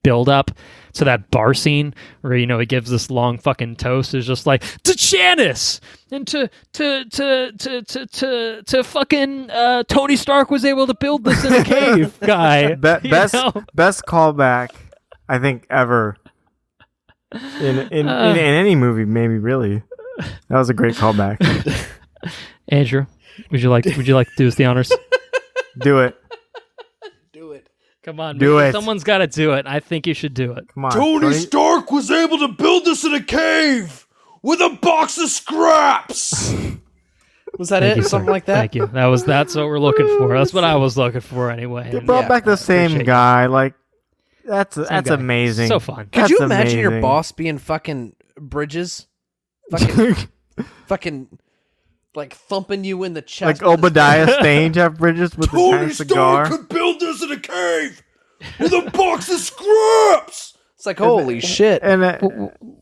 build up. So that bar scene where, you know, he gives this long fucking toast is just like, to Janice and to fucking Tony Stark was able to build this in a cave, guy. Best callback I think ever in any movie, maybe. Really, that was a great callback. Andrew, would you like to do us the honors? Do it. Come on, do it. Someone's got to do it. I think you should do it. Come on. Tony Stark was able to build this in a cave with a box of scraps. Was that it? Something like that? Thank you. That's what we're looking for. That's what I was looking for anyway. They brought back the same guy. Like, that's amazing. So fun. Could you imagine your boss being fucking Bridges? Fucking like thumping you in the chest. Like Obadiah Stane, Jeff Bridges with the Tony giant cigar. Stark could build this in a cave with a box of scraps. It's like, holy shit. And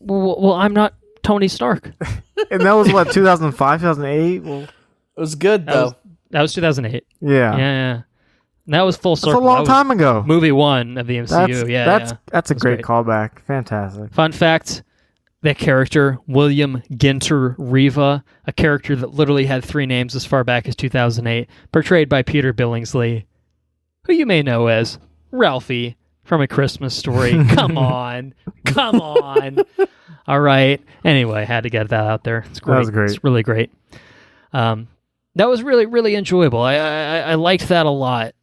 Well, I'm not Tony Stark. and that was what 2005, 2008. Well, It was good though. That was 2008. yeah, Yeah. And that was full that's circle. a long That was time ago. Movie 1 of the MCU. That's a great great. callback. Fantastic. Fun fact, that character, William Ginter Riva, a character that literally had 3 names as far back as 2008, portrayed by Peter Billingsley, who you may know as Ralphie from A Christmas Story. Come on. Come on. All right. Anyway, had to get that out there. It's great. That was great. It's really great. That was really, really enjoyable. I liked that a lot.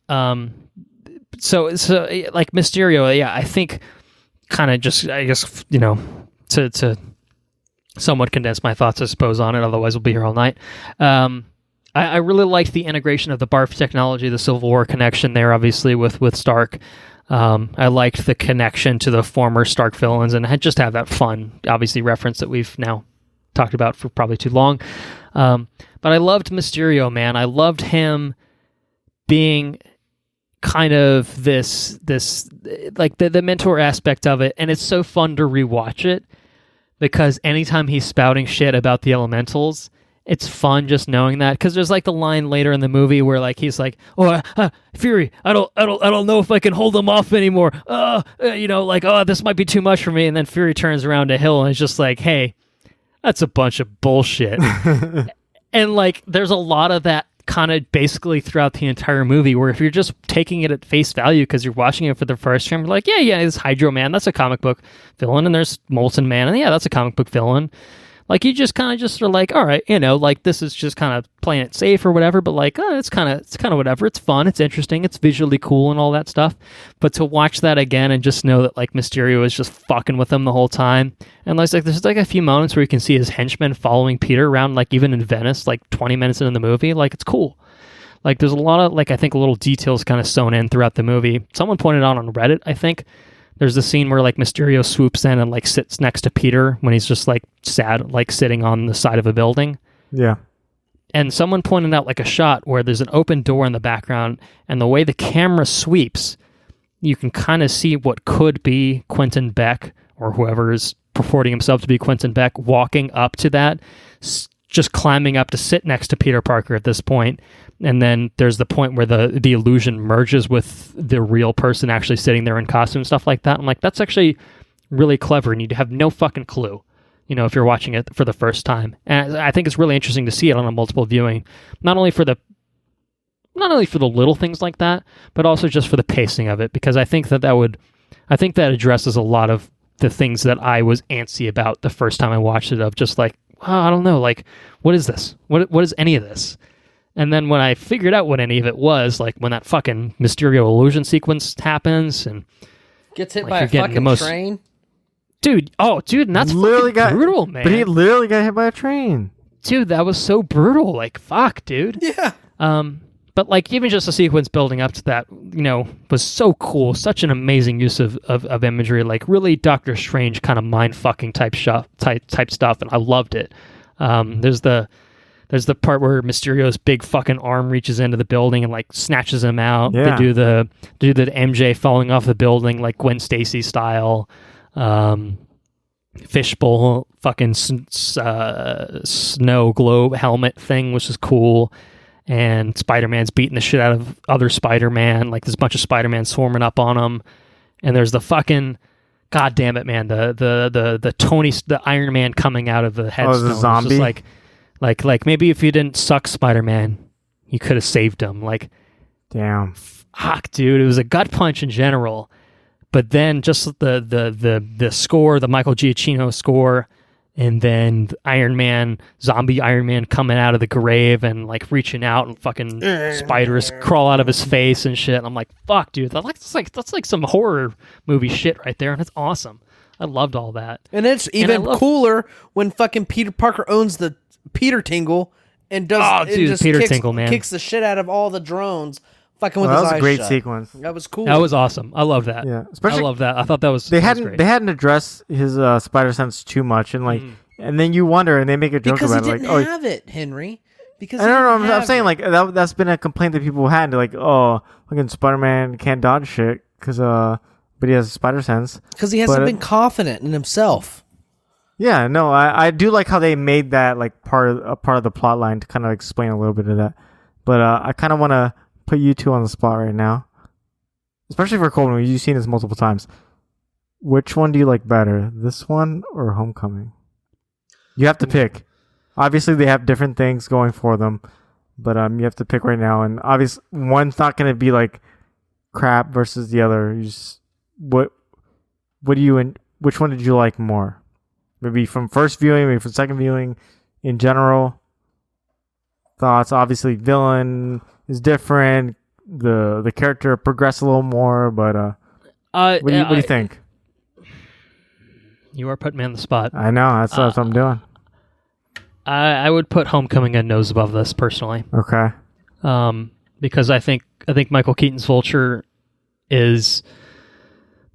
So like Mysterio, yeah, I think kind of just, I guess, you know, to somewhat condense my thoughts, I suppose, on it. Otherwise, we'll be here all night. I really liked the integration of the BARF technology, the Civil War connection there, obviously, with Stark. I liked the connection to the former Stark villains and just have that fun, obviously, reference that we've now talked about for probably too long. But I loved Mysterio, man. I loved him being kind of this like the mentor aspect of it, and it's so fun to rewatch it because anytime he's spouting shit about the elementals, it's fun just knowing that, because there's like the line later in the movie where like he's like, Fury, I don't know if I can hold them off anymore. You know, like, this might be too much for me. And then Fury turns around to Hill and is just like, hey, that's a bunch of bullshit. And like there's a lot of that kind of basically throughout the entire movie, where if you're just taking it at face value because you're watching it for the first time, you're like, yeah, it's Hydro Man, that's a comic book villain, and there's Molten Man, and yeah, that's a comic book villain. Like you just kind of just are like, all right, you know, like this is just kind of playing it safe or whatever, but like, it's kind of whatever. It's fun, it's interesting, it's visually cool and all that stuff. But to watch that again and just know that like Mysterio is just fucking with him the whole time, and like there's like a few moments where you can see his henchmen following Peter around, like even in Venice, like 20 minutes into the movie, like it's cool. Like there's a lot of like I think little details kind of sewn in throughout the movie. Someone pointed out on Reddit, I think, there's the scene where like Mysterio swoops in and like sits next to Peter when he's just like sad, like sitting on the side of a building. Yeah. And someone pointed out like a shot where there's an open door in the background, and the way the camera sweeps, you can kind of see what could be Quentin Beck or whoever is purporting himself to be Quentin Beck walking up to that, just climbing up to sit next to Peter Parker at this point. And then there's the point where the illusion merges with the real person actually sitting there in costume and stuff like that. I'm like, that's actually really clever, and you have no fucking clue, you know, if you're watching it for the first time. And I think it's really interesting to see it on a multiple viewing, not only for the little things like that, but also just for the pacing of it, because I think that addresses a lot of the things that I was antsy about the first time I watched it, of just like, I don't know, like, what is this? What is any of this? And then when I figured out what any of it was, like when that fucking Mysterio illusion sequence happens and Gets hit like, by a fucking train. Dude, and that's literally fucking brutal, man. But he literally got hit by a train. Dude, that was so brutal. Like, fuck, dude. Yeah. But like even just the sequence building up to that, you know, was so cool. Such an amazing use of imagery, like really Doctor Strange kind of mind fucking type stuff, and I loved it. There's the part where Mysterio's big fucking arm reaches into the building and like snatches him out. Yeah. They do the MJ falling off the building like Gwen Stacy style. Fishbowl fucking snow globe helmet thing, which is cool. And Spider-Man's beating the shit out of other Spider-Man. Like there's a bunch of Spider-Man swarming up on him. And there's the fucking, god damn it, man, the Iron Man coming out of the headstone. Oh, the zombie. It's just like maybe if you didn't suck Spider-Man, you could have saved him. Like, damn, fuck, dude, it was a gut punch in general. But then just the score, the Michael Giacchino score, and then zombie Iron Man coming out of the grave and like reaching out and fucking spiders crawl out of his face and shit. And I'm like, fuck, dude, that's like some horror movie shit right there, and it's awesome. I loved all that. And it's even cooler when fucking Peter Parker owns the Peter Tingle and does kicks the shit out of all the drones. Fucking with his eyes shut. That was a great sequence. That was cool. That was awesome. I love that. Yeah, I love that. I thought that was they hadn't addressed his spider sense too much, and like, and then you wonder, and they make a joke because about he it, didn't like, have it, Henry. Because I don't know. I'm saying like that's been a complaint that people had. Like, oh, fucking Spider-Man can't dodge shit but he has spider sense. Because he hasn't been confident in himself. Yeah, no, I do like how they made that like part of the plot line to kind of explain a little bit of that. But I kind of want to put you two on the spot right now, especially for Colton. You've seen this multiple times. Which one do you like better, this one or Homecoming? You have to pick. Obviously, they have different things going for them, but you have to pick right now. And obviously, one's not going to be like crap versus the other. You just, what do you which one did you like more? Maybe from first viewing, maybe from second viewing, in general. Thoughts. Obviously, villain is different. The character progressed a little more, but what do you think? You are putting me on the spot. I know that's what I'm doing. I would put Homecoming a nose above this personally. Okay. Because I think Michael Keaton's Vulture is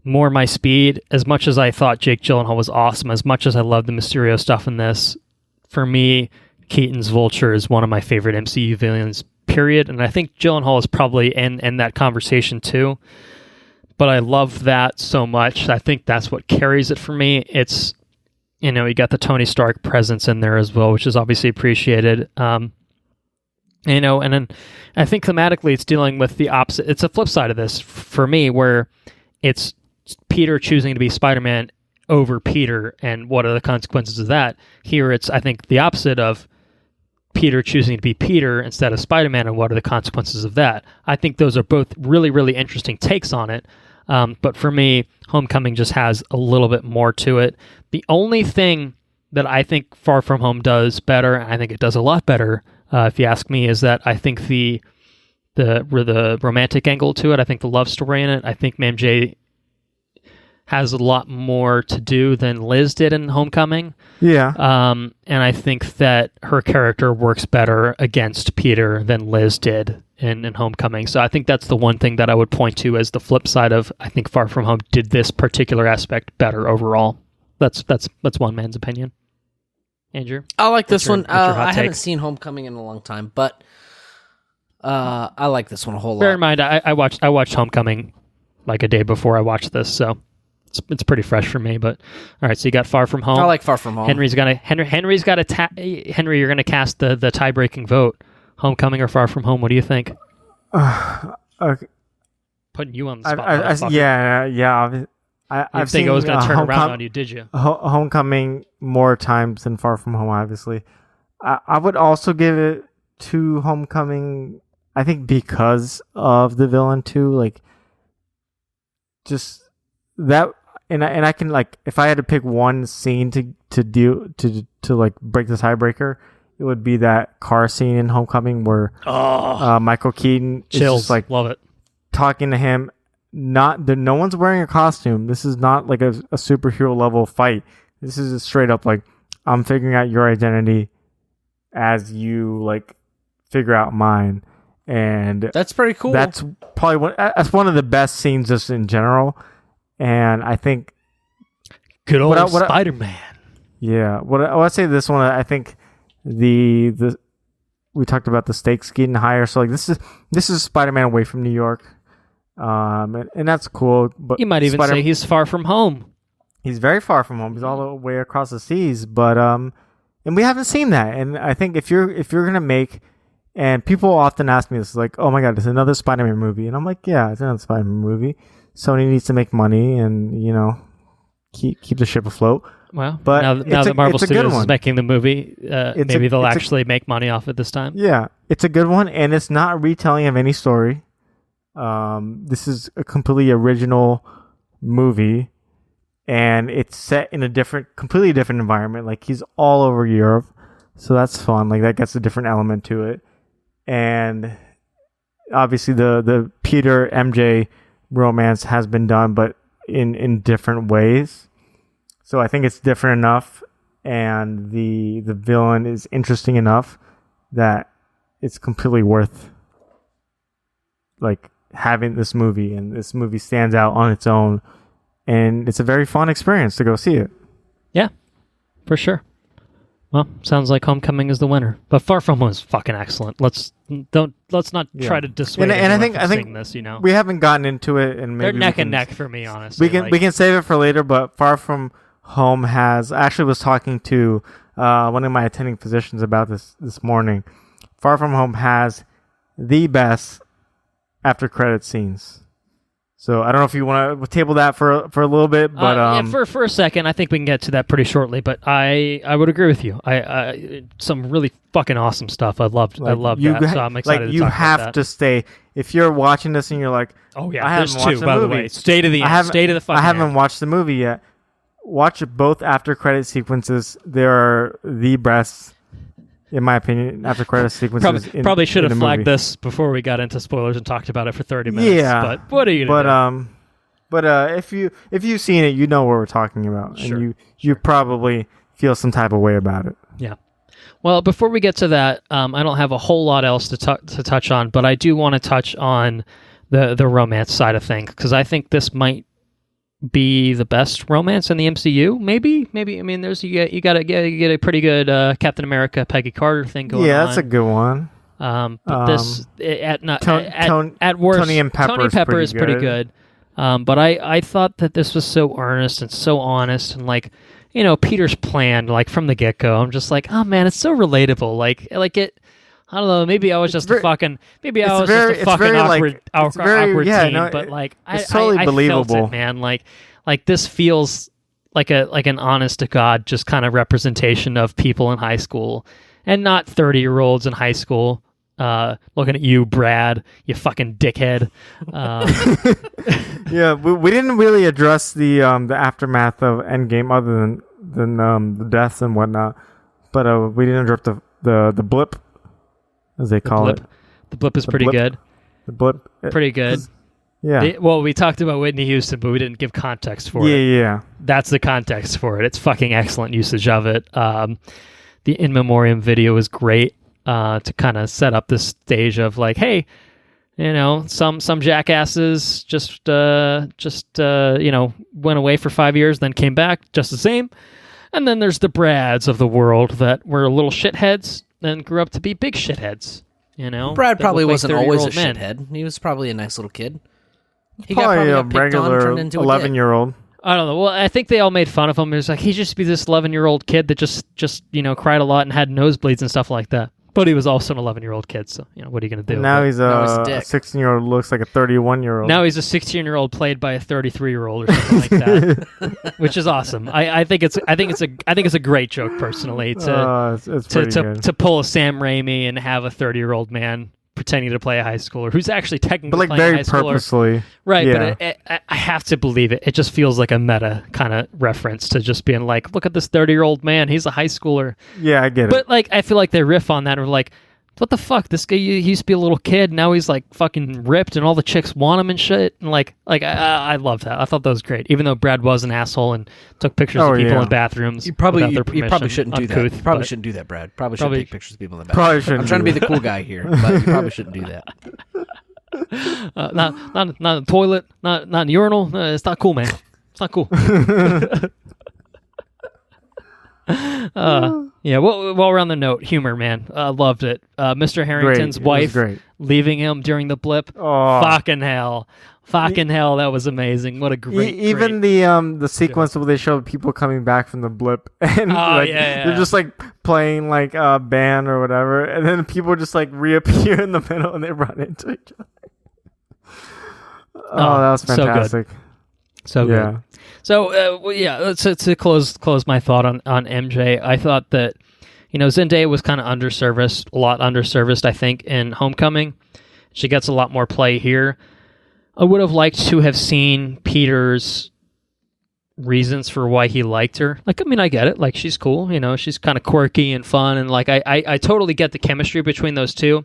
more my speed. As much as I thought Jake Gyllenhaal was awesome, as much as I love the Mysterio stuff in this, for me, Keaton's Vulture is one of my favorite MCU villains, period. And I think Gyllenhaal is probably in that conversation too. But I love that so much. I think that's what carries it for me. It's, you got the Tony Stark presence in there as well, which is obviously appreciated. And then I think thematically it's dealing with the opposite. It's a flip side of this for me, where it's Peter choosing to be Spider-Man over Peter, and what are the consequences of that? Here it's, I think, the opposite of Peter choosing to be Peter instead of Spider-Man, and what are the consequences of that? I think those are both really, really interesting takes on it. But for me, Homecoming just has a little bit more to it. The only thing that I think Far From Home does better, and I think it does a lot better, if you ask me, is that I think the romantic angle to it, I think the love story in it, I think Mage has a lot more to do than Liz did in Homecoming. Yeah. And I think that her character works better against Peter than Liz did in Homecoming. So I think that's the one thing that I would point to as the flip side of, I think Far From Home did this particular aspect better overall. That's one man's opinion. Andrew? I like this one. I take? haven't seen Homecoming in a long time, but I like this one a whole lot. Bear in mind, I watched Homecoming like a day before I watched this, so it's pretty fresh for me. But all right, so you got Far From Home. I like Far From Home. Henry, you're gonna cast the tie-breaking vote. Homecoming or Far From Home? What do you think? Okay. Putting you on the spot. Yeah. I think I was going to turn around on you, did you? Homecoming more times than Far From Home, obviously. I would also give it to Homecoming, I think, because of the villain too. Like, just that, and I can, like, if I had to pick one scene to like break the tiebreaker, it would be that car scene in Homecoming where Michael Keaton is just like love it, talking to him. No one's wearing a costume. This is not like a superhero level fight. This is just straight up like, I'm figuring out your identity as you like figure out mine, and that's pretty cool. That's probably that's one of the best scenes just in general, and I think good old Spider-Man. Yeah, what I say this one, I think the we talked about the stakes getting higher, so like this is Spider-Man away from New York. And that's cool. But you might even say he's far from home. He's very far from home. He's all the way across the seas. But and we haven't seen that. And I think if you're gonna make, and people often ask me this, like, oh my god, it's another Spider-Man movie, and I'm like, yeah, it's another Spider-Man movie. Sony needs to make money and keep the ship afloat. Well, but now that Marvel Studios is making the movie, maybe they'll actually make money off it this time. Yeah, it's a good one, and it's not a retelling of any story. This is a completely original movie, and it's set in a completely different environment. Like, he's all over Europe, so that's fun. Like, that gets a different element to it. And obviously the Peter MJ romance has been done, but in different ways. So I think it's different enough, and the villain is interesting enough that it's completely worth like having this movie, and this movie stands out on its own, and it's a very fun experience to go see it. Yeah, for sure. Well, sounds like Homecoming is the winner, but Far From Home is fucking excellent. Let's not try to dissuade and I anyone think from seeing this. You know, we haven't gotten into it, and maybe they're neck and neck for me, honestly. We can save it for later. But Far From Home has actually was talking to one of my attending physicians about this morning. Far From Home has the best after credit scenes. So I don't know if you want to table that for a little bit, but for a second, I think we can get to that pretty shortly. But I would agree with you. I some really fucking awesome stuff. I loved that. So I'm excited. You have to stay if you're watching this and you're like, oh yeah, I haven't watched the by movie. The way. Stay to the end. Stay to the fucking. I haven't watched the movie yet. Watch both after credit sequences. They are the best. In my opinion, after credit sequences. Probably should have flagged this before we got into spoilers and talked about it for 30 minutes. Yeah, but what are you gonna do? But if you've seen it, you know what we're talking about, sure. And you probably feel some type of way about it. Yeah. Well, before we get to that, I don't have a whole lot else to touch on, but I do want to touch on the romance side of things because I think this might be the best romance in the MCU. Maybe. I mean, you get a pretty good Captain America Peggy Carter thing going on. Yeah, that's a good one. But this at worst, Tony and Pepper is pretty good. But I thought that this was so earnest and so honest, and like, you know, Peter's plan, like from the get go. I'm just like, oh man, it's so relatable. Like it. I don't know. Maybe I was just a fucking awkward teen, but like it's totally believable, felt it, man. Like this feels like an honest to God, just kind of representation of people in high school, and not 30-year-olds in high school. Looking at you, Brad, you fucking dickhead. Yeah, we didn't really address the aftermath of Endgame, other than the deaths and whatnot. But we didn't address the blip. As they call it. The blip is pretty good. The blip. Pretty good. Yeah. We talked about Whitney Houston, but we didn't give context for it. Yeah. That's the context for it. It's fucking excellent usage of it. The In Memoriam video is great to kind of set up this stage of like, hey, you know, some jackasses just you know, went away for 5 years, then came back just the same. And then there's the Brads of the world that were little shitheads and grew up to be big shitheads, you know? Brad probably wasn't always a men. shithead. He was probably a nice little kid. He probably got a regular turned into 11-year-old. I don't know. Well, I think they all made fun of him. It was like, he just be this 11-year-old kid that just you know, cried a lot and had nosebleeds and stuff like that. But he was also an 11-year-old kid, so, you know, what are you going to do? Now he's a 16-year-old looks like a 31-year-old. Now he's a 16-year-old played by a 33-year-old or something like that, which is awesome. I think it's a great joke personally to pull a Sam Raimi and have a 30-year-old man pretending to play a high schooler who's actually technically but like playing very a high schooler. Purposely, right? Yeah. But I have to believe it. It just feels like a meta kind of reference to just being like, look at this 30-year-old man. He's a high schooler. Yeah, I get it. But like, I feel like they riff on that, or like, what the fuck? This guy he used to be a little kid. Now he's like fucking ripped, and all the chicks want him and shit. And like I love that. I thought that was great. Even though Brad was an asshole and took pictures of people in bathrooms. You probably Uncouth, shouldn't do that. You probably shouldn't do that, Brad. Probably shouldn't take pictures of people in the bathroom. Probably shouldn't. I'm trying to be the cool guy here, but you probably shouldn't do that. Not in the toilet, not in the urinal. It's not cool, man. It's not cool. Yeah. Well, we're on the note, humor, man. Loved it. Mr. Harrington's wife leaving him during the blip. Oh. Fucking hell. That was amazing. What a great. Even the sequence where they show people coming back from the blip and they're just like playing like a band or whatever, and then people just like reappear in the middle and they run into each other. Oh, that was fantastic. So good. So to close my thought on MJ, I thought that, you know, Zendaya was kind of a lot underserviced, I think, in Homecoming. She gets a lot more play here. I would have liked to have seen Peter's reasons for why he liked her. Like, I mean, I get it. Like, she's cool. You know, she's kind of quirky and fun, and like, I totally get the chemistry between those two.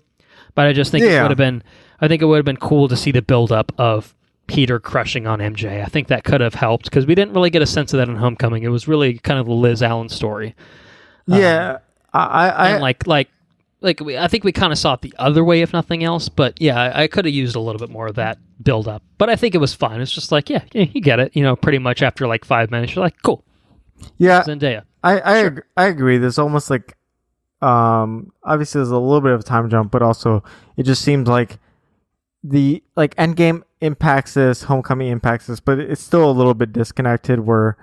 But I just think it would have been. I think it would have been cool to see the build-up of Peter crushing on MJ. I think that could have helped because we didn't really get a sense of that in Homecoming. It was really kind of the Liz Allen story. Yeah, and I think we kind of saw it the other way, if nothing else. But yeah, I could have used a little bit more of that build up. But I think it was fine. It's just like, yeah, you get it. You know, pretty much after like 5 minutes, you're like, cool. Yeah, Zendaya. I agree. There's almost like obviously there's a little bit of a time jump, but also it just seems like the Endgame impacts this, Homecoming impacts this, but it's still a little bit disconnected where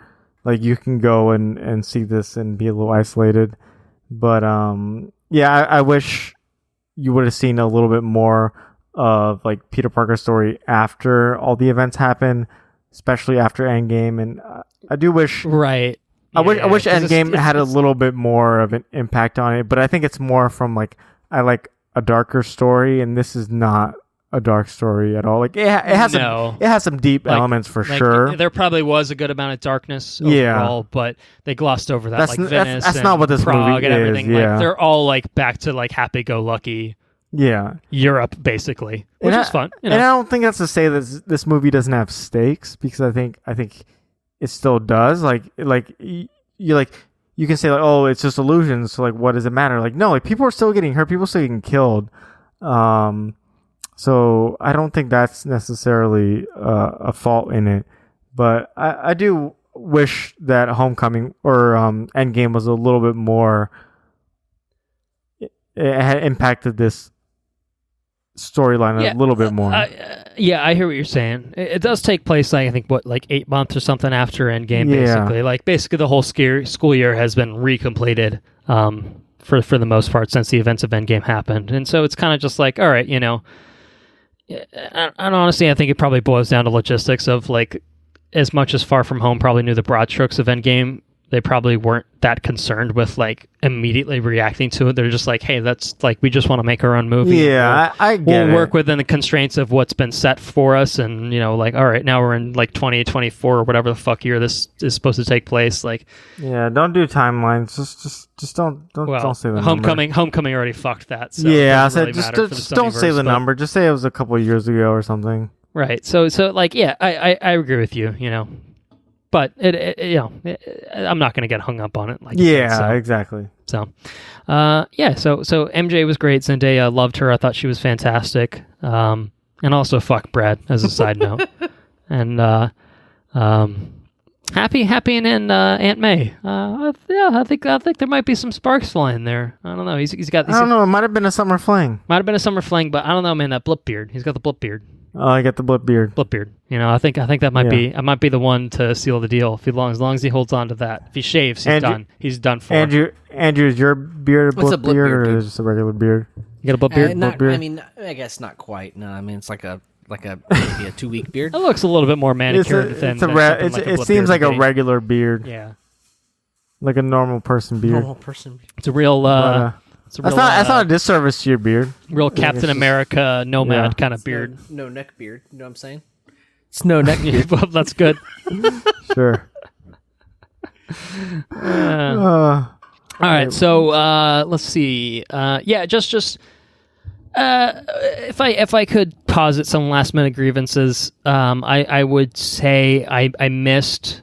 like you can go and see this and be a little isolated. But I wish you would have seen a little bit more of like Peter Parker's story after all the events happen, especially after Endgame. And I do wish right. I wish Endgame had a little bit more of an impact on it, but I think it's more from like I like a darker story, and this is not a dark story at all. Like it has some deep elements for sure. There probably was a good amount of darkness overall, but they glossed over that. Venice that's and not what this Prague movie and everything. is. Yeah. Like they're all like back to like happy-go-lucky. Yeah, Europe basically, which is fun. And I don't think that's to say that this movie doesn't have stakes, because I think it still does. You can say like, oh, it's just illusions, so like what does it matter? Like no, like people are still getting hurt, people are still getting killed. So I don't think that's necessarily a fault in it, but I do wish that Homecoming or Endgame was a little bit more. It had impacted this storyline a little bit more. I hear what you're saying. It does take place, I think, 8 months or something after Endgame, basically. Like, basically the whole school year has been recompleted for the most part since the events of Endgame happened. And so it's kind of just like, all right, and honestly, I think it probably boils down to logistics of, like, as much as Far From Home probably knew the broad strokes of Endgame, they probably weren't that concerned with like immediately reacting to it. They're just like, hey, that's like, we just want to make our own movie. Yeah, we'll work within the constraints of what's been set for us. And, like, all right, now we're in like 2024 or whatever the fuck year this is supposed to take place. Like, yeah, don't do timelines. Just don't say the number. Homecoming already fucked that. So yeah, I said just don't say the number. Just say it was a couple of years ago or something. Right. So like, yeah, I agree with you, But I'm not going to get hung up on it. Exactly. So MJ was great. Zendaya, loved her. I thought she was fantastic. And also fuck Brad as a side note. And happy and Aunt May. I think there might be some sparks flying there. I don't know. He's got. I don't know. It might have been a summer fling. Might have been a summer fling, but I don't know, man. That blip beard. He's got the blip beard. Oh, I got the blip beard. Blip beard. I think that might be. I might be the one to seal the deal. As long as he holds on to that. If he shaves, he's done. He's done for. Andrew, is your beard a blip beard, or is it just a regular beard? You got a blip beard? I mean, I guess not quite. No, I mean it's like maybe a 2-week beard. It looks a little bit more manicured it seems like a regular beard. Yeah, like a normal person beard. It's a real. That's not a disservice to your beard. Real Captain America nomad kind of beard. No neck beard. You know what I'm saying? It's no neck beard. Well, that's good. Sure. All right. So let's see. Just if I could posit some last minute grievances, I would say I missed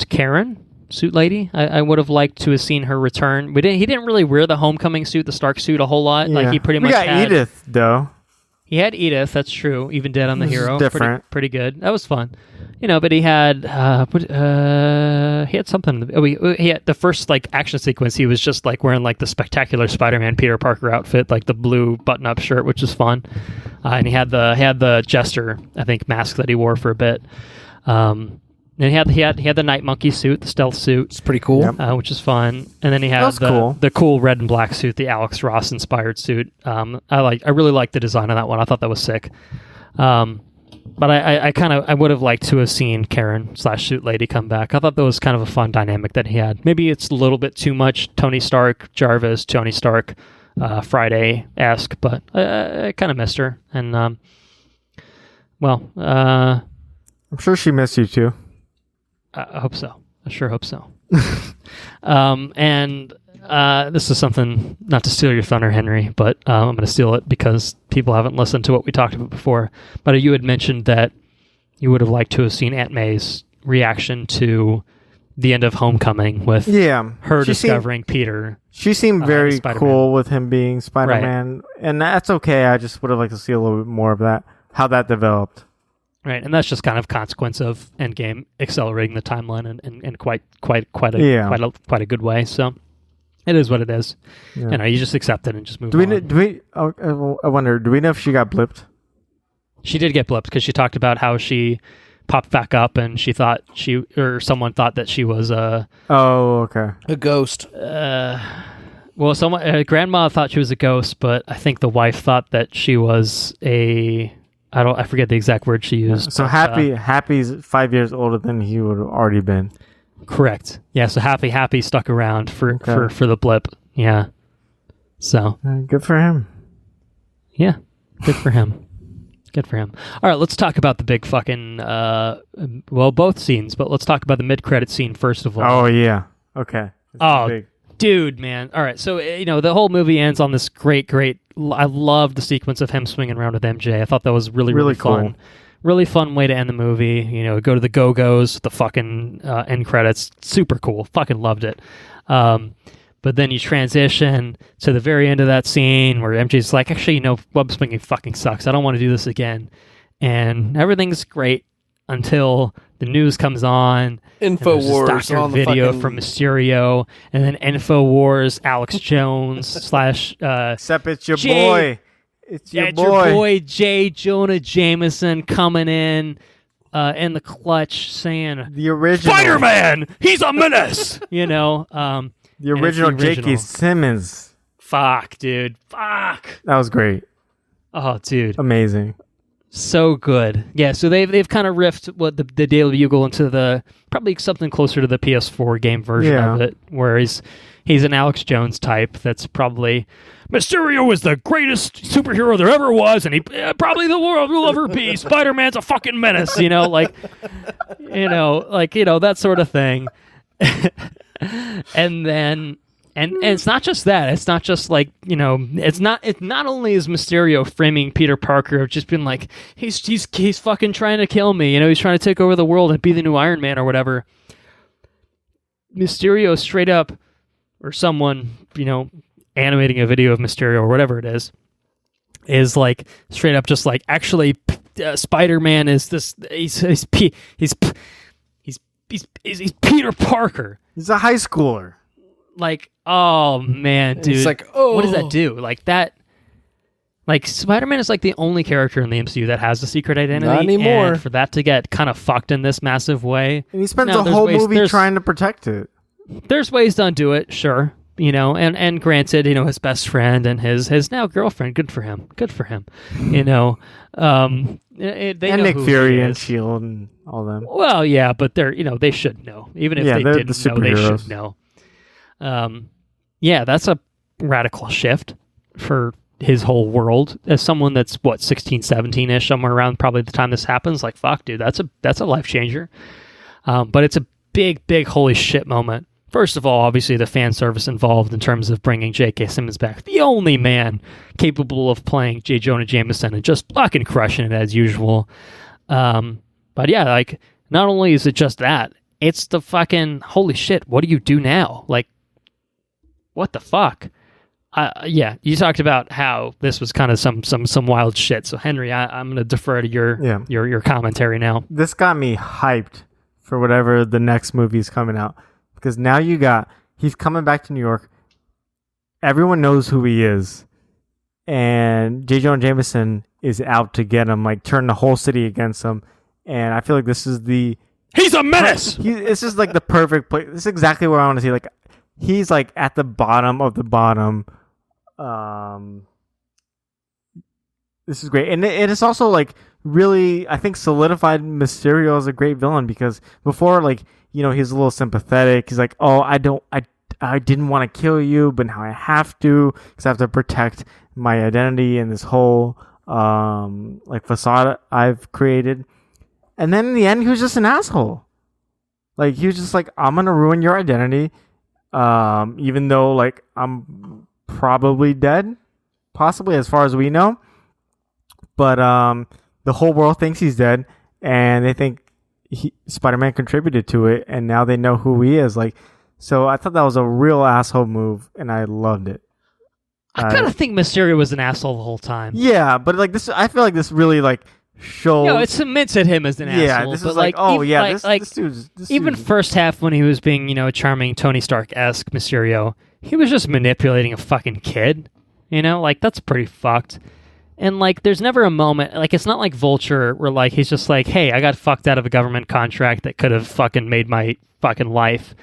Karen. Suit lady. I would have liked to have seen her return. He didn't really wear the Homecoming suit, the Stark suit, a whole lot. Yeah. Like he pretty much had Edith though. He had Edith. That's true. Even Dead on the Hero. Different. Pretty good. That was fun. But he had something. He had the first like action sequence. He was just like wearing like the spectacular Spider-Man Peter Parker outfit, like the blue button-up shirt, which was fun. And he had the Jester, I think, mask that he wore for a bit. And he had the Night Monkey suit, the stealth suit. It's pretty cool, which is fun. And then he had the cool red and black suit, the Alex Ross inspired suit. I really liked the design of that one. I thought that was sick. But I would have liked to have seen Karen / Suit Lady come back. I thought that was kind of a fun dynamic that he had. Maybe it's a little bit too much Tony Stark, Jarvis, Tony Stark, Friday-esque, but I kind of missed her. And I'm sure she missed you too. I hope so. I sure hope so. And this is something, not to steal your thunder, Henry, but I'm going to steal it because people haven't listened to what we talked about before. But you had mentioned that you would have liked to have seen Aunt May's reaction to the end of Homecoming with her discovering Peter. She seemed very cool with him being Spider-Man, and that's okay. I just would have liked to see a little bit more of that, how that developed. Right, and that's just kind of consequence of Endgame accelerating the timeline in quite a good way. So it is what it is. Yeah. You know, you just accept it and just move I wonder, do we know if she got blipped? She did get blipped because she talked about how she popped back up and someone thought that she was Oh, okay. A ghost. Well, grandma thought she was a ghost, but I think the wife thought that she was I forget the exact word she used. So Happy's 5 years older than he would have already been. Correct. Yeah, so Happy stuck around for the blip. Yeah. So good for him. Yeah. Good for him. Good for him. All right, let's talk about the big fucking both scenes, but let's talk about the mid-credit scene first of all. Oh yeah. Okay. Big. Dude, man. All right, so the whole movie ends on this great. I love the sequence of him swinging around with MJ. I thought that was really fun. Cool. Really fun way to end the movie. Go to the Go-Go's, the fucking end credits. Super cool. Fucking loved it. But then you transition to the very end of that scene where MJ's like, actually, web swinging fucking sucks. I don't want to do this again. And everything's great until the news comes on. InfoWars on the video fucking... from Mysterio, and then InfoWars, Alex Jones / Except it's your boy. It's your boy J. Jonah Jameson coming in the clutch saying the original Spider-Man. He's a menace. The original J.K. Simmons. Fuck, dude. Fuck. That was great. Oh, dude. Amazing. So good. Yeah, so they've kind of riffed what the Daily Bugle into the probably something closer to the PS4 game version of it, where he's an Alex Jones type that's probably Mysterio is the greatest superhero there ever was, and he probably the world will ever be. Spider-Man's a fucking menace, that sort of thing. And then and it's not just that. It's not just like, it's not only is Mysterio framing Peter Parker of just being like, he's fucking trying to kill me, he's trying to take over the world and be the new Iron Man or whatever. Mysterio straight up, or someone, animating a video of Mysterio or whatever it is like straight up just like, actually, Spider-Man is this, he's Peter Parker. He's a high schooler. Like, oh man, dude. It's like, oh, what does that do? Like that, like Spider-Man is like the only character in the MCU that has a secret identity. Not anymore. And for that to get kind of fucked in this massive way, and he spends the whole movie trying to protect it. There's ways to undo it, sure. And granted, his best friend and his now girlfriend, good for him. They know Nick Fury and S.H.I.E.L.D. and all them. Well, yeah, but they're, they should know. Even if they didn't know, they should know. That's a radical shift for his whole world. As someone that's 16, 17-ish, somewhere around probably the time this happens, like, fuck, dude, that's a life changer. But it's a big holy shit moment. First of all, obviously the fan service involved in terms of bringing J.K. Simmons back, the only man capable of playing J. Jonah Jameson and just fucking crushing it as usual. But yeah, like, not only is it just that, it's the fucking holy shit. What do you do now? Like, what the fuck? You talked about how this was kind of some wild shit. So Henry, I'm going to defer to your commentary now. This got me hyped for whatever the next movie is coming out. Because now he's coming back to New York. Everyone knows who he is. And J. Jonah Jameson is out to get him, like turn the whole city against him. And I feel like this is he's a menace! This is like the perfect place. This is exactly what I want to see. Like, he's like at the bottom of the bottom. This is great. And it's also like really, I think, solidified Mysterio as a great villain, because before, like, he's a little sympathetic. He's like, oh, I didn't want to kill you, but now I have to, because I have to protect my identity and this whole like facade I've created. And then in the end, he was just an asshole. Like, he was just like, I'm gonna ruin your identity, even though, like, I'm probably dead, possibly, as far as we know. But the whole world thinks he's dead, and they think Spider-Man contributed to it, and now they know who he is. Like, so I thought that was a real asshole move, and I loved it. I kind of think Mysterio was an asshole the whole time. Yeah, but like this, I feel like this really like shows. No, it cements at him as an asshole. This but is like, oh even, yeah, this dude's even first half when he was being, a charming Tony Stark-esque Mysterio, he was just manipulating a fucking kid. That's pretty fucked. And there's never a moment, it's not like Vulture where he's just like, hey, I got fucked out of a government contract that could have fucking made my fucking life.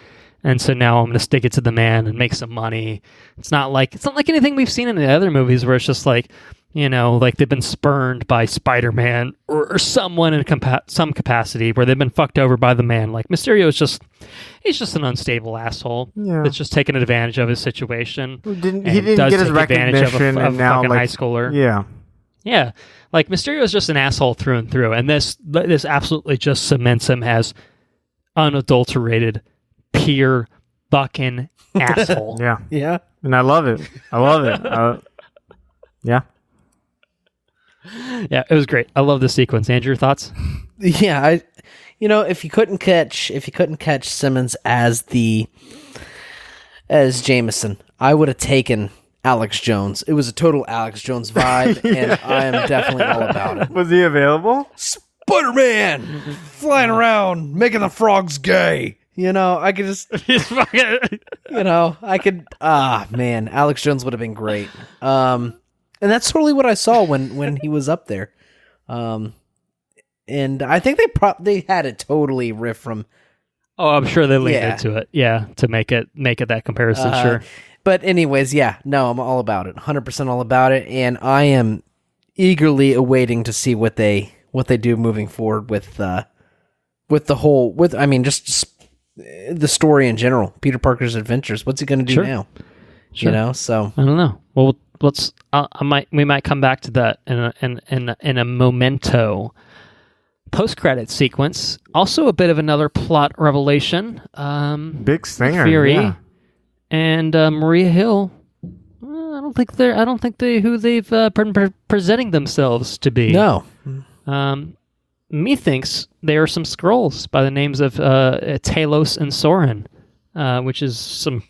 And so now I'm going to stick it to the man and make some money. It's not like anything we've seen in the other movies where it's just they've been spurned by Spider-Man or someone in some capacity where they've been fucked over by the man. Mysterio is he's just an unstable asshole that's just taking advantage of his situation. He didn't get his recognition, of now fucking high schooler. Yeah. Yeah. Mysterio is just an asshole through and through. And this absolutely just cements him as unadulterated, pure fucking asshole. Yeah. Yeah. And I love it. Yeah. Yeah, it was great. I love this sequence. Andrew, your thoughts? Yeah, if you couldn't catch Simmons as Jameson, I would have taken Alex Jones. It was a total Alex Jones vibe, and I am definitely all about it. Was he available? Spider-Man flying around, making the frogs gay. I could just, man, Alex Jones would have been great. And that's totally what I saw when he was up there. And I think they had it totally riff from. Oh, I'm sure they leaned into it. Yeah, to make it that comparison. Sure. But anyways, I'm all about it. 100% all about it, and I am eagerly awaiting to see what they do moving forward with the the story in general. Peter Parker's adventures. What's he going to do now? Sure. So I don't know. Well, we might come back to that in a memento. Post-credit sequence, also a bit of another plot revelation. Big stinger, Fury and Maria Hill. I don't think who they've been presenting themselves to be. No. Methinks they are some Skrulls by the names of Talos and Soren, which is some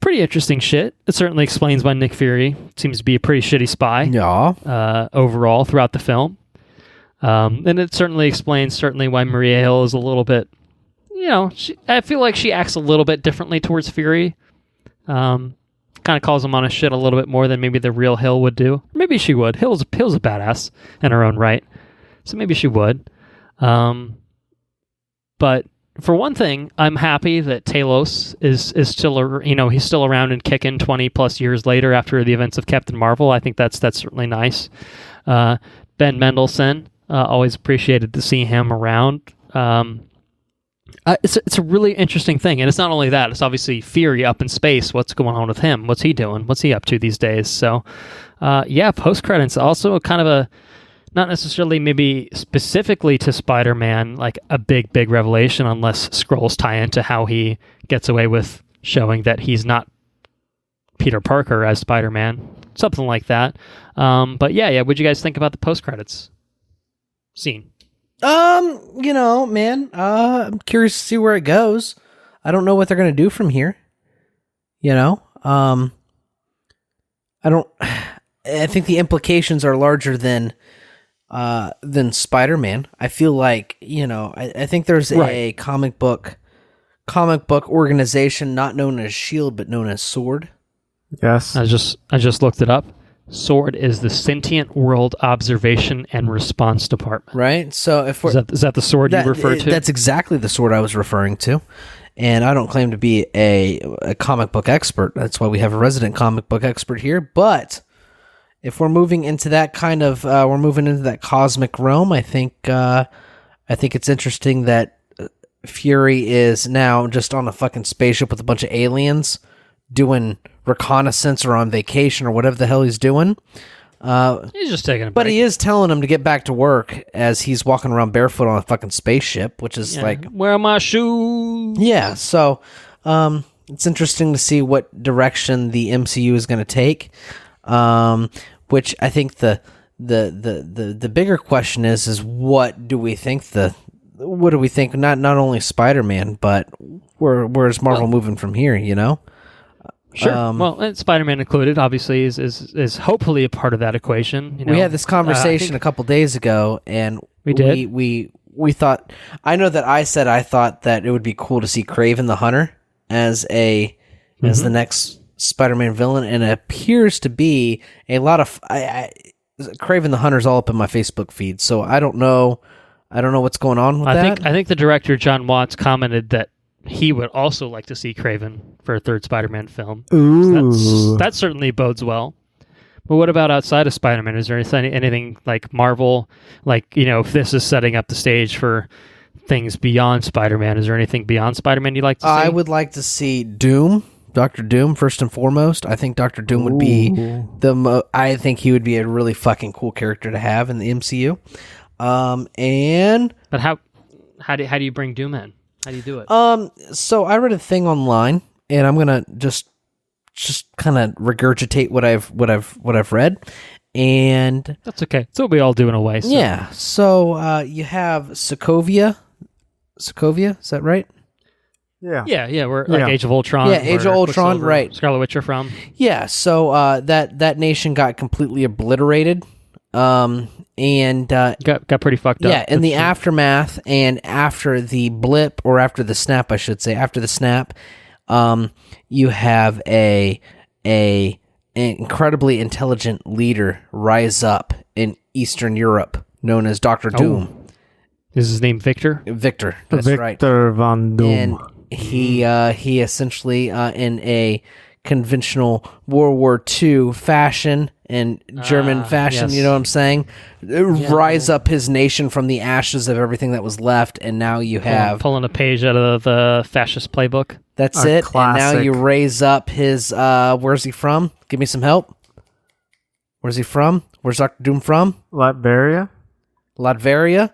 pretty interesting shit. It certainly explains why Nick Fury seems to be a pretty shitty spy. Yeah. Overall throughout the film. And it certainly explains why Maria Hill is a little bit, I feel like she acts a little bit differently towards Fury. Kind of calls him on his shit a little bit more than maybe the real Hill would do. Maybe she would. Hill's a badass in her own right. So maybe she would. But for one thing, I'm happy that Talos is still, he's still around and kicking 20 plus years later after the events of Captain Marvel. I think that's certainly nice. Ben Mendelsohn, always appreciated to see him around. It's a really interesting thing, and it's not only that. It's obviously Fury up in space. What's going on with him? What's he doing? What's he up to these days? So, post credits also kind of a not necessarily maybe specifically to Spider-Man, like a big revelation, unless Skrulls tie into how he gets away with showing that he's not Peter Parker as Spider-Man, something like that. But what'd you guys think about the post credits scene? Man, I'm curious to see where it goes. I don't know what they're going to do from here. I think the implications are larger than Spider-Man. I feel like, I think there's a comic book organization not known as SHIELD but known as SWORD. Yes. I just looked it up. SWORD is the Sentient World Observation and Response Department. Right? So if is that the SWORD you refer to? That's exactly the SWORD I was referring to. And I don't claim to be a comic book expert. That's why we have a resident comic book expert here. But if we're moving into that kind of we're moving into that cosmic realm, I think it's interesting that Fury is now just on a fucking spaceship with a bunch of aliens doing reconnaissance or on vacation or whatever the hell he's doing. He's just taking a break. But he is telling him to get back to work as he's walking around barefoot on a fucking spaceship, which is like... Where are my shoes? Yeah, so it's interesting to see what direction the MCU is going to take, which I think the bigger question is what do we think not only Spider-Man, but where's Marvel moving from here, Sure. Well, and Spider-Man included, obviously, is hopefully a part of that equation. You know? We had this conversation a couple days ago, and we did. We thought. I know that I said I thought that it would be cool to see Kraven the Hunter as the next Spider-Man villain, and it appears to be a lot of. Kraven the Hunter's all up in my Facebook feed, so I don't know what's going on with that. I think the director John Watts commented that he would also like to see Kraven for a third Spider-Man film. Ooh. So that certainly bodes well. But what about outside of Spider-Man? Is there anything like Marvel, like, you know, if this is setting up the stage for things beyond Spider-Man, is there anything beyond Spider-Man you'd like to see? I would like to see Doom, Dr. Doom, first and foremost. I think Dr. Doom would be I think he would be a really fucking cool character to have in the MCU. But how do you bring Doom in? How do you do it? So I read a thing online, and I'm gonna just kind of regurgitate what I've read, and that's okay. It's what we all do in a way. So. Yeah. So you have Sokovia. Sokovia, is that right? Yeah. We're like Age of Ultron. Yeah, Age of Ultron, right? Scarlet Witch are from. Yeah. So that nation got completely obliterated. And got pretty fucked up. Yeah, in the aftermath and after the blip, or after the snap, I should say, after the snap, you have an incredibly intelligent leader rise up in Eastern Europe, known as Dr. Doom. Is his name Victor? Victor, that's Victor right. Victor Von Doom. And he essentially, in a conventional World War II fashion and German fashion, yes. you know what I'm saying? Rise up his nation from the ashes of everything that was left, and now you have... Pulling a page out of the fascist playbook. That's A it, classic. and now you raise up his... where's he from? Give me some help. Where's he from? Where's Dr. Doom from? Latveria? Latveria.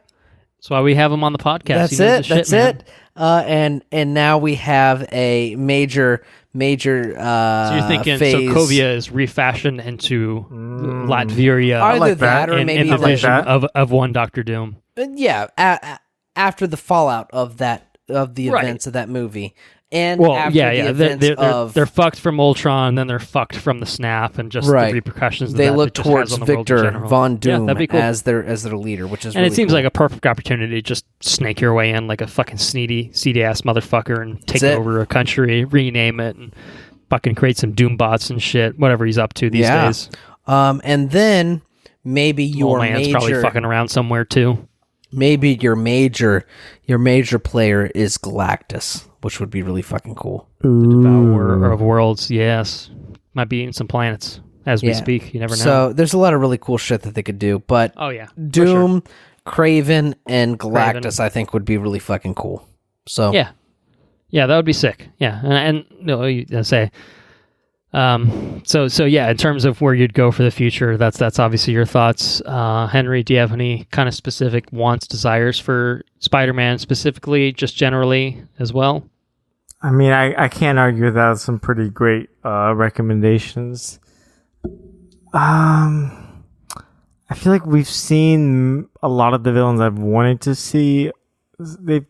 That's why we have him on the podcast. That's it. And now we have a major so you're thinking phase. Sokovia is refashioned into Latveria. Either like that, that. or in maybe the like vision that. of one Doctor Doom. yeah. After the fallout of the events of that movie, and after the events they're fucked from Ultron, and then they're fucked from the snap, and just the repercussions. They that look it just has towards on the world in Victor general. Von Doom that'd be cool. as their leader, which is And really it seems cool. like a perfect opportunity to just snake your way in like a fucking seedy ass motherfucker and take over a country, rename it, and fucking create some Doom bots and shit. Whatever he's up to these days. And then maybe Old man's probably fucking around somewhere too. Maybe your major player is Galactus, which would be really fucking cool. Devourer of worlds, yes. Might be eating some planets as we speak. You never know. So there's a lot of really cool shit that they could do. But Doom, Kraven, and Galactus, I think, would be really fucking cool. So yeah, that would be sick. Yeah, and no, you say. So yeah, in terms of where you'd go for the future, that's obviously your thoughts. Henry, do you have any kind of specific wants, desires for Spider-Man specifically, just generally as well? I mean, I can't argue that with some pretty great recommendations. I feel like we've seen a lot of the villains I've wanted to see. They've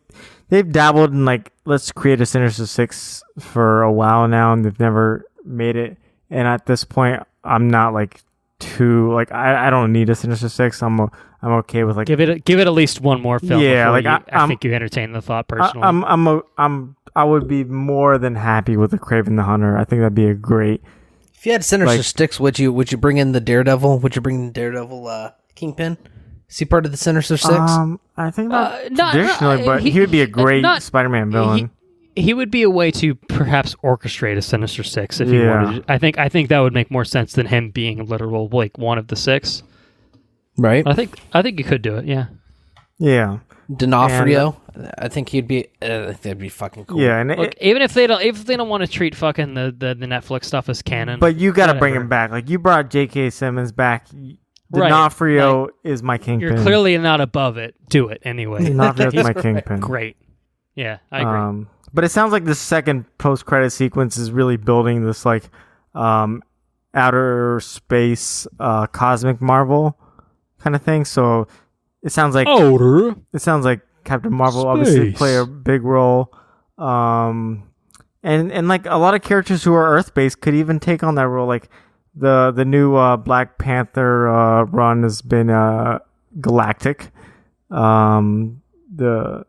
dabbled in, like, let's create a Sinister Six for a while now, and they've never made it. And at this point, I'm not like too like I don't need a Sinister Six. I'm okay with like give it at least one more film. Yeah, like I think you entertain the thought personally. I would be more than happy with the Kraven the Hunter. I think that'd be a great. If you had Sinister Six, would you bring in the Daredevil? Would you bring in the Daredevil Kingpin? Is he part of the Sinister Six? I think not traditionally, but he would be a great Spider-Man villain. He would be a way to perhaps orchestrate a Sinister Six if he wanted. I think that would make more sense than him being a literal like one of the six. Right. I think you could do it. Yeah. Yeah. D'Onofrio. I think he'd be. That'd be fucking cool. Yeah, and look, even if they don't want to treat fucking the Netflix stuff as canon. But you got to bring him back. Like you brought J.K. Simmons back. D'Onofrio is my kingpin. You're clearly not above it. Do it anyway. D'Onofrio's my kingpin. Great. Yeah, I agree. But it sounds like the second post-credit sequence is really building this like outer space cosmic Marvel kind of thing. So it sounds like Captain Marvel obviously play a big role. and like a lot of characters who are Earth based could even take on that role. Like the new Black Panther run has been galactic. The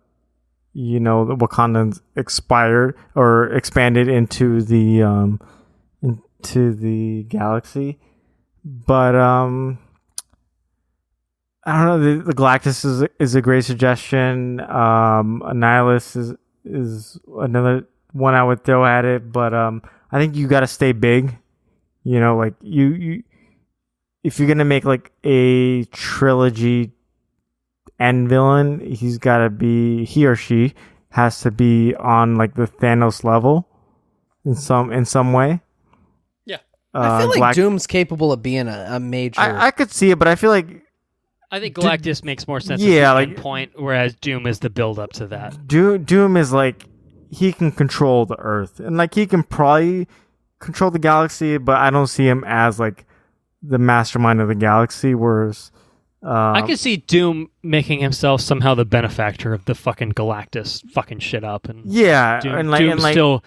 Wakandans expired or expanded into the galaxy, but I don't know. The Galactus is a great suggestion. Annihilus is another one I would throw at it, but I think you got to stay big. Like you if you're gonna make like a trilogy end villain, he or she has to be on like the Thanos level in some way. Yeah, I feel like Doom's capable of being a major. I could see it, but I feel like I think Galactus makes more sense. Yeah, as the point, whereas Doom is the build up to that. Doom is like he can control the Earth, and like he can probably control the galaxy, but I don't see him as like the mastermind of the galaxy. Whereas I could see Doom making himself somehow the benefactor of the fucking Galactus fucking shit up, and Doom still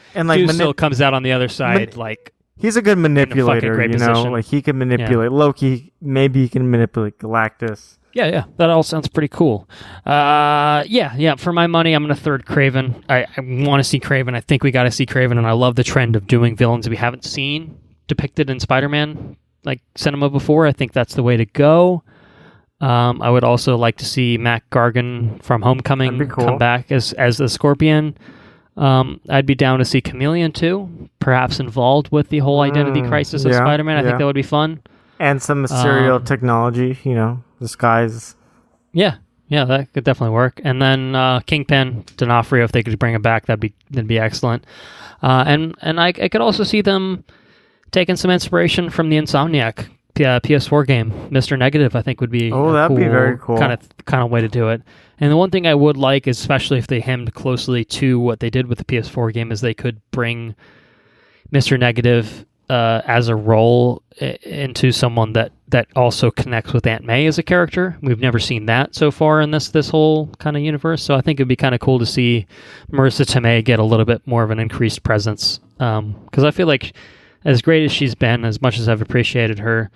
comes out on the other side. Like he's a good manipulator, position. Like he can manipulate Loki. Maybe he can manipulate Galactus. Yeah, that all sounds pretty cool. Yeah. For my money, I'm going to third Kraven. I want to see Kraven. I think we got to see Kraven, and I love the trend of doing villains we haven't seen depicted in Spider-Man like cinema before. I think that's the way to go. I would also like to see Mac Gargan from Homecoming come back as the Scorpion. I'd be down to see Chameleon too, perhaps involved with the whole identity crisis of Spider-Man. I think that would be fun. And some Mysterio technology, disguise. Yeah, that could definitely work. And then Kingpin, D'Onofrio, if they could bring him back, that'd be excellent. And I could also see them taking some inspiration from the Insomniac PS4 game, Mr. Negative. I think would be that'd be very cool kind of way to do it. And the one thing I would like, especially if they hemmed closely to what they did with the PS4 game, is they could bring Mr. Negative as a role into someone that also connects with Aunt May as a character. We've never seen that so far in this whole kind of universe. So I think it'd be kind of cool to see Marissa Tomei get a little bit more of an increased presence. Because I feel like as great as she's been, as much as I've appreciated her,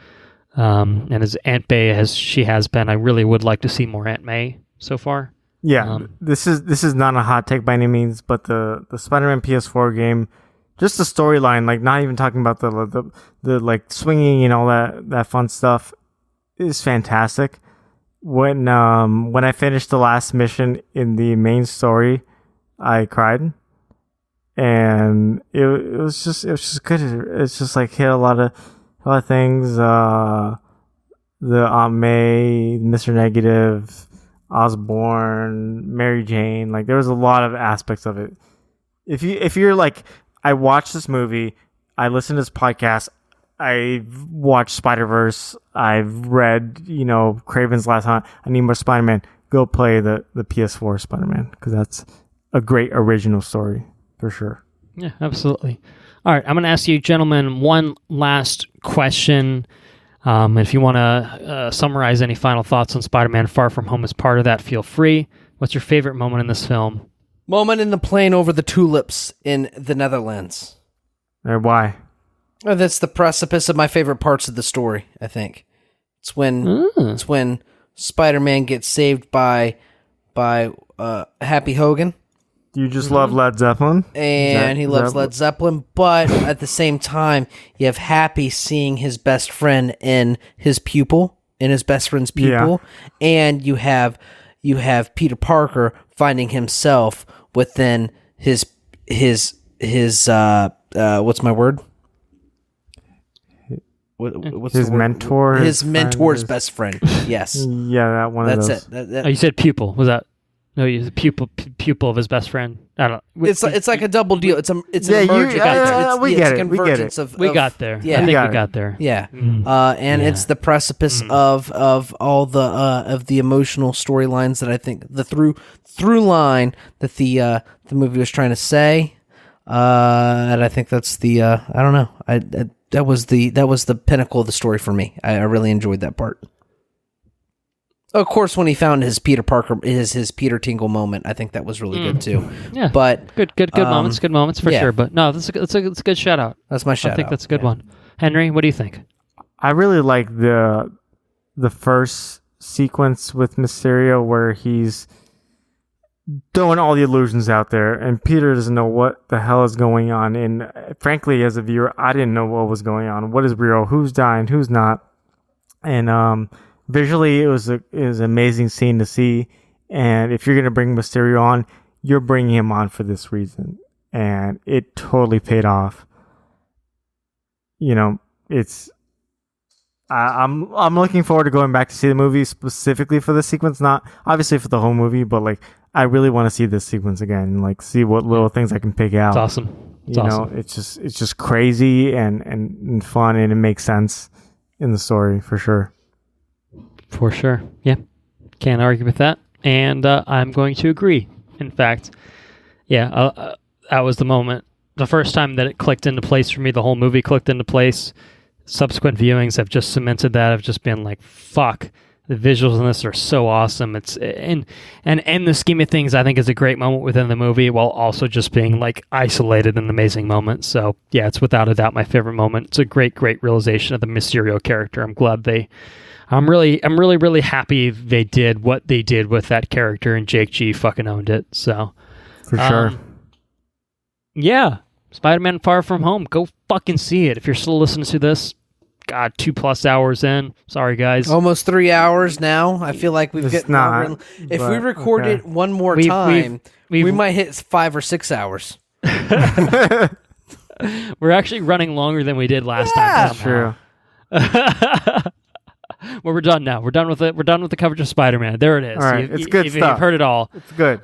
and as Aunt May as she has been, I really would like to see more Aunt May so far. Yeah, this is not a hot take by any means, but the Spider-Man PS4 game, just the storyline, like not even talking about the like swinging and all that fun stuff, is fantastic. When I finished the last mission in the main story, I cried, and it was just good. It's just like hit a lot of things. The Aunt May, Mr. Negative, Osborn, Mary Jane, like there was a lot of aspects of it. If you're like, I watched this movie, I listened to this podcast, I watched Spider-Verse, I've read, Kraven's Last Hunt, I need more Spider-Man, go play the PS4 Spider-Man, because that's a great original story, for sure. Yeah, absolutely. All right, I'm going to ask you gentlemen one last question. If you want to summarize any final thoughts on Spider-Man Far From Home as part of that, feel free. What's your favorite moment in this film? Moment in the plane over the tulips in the Netherlands. Why? That's the precipice of my favorite parts of the story, I think. It's when Spider-Man gets saved by Happy Hogan. You just love Led Zeppelin? And he loves Led Zeppelin, but at the same time, you have Happy seeing his best friend in his pupil, in his best friend's pupil, and you have Peter Parker finding himself within his what's my word? What's his mentor? His mentor's best friend. Yes. Yeah, that one. That's of those. it. You said pupil. Was that? No, he's a pupil of his best friend. I don't know. It's like a double deal. It's an emergence. We get it. We get it. We got there. Yeah, I think we got there. Yeah, and it's the precipice of all the emotional storylines that I think the through line that the movie was trying to say, and I think that's the I don't know. That was the pinnacle of the story for me. I really enjoyed that part. Of course, when he found his Peter Parker, his Peter Tingle moment, I think that was really good too. Yeah, but good moments for sure. But no, it's a good shout out. That's my shout out. I think that's a good one. Henry, what do you think? I really like the first sequence with Mysterio where he's throwing all the illusions out there, and Peter doesn't know what the hell is going on. And frankly, as a viewer, I didn't know what was going on. What is real? Who's dying? Who's not? And visually, it was an amazing scene to see. And if you're gonna bring Mysterio on, you're bringing him on for this reason, and it totally paid off. You know, it's. I'm looking forward to going back to see the movie specifically for this sequence, not obviously for the whole movie, but like I really want to see this sequence again and like see what little things I can pick out. It's awesome. It's just crazy and fun, and it makes sense in the story for sure. For sure. Yeah. Can't argue with that. And I'm going to agree. In fact, that was the moment. The first time that it clicked into place for me, the whole movie clicked into place. Subsequent viewings have just cemented that. I've just been like, fuck, the visuals in this are so awesome. It's and in the scheme of things, I think it's a great moment within the movie while also just being like isolated and amazing moment. So yeah, it's without a doubt my favorite moment. It's a great realization of the Mysterio character. I'm really happy they did what they did with that character, and Jake G fucking owned it. So for sure. Yeah. Spider-Man Far From Home. Go fucking see it. If you're still listening to this, God, 2+ hours in. Sorry, guys. Almost 3 hours now. I feel like we've It's gotten not, longer. If we record it one more time, we might hit 5 or 6 hours. We're actually running longer than we did last time. True. Well, we're done now. We're done with it. We're done with the coverage of Spider-Man. There it is. All right. It's good stuff. You've heard it all. It's good.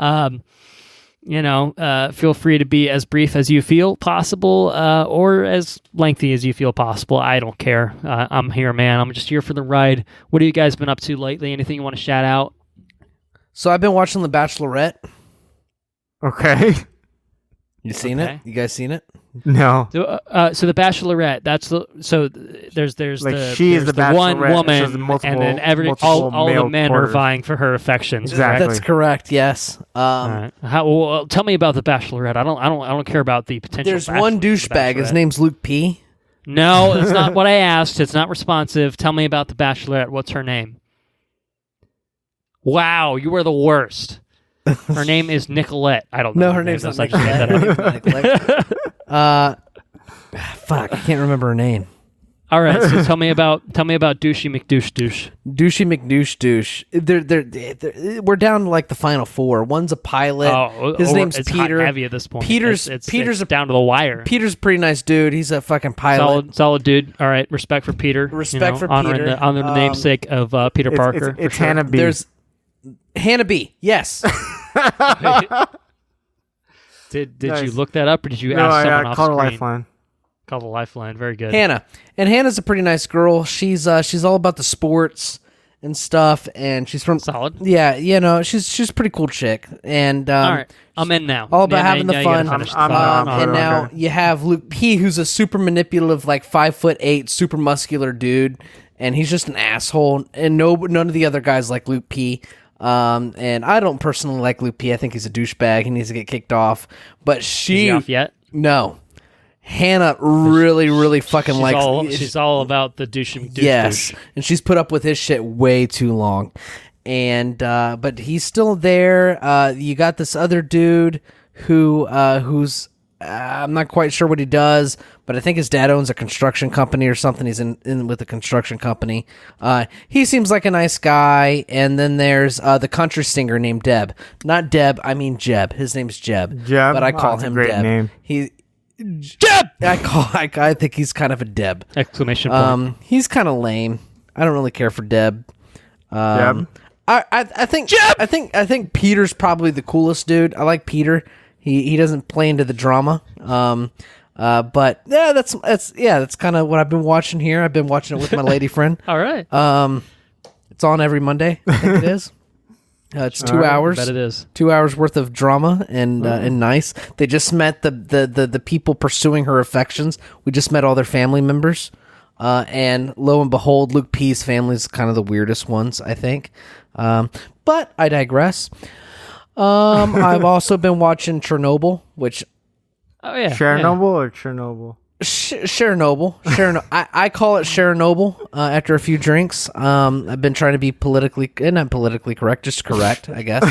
Feel free to be as brief as you feel possible, or as lengthy as you feel possible. I don't care. I'm here, man. I'm just here for the ride. What have you guys been up to lately? Anything you want to shout out? So I've been watching The Bachelorette. Okay. You seen it? You guys seen it? No. So The Bachelorette. There's like the she is there's the one Bachelorette, woman, so multiple, and then all male the men porters. are vying for her affections. Exactly. That's correct. Yes. All right. Well, tell me about The Bachelorette. I don't care about the potential. There's one douchebag. His name's Luke P. No, that's not what I asked. It's not responsive. Tell me about The Bachelorette. What's her name? Wow, you are the worst. Her name is Nicolette. I don't know. No, her name's not Nicolette. Fuck, I can't remember her name. All right, so tell me about Douchey McDouche. Douchey McDouche douche. We're down to like the final 4. One's a pilot. His name's it's Peter. Hot heavy at this point. Peter's down to the wire. Peter's a pretty nice dude. He's a fucking pilot. Solid dude. All right, respect for Peter. Respect for honoring Peter. Honoring the namesake of Peter Parker. It's Hannah B. There's Hannah B. Yes. Did Nice. you look that up, or did you No, ask someone I off called a screen? lifeline. Call the lifeline. Very good. Hannah. And Hannah's a pretty nice girl. She's all about the sports and stuff, and she's from Solid. Yeah, she's a pretty cool chick. And All right, I'm in now. all about having the you gotta fun. finish the I'm thought. not. And now Okay. you have Luke P, who's a super manipulative, like 5'8", super muscular dude, and he's just an asshole. And none of the other guys like Luke P. And I don't personally like Luke P. I think he's a douchebag. He needs to get kicked off. But Is he off yet? No. Hannah really fucking likes. She's all about the douche. Yes, and she's put up with his shit way too long. And but he's still there. You got this other dude who's I'm not quite sure what he does, but I think his dad owns a construction company or something. He's in with a construction company. He seems like a nice guy. And then there's the country singer named Deb. Not Deb, I mean Jeb. His name's Jeb. Jeb? But I call That's a him great Deb. name. Jeb! I think he's kind of a Deb. Exclamation point. He's kind of lame. I don't really care for Deb. Jeb? I think Jeb! I think Peter's probably the coolest dude. I like Peter. He doesn't play into the drama. But yeah, that's kind of what I've been watching here. I've been watching it with my lady friend. All right. It's on every Monday. I think it is. It's 2 hours. I bet it is. 2 hours worth of drama and nice. They just met the people pursuing her affections. We just met all their family members. And lo and behold, Luke P's family is kind of the weirdest ones, I think. But I digress. I've also been watching Chernobyl, which... Oh, yeah. Chernobyl or Chernobyl? Chernobyl. I call it Chernobyl after a few drinks. I've been trying to be not politically correct, just correct, I guess,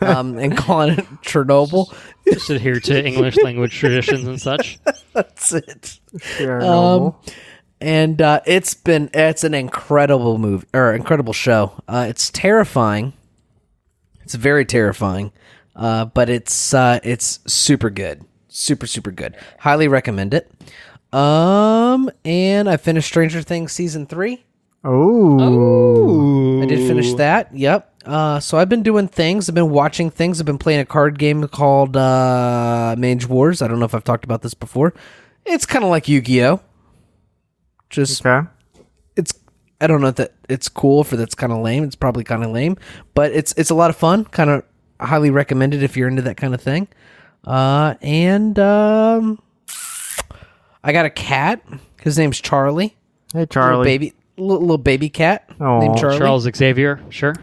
and calling it Chernobyl. Just adhere to English language traditions and such. That's it. Chernobyl. And it's an incredible movie or incredible show. It's terrifying. It's very terrifying, but it's super good, super good. Highly recommend it. And I finished Stranger Things season 3. Oh, I did finish that. Yep. So I've been doing things. I've been watching things. I've been playing a card game called Mage Wars. I don't know if I've talked about this before. It's kind of like Yu-Gi-Oh. Just okay. I don't know if that it's cool for that's kind of lame. It's probably kind of lame, but it's a lot of fun. Kind of highly recommended if you're into that kind of thing. And I got a cat. His name's Charlie. Hey, Charlie. Little baby cat Aw. named Charlie. Charles Xavier, sure.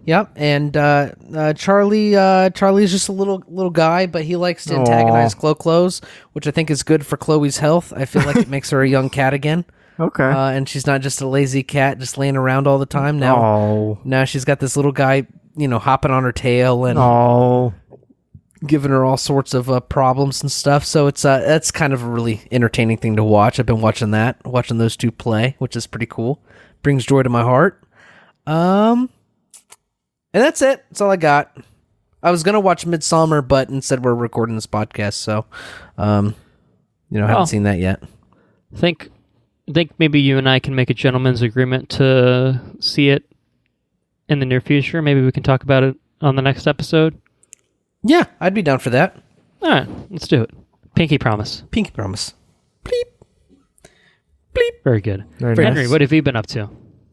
Yep, and Charlie's just a little guy, but he likes to antagonize Chloe's, which I think is good for Chloe's health. I feel like it makes her a young cat again. Okay. And she's not just a lazy cat just laying around all the time. Now she's got this little guy, hopping on her tail and giving her all sorts of problems and stuff. So that's kind of a really entertaining thing to watch. I've been watching those two play, which is pretty cool. Brings joy to my heart. And that's it. That's all I got. I was gonna watch Midsommar, but instead we're recording this podcast, so haven't seen that yet. I think maybe you and I can make a gentleman's agreement to see it in the near future. Maybe we can talk about it on the next episode. Yeah, I'd be down for that. All right, let's do it. Pinky promise. Pinky promise. Bleep. Bleep. Very good. Very Henry, nice. what have you been up to?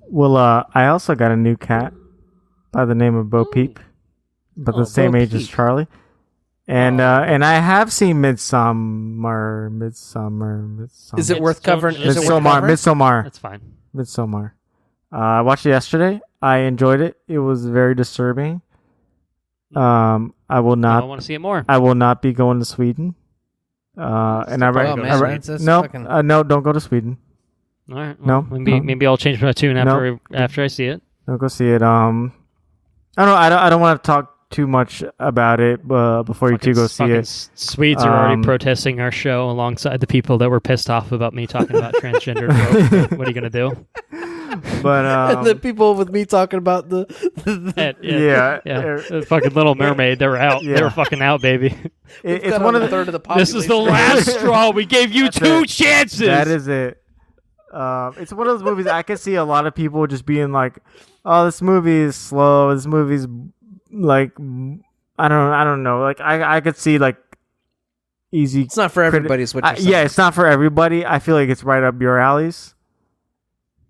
Well, I also got a new cat by the name of Bo Peep, but the same Bo age as Peep. Charlie. And I have seen Midsommar. Is it worth covering? Midsommar. That's fine. Midsommar. I watched it yesterday. I enjoyed it. It was very disturbing. I will I not. want to see it more. I will not be going to Sweden. And I no, don't go to Sweden. All right. No, Maybe I'll change my tune after I see it. Don't go see it. I don't want to talk too much about it before you two go see it. Swedes are already protesting our show alongside the people that were pissed off about me talking about transgender folk. What are you gonna do? But and the people with me talking about the the fucking Little Mermaid, they were out. Yeah. They were fucking out, baby. It's one of the third of the population. This is the last straw. We gave you two chances. That is it. It's one of those movies I can see a lot of people just being like, "Oh, this movie is slow. This movie's like, I don't know. Like, I could see like easy. It's not for everybody. Is what you're saying. Yeah, it's not for everybody. I feel like it's right up your alleys.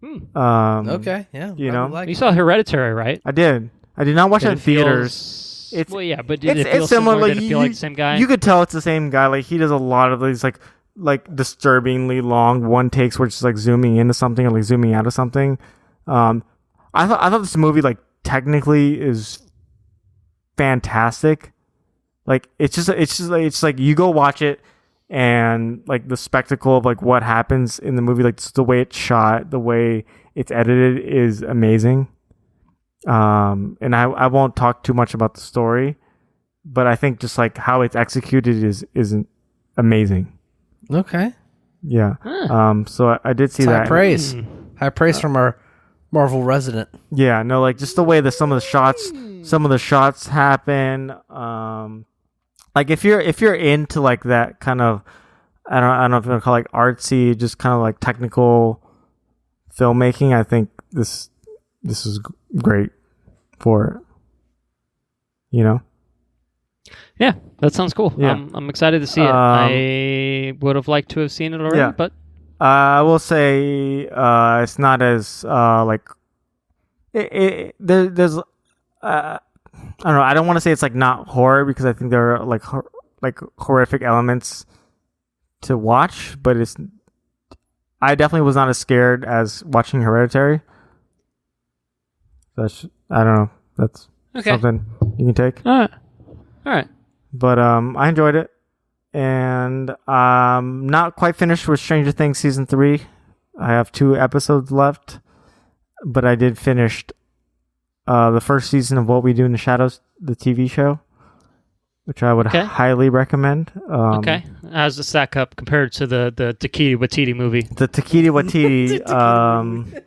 Okay. Yeah. You know, like You saw Hereditary, right? I did. I did not watch it in theaters. Well, yeah, but did it feel similar? Did it feel like the same guy? You could tell it's the same guy. Like, he does a lot of these like disturbingly long one takes where it's just like zooming into something or like zooming out of something. I thought this movie like technically is fantastic. Like, it's like you go watch it and like the spectacle of like what happens in the movie, like just the way it's shot, the way it's edited is amazing. And I won't talk too much about the story, but I think just like how it's executed is amazing. Okay. Yeah. So I did see that. High praise. High praise from our Marvel resident. Yeah. No, like just the way that some of the shots happen. Like if you're into like that kind of, I don't know if you want to call it like artsy, just kind of like technical filmmaking, I think this is great for it. You know? Yeah, that sounds cool. Yeah. I'm excited to see it. I would have liked to have seen it already, but I will say it's not as like there's I don't know. I don't want to say it's like not horror because I think there are like horrific elements to watch, but I definitely was not as scared as watching Hereditary. That's, I don't know. That's something you can take. All right. But I enjoyed it. And not quite finished with Stranger Things Season 3. I have 2 episodes left. But I did finish the first season of What We Do in the Shadows, the TV show, which I would highly recommend. How's the stack up compared to the Taika Waititi movie? The Taika Waititi,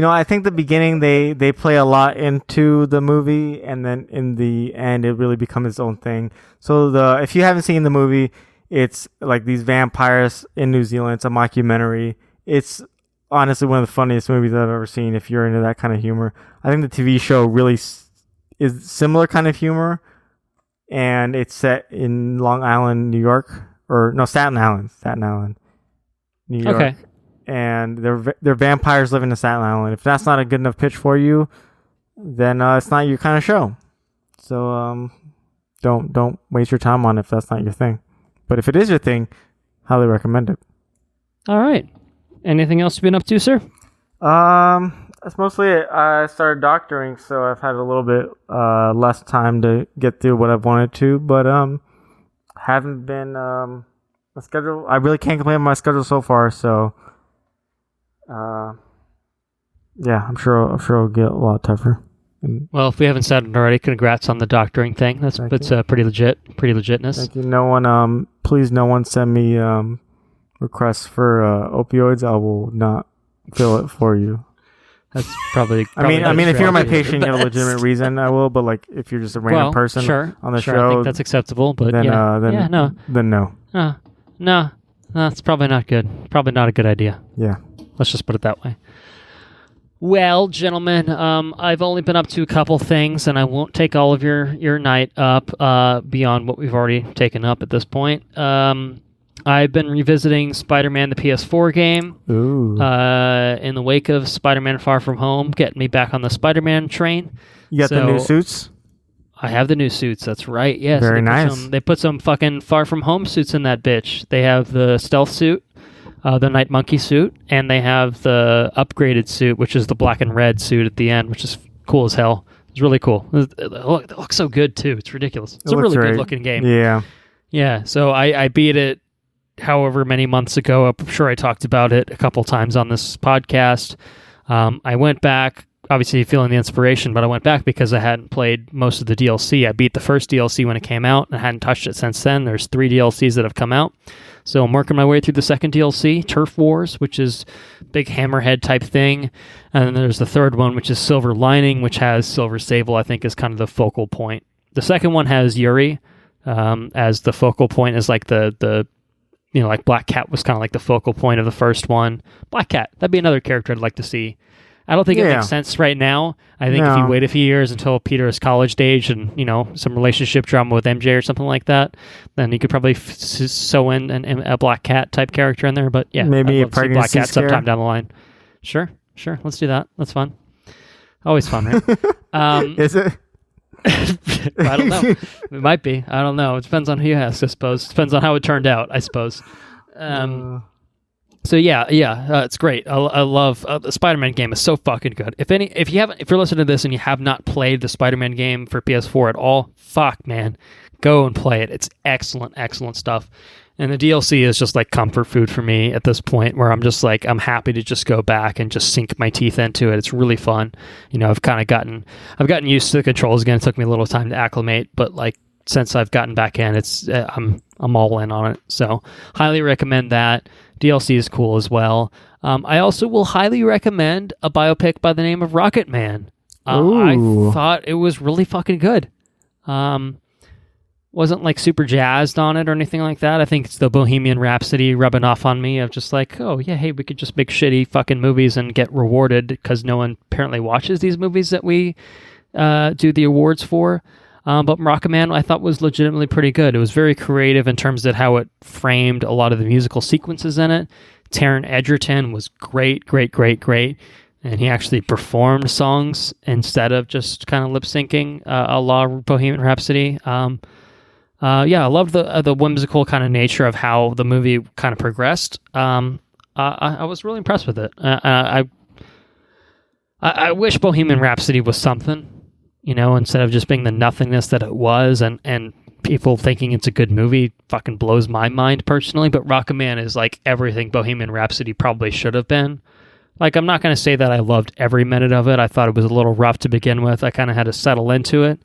I think the beginning they play a lot into the movie, and then in the end it really becomes its own thing. So if you haven't seen the movie, it's like these vampires in New Zealand. It's a mockumentary. It's honestly one of the funniest movies I've ever seen if you're into that kind of humor. I think the TV show really is similar kind of humor, and it's set in Long Island, New York, Staten Island, New York. Okay. And they're vampires living in Staten Island. If that's not a good enough pitch for you, then it's not your kind of show. So don't waste your time on it if that's not your thing. But if it is your thing, highly recommend it. All right. Anything else you've been up to, sir? That's mostly it. I started doctoring, so I've had a little bit less time to get through what I've wanted to, but haven't been my schedule. I really can't complain with my schedule so far, so I'm sure it'll get a lot tougher. Well, if we haven't said it already, congrats on the doctoring thing. That's pretty legitness. Thank you. No one, please, no one send me requests for opioids. I will not fill it for you. That's probably I mean, if you're my patient, you have a legitimate reason, I will. But like, if you're just a random person on the show, I think that's acceptable. But then no. No, it's probably not good. Probably not a good idea. Yeah. Let's just put it that way. Well, gentlemen, I've only been up to a couple things, and I won't take all of your night up beyond what we've already taken up at this point. I've been revisiting Spider-Man, the PS4 game. Ooh. In the wake of Spider-Man Far From Home, getting me back on the Spider-Man train. You got the new suits? I have the new suits, that's right, yes. Very nice. They put some fucking Far From Home suits in that bitch. They have the stealth suit, the Night Monkey suit, and they have the upgraded suit, which is the black and red suit at the end, which is cool as hell. It's really cool. It looks so good, too. It's ridiculous. It's a really good-looking game. Yeah. Yeah, so I beat it however many months ago. I'm sure I talked about it a couple times on this podcast. I went back, obviously feeling the inspiration, but I went back because I hadn't played most of the DLC. I beat the first DLC when it came out and I hadn't touched it since then. There's 3 DLCs that have come out. So I'm working my way through the second DLC, Turf Wars, which is big hammerhead type thing. And then there's the third one, which is Silver Lining, which has Silver Sable, I think is kind of the focal point. The second one has Yuri as the focal point, as like the like Black Cat was kind of like the focal point of the first one. Black Cat, that'd be another character I'd like to see. I don't think it makes sense right now. I think if you wait a few years until Peter is college age and, some relationship drama with MJ or something like that, then you could probably sew in a Black Cat type character in there. But yeah, maybe I'd love to see Black Cat sometime down the line. Sure. Let's do that. That's fun. Always fun, right? Is it? I don't know. It might be. I don't know. It depends on who you ask, I suppose. It depends on how it turned out, I suppose. So it's great. I love the Spider-Man game. Is so fucking good. If you're listening to this and you have not played the Spider-Man game for PS4 at all, fuck man, go and play it. It's excellent stuff. And the DLC is just like comfort food for me at this point, where I'm just like, I'm happy to just go back and just sink my teeth into it. It's really fun. I've gotten used to the controls again. It took me a little time to acclimate, but like since I've gotten back in, I'm all in on it. So highly recommend that. DLC is cool as well. I also will highly recommend a biopic by the name of Rocketman. I thought it was really fucking good. Wasn't like super jazzed on it or anything like that. I think it's the Bohemian Rhapsody rubbing off on me of just like, oh yeah, hey, we could just make shitty fucking movies and get rewarded because no one apparently watches these movies that we do the awards for. But Rocketman I thought was legitimately pretty good. It was very creative in terms of how it framed a lot of the musical sequences in it. Taron Egerton was great. And he actually performed songs instead of just kind of lip syncing a la Bohemian Rhapsody. I loved the whimsical kind of nature of how the movie kind of progressed. I was really impressed with it. I wish Bohemian Rhapsody was something, instead of just being the nothingness that it was, and people thinking it's a good movie fucking blows my mind personally. But Rocketman is like everything Bohemian Rhapsody probably should have been. Like, I'm not going to say that I loved every minute of it. I thought it was a little rough to begin with. I kind of had to settle into it,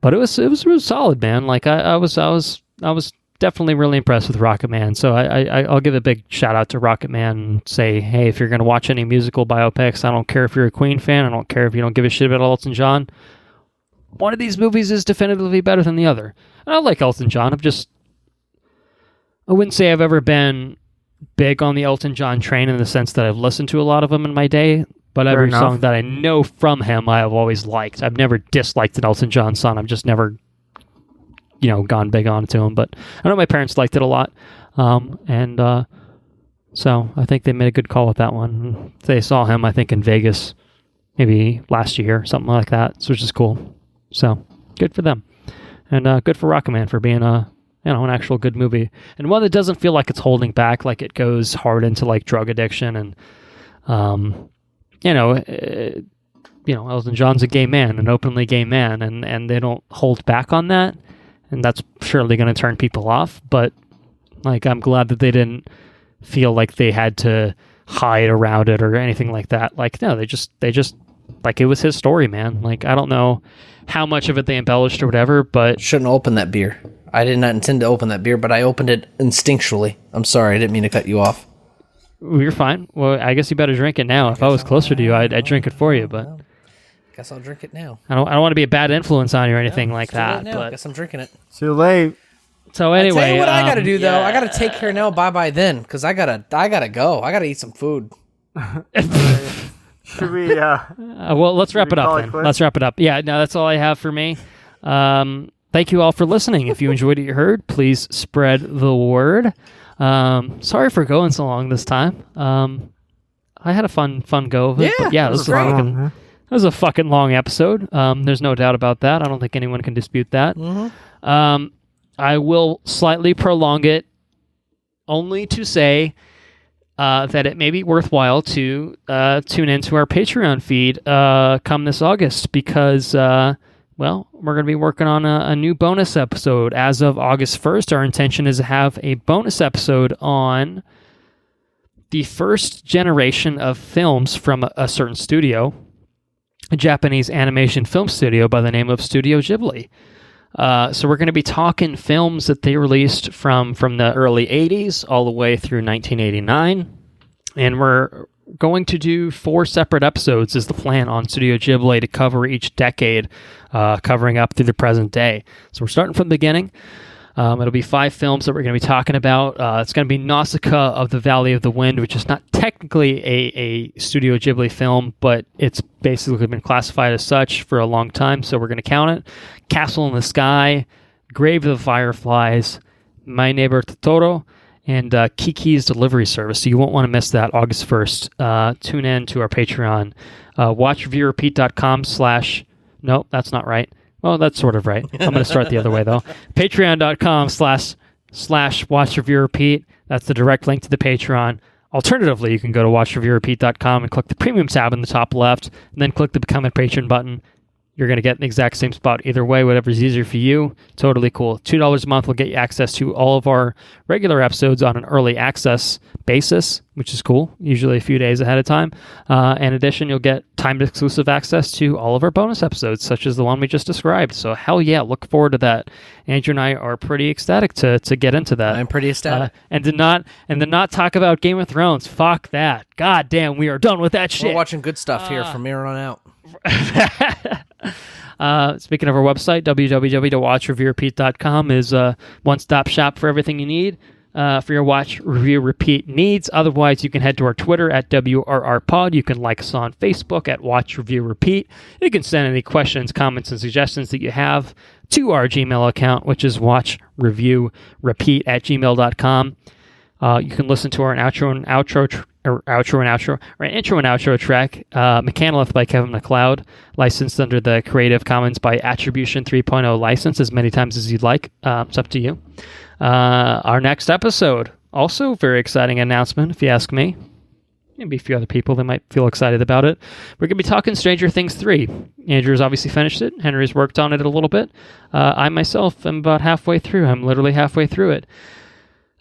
but it was really solid, man. Like, I was definitely really impressed with Rocketman. So I'll give a big shout out to Rocketman and say, hey, if you're going to watch any musical biopics, I don't care if you're a Queen fan, I don't care if you don't give a shit about Elton John. One of these movies is definitively better than the other. And I like Elton John. I wouldn't say I've ever been big on the Elton John train in the sense that I've listened to a lot of them in my day, but every song that I know from him I have always liked. I've never disliked an Elton John song. I've just never gone big on it to him, but I know my parents liked it a lot, and so I think they made a good call with that one. They saw him, I think, in Vegas maybe last year, something like that, which is cool. So good for them, and good for Rocketman for being an actual good movie, and one that doesn't feel like it's holding back, like it goes hard into like drug addiction, and Elton John's a gay man, an openly gay man, and they don't hold back on that, and that's surely going to turn people off. But like, I'm glad that they didn't feel like they had to hide around it or anything like that. Like, no, they just like, it was his story, man. Like, I don't know how much of it they embellished or whatever, but shouldn't open that beer. I did not intend to open that beer, but I opened it instinctually. I'm sorry, I didn't mean to cut you off. You're fine. Well, I guess you better drink it now. If I was closer to you, I'd drink it for you, but guess I'll drink it now. I don't want to be a bad influence on you or anything like that. But guess I'm drinking it. Too late. So anyway, I'll tell you what I got to do though. I got to take care now. Bye then, because I gotta go. I gotta eat some food. Should we? Well, let's wrap it up then. Let's wrap it up. Yeah, no, that's all I have for me. Thank you all for listening. If you enjoyed what you heard, please spread the word. Sorry for going so long this time. I had a fun go of it. But yeah, it was a fucking long episode. There's no doubt about that. I don't think anyone can dispute that. Mm-hmm. I will slightly prolong it, only to say that it may be worthwhile to tune into our Patreon feed come this August, because we're going to be working on a new bonus episode. As of August 1st, our intention is to have a bonus episode on the first generation of films from a certain studio, a Japanese animation film studio by the name of Studio Ghibli. So we're going to be talking films that they released from the early 80s all the way through 1989. And we're going to do 4 separate episodes is the plan on Studio Ghibli to cover each decade, covering up through the present day. So we're starting from the beginning. It'll be 5 films that we're going to be talking about. It's going to be Nausicaa of the Valley of the Wind, which is not technically a Studio Ghibli film, but it's basically been classified as such for a long time, so we're going to count it. Castle in the Sky, Grave of the Fireflies, My Neighbor Totoro, and Kiki's Delivery Service. So you won't want to miss that August 1st. Tune in to our Patreon. WatchReviewRepeat.com/ Nope, that's not right. Well, that's sort of right. I'm going to start the other way, though. Patreon.com/WatchReviewRepeat. That's the direct link to the Patreon. Alternatively, you can go to WatchReviewRepeat.com and click the Premium tab in the top left, and then click the Become a Patron button. You're going to get the exact same spot either way, whatever's easier for you. Totally cool. $2 a month will get you access to all of our regular episodes on an early access basis, which is cool, usually a few days ahead of time. In addition, you'll get timed exclusive access to all of our bonus episodes, such as the one we just described. So hell yeah, look forward to that. Andrew and I are pretty ecstatic to get into that. I'm pretty ecstatic. And to not talk about Game of Thrones. Fuck that. God damn, we are done with that shit. We're watching good stuff here from here on out. Speaking of our website, www.watchreviewrepeat.com is a one-stop shop for everything you need for your Watch Review Repeat needs. Otherwise, you can head to our Twitter at WRRPod. You can like us on Facebook at Watch Review Repeat. You can send any questions, comments, and suggestions that you have to our Gmail account, which is watchreviewrepeat@gmail.com. You can listen to our intro and outro track, Mechanolith by Kevin MacLeod, licensed under the Creative Commons by Attribution 3.0 license as many times as you'd like. It's up to you. Our next episode, Also, very exciting announcement, if you ask me. Maybe a few other people that might feel excited about it. We're going to be talking Stranger Things 3. Andrew's obviously finished it. Henry's worked on it a little bit. I myself am about halfway through. I'm literally halfway through it.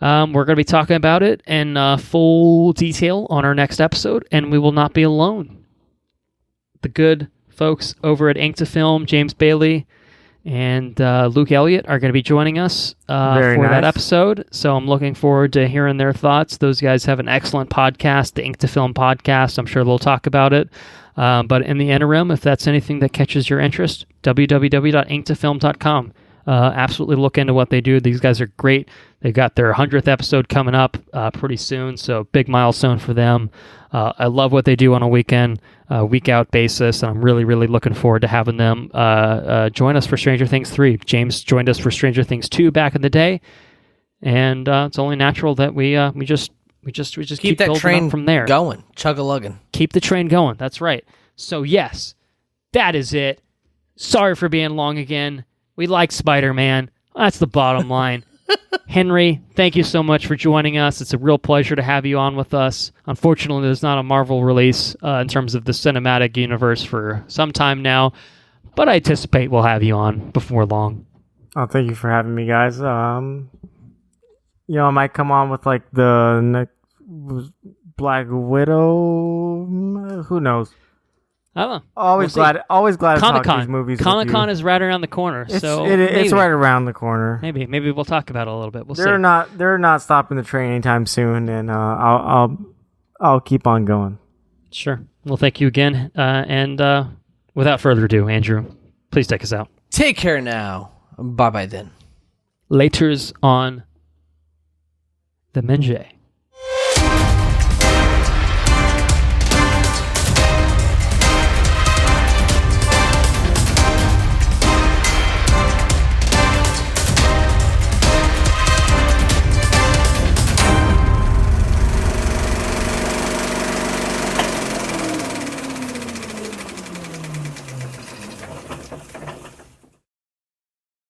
We're going to be talking about it in full detail on our next episode, and we will not be alone. The good folks over at Ink to Film, James Bailey and Luke Elliott, are going to be joining us for that episode. So I'm looking forward to hearing their thoughts. Those guys have an excellent podcast, the Ink to Film podcast. I'm sure they'll talk about it. But in the interim, if that's anything that catches your interest, www.inktofilm.com. Absolutely look into what they do. These guys are great. They've got their 100th episode coming up pretty soon, so big milestone for them. I love what they do on a week out basis, and I'm really, really looking forward to having them join us for Stranger Things 3. James joined us for Stranger Things 2 back in the day, and it's only natural that we just keep that train from there. Going, chug-a-luggin'. Keep the train going. That's right. So yes, that is it. Sorry for being long again. We like Spider-Man. That's the bottom line. Henry, thank you so much for joining us. It's a real pleasure to have you on with us. Unfortunately, there's not a Marvel release in terms of the cinematic universe for some time now, but I anticipate we'll have you on before long. Oh, thank you for having me, guys. I might come on with like the next Black Widow. Who knows? I don't know. Always glad to talk these movies. Comic-Con is right around the corner, it's maybe. right around the corner. Maybe we'll talk about it a little bit. We'll see. They're not stopping the train anytime soon, and I'll keep on going. Sure. Well, thank you again, and without further ado, Andrew, please take us out. Take care now. Bye-bye then. Laters on the Mage.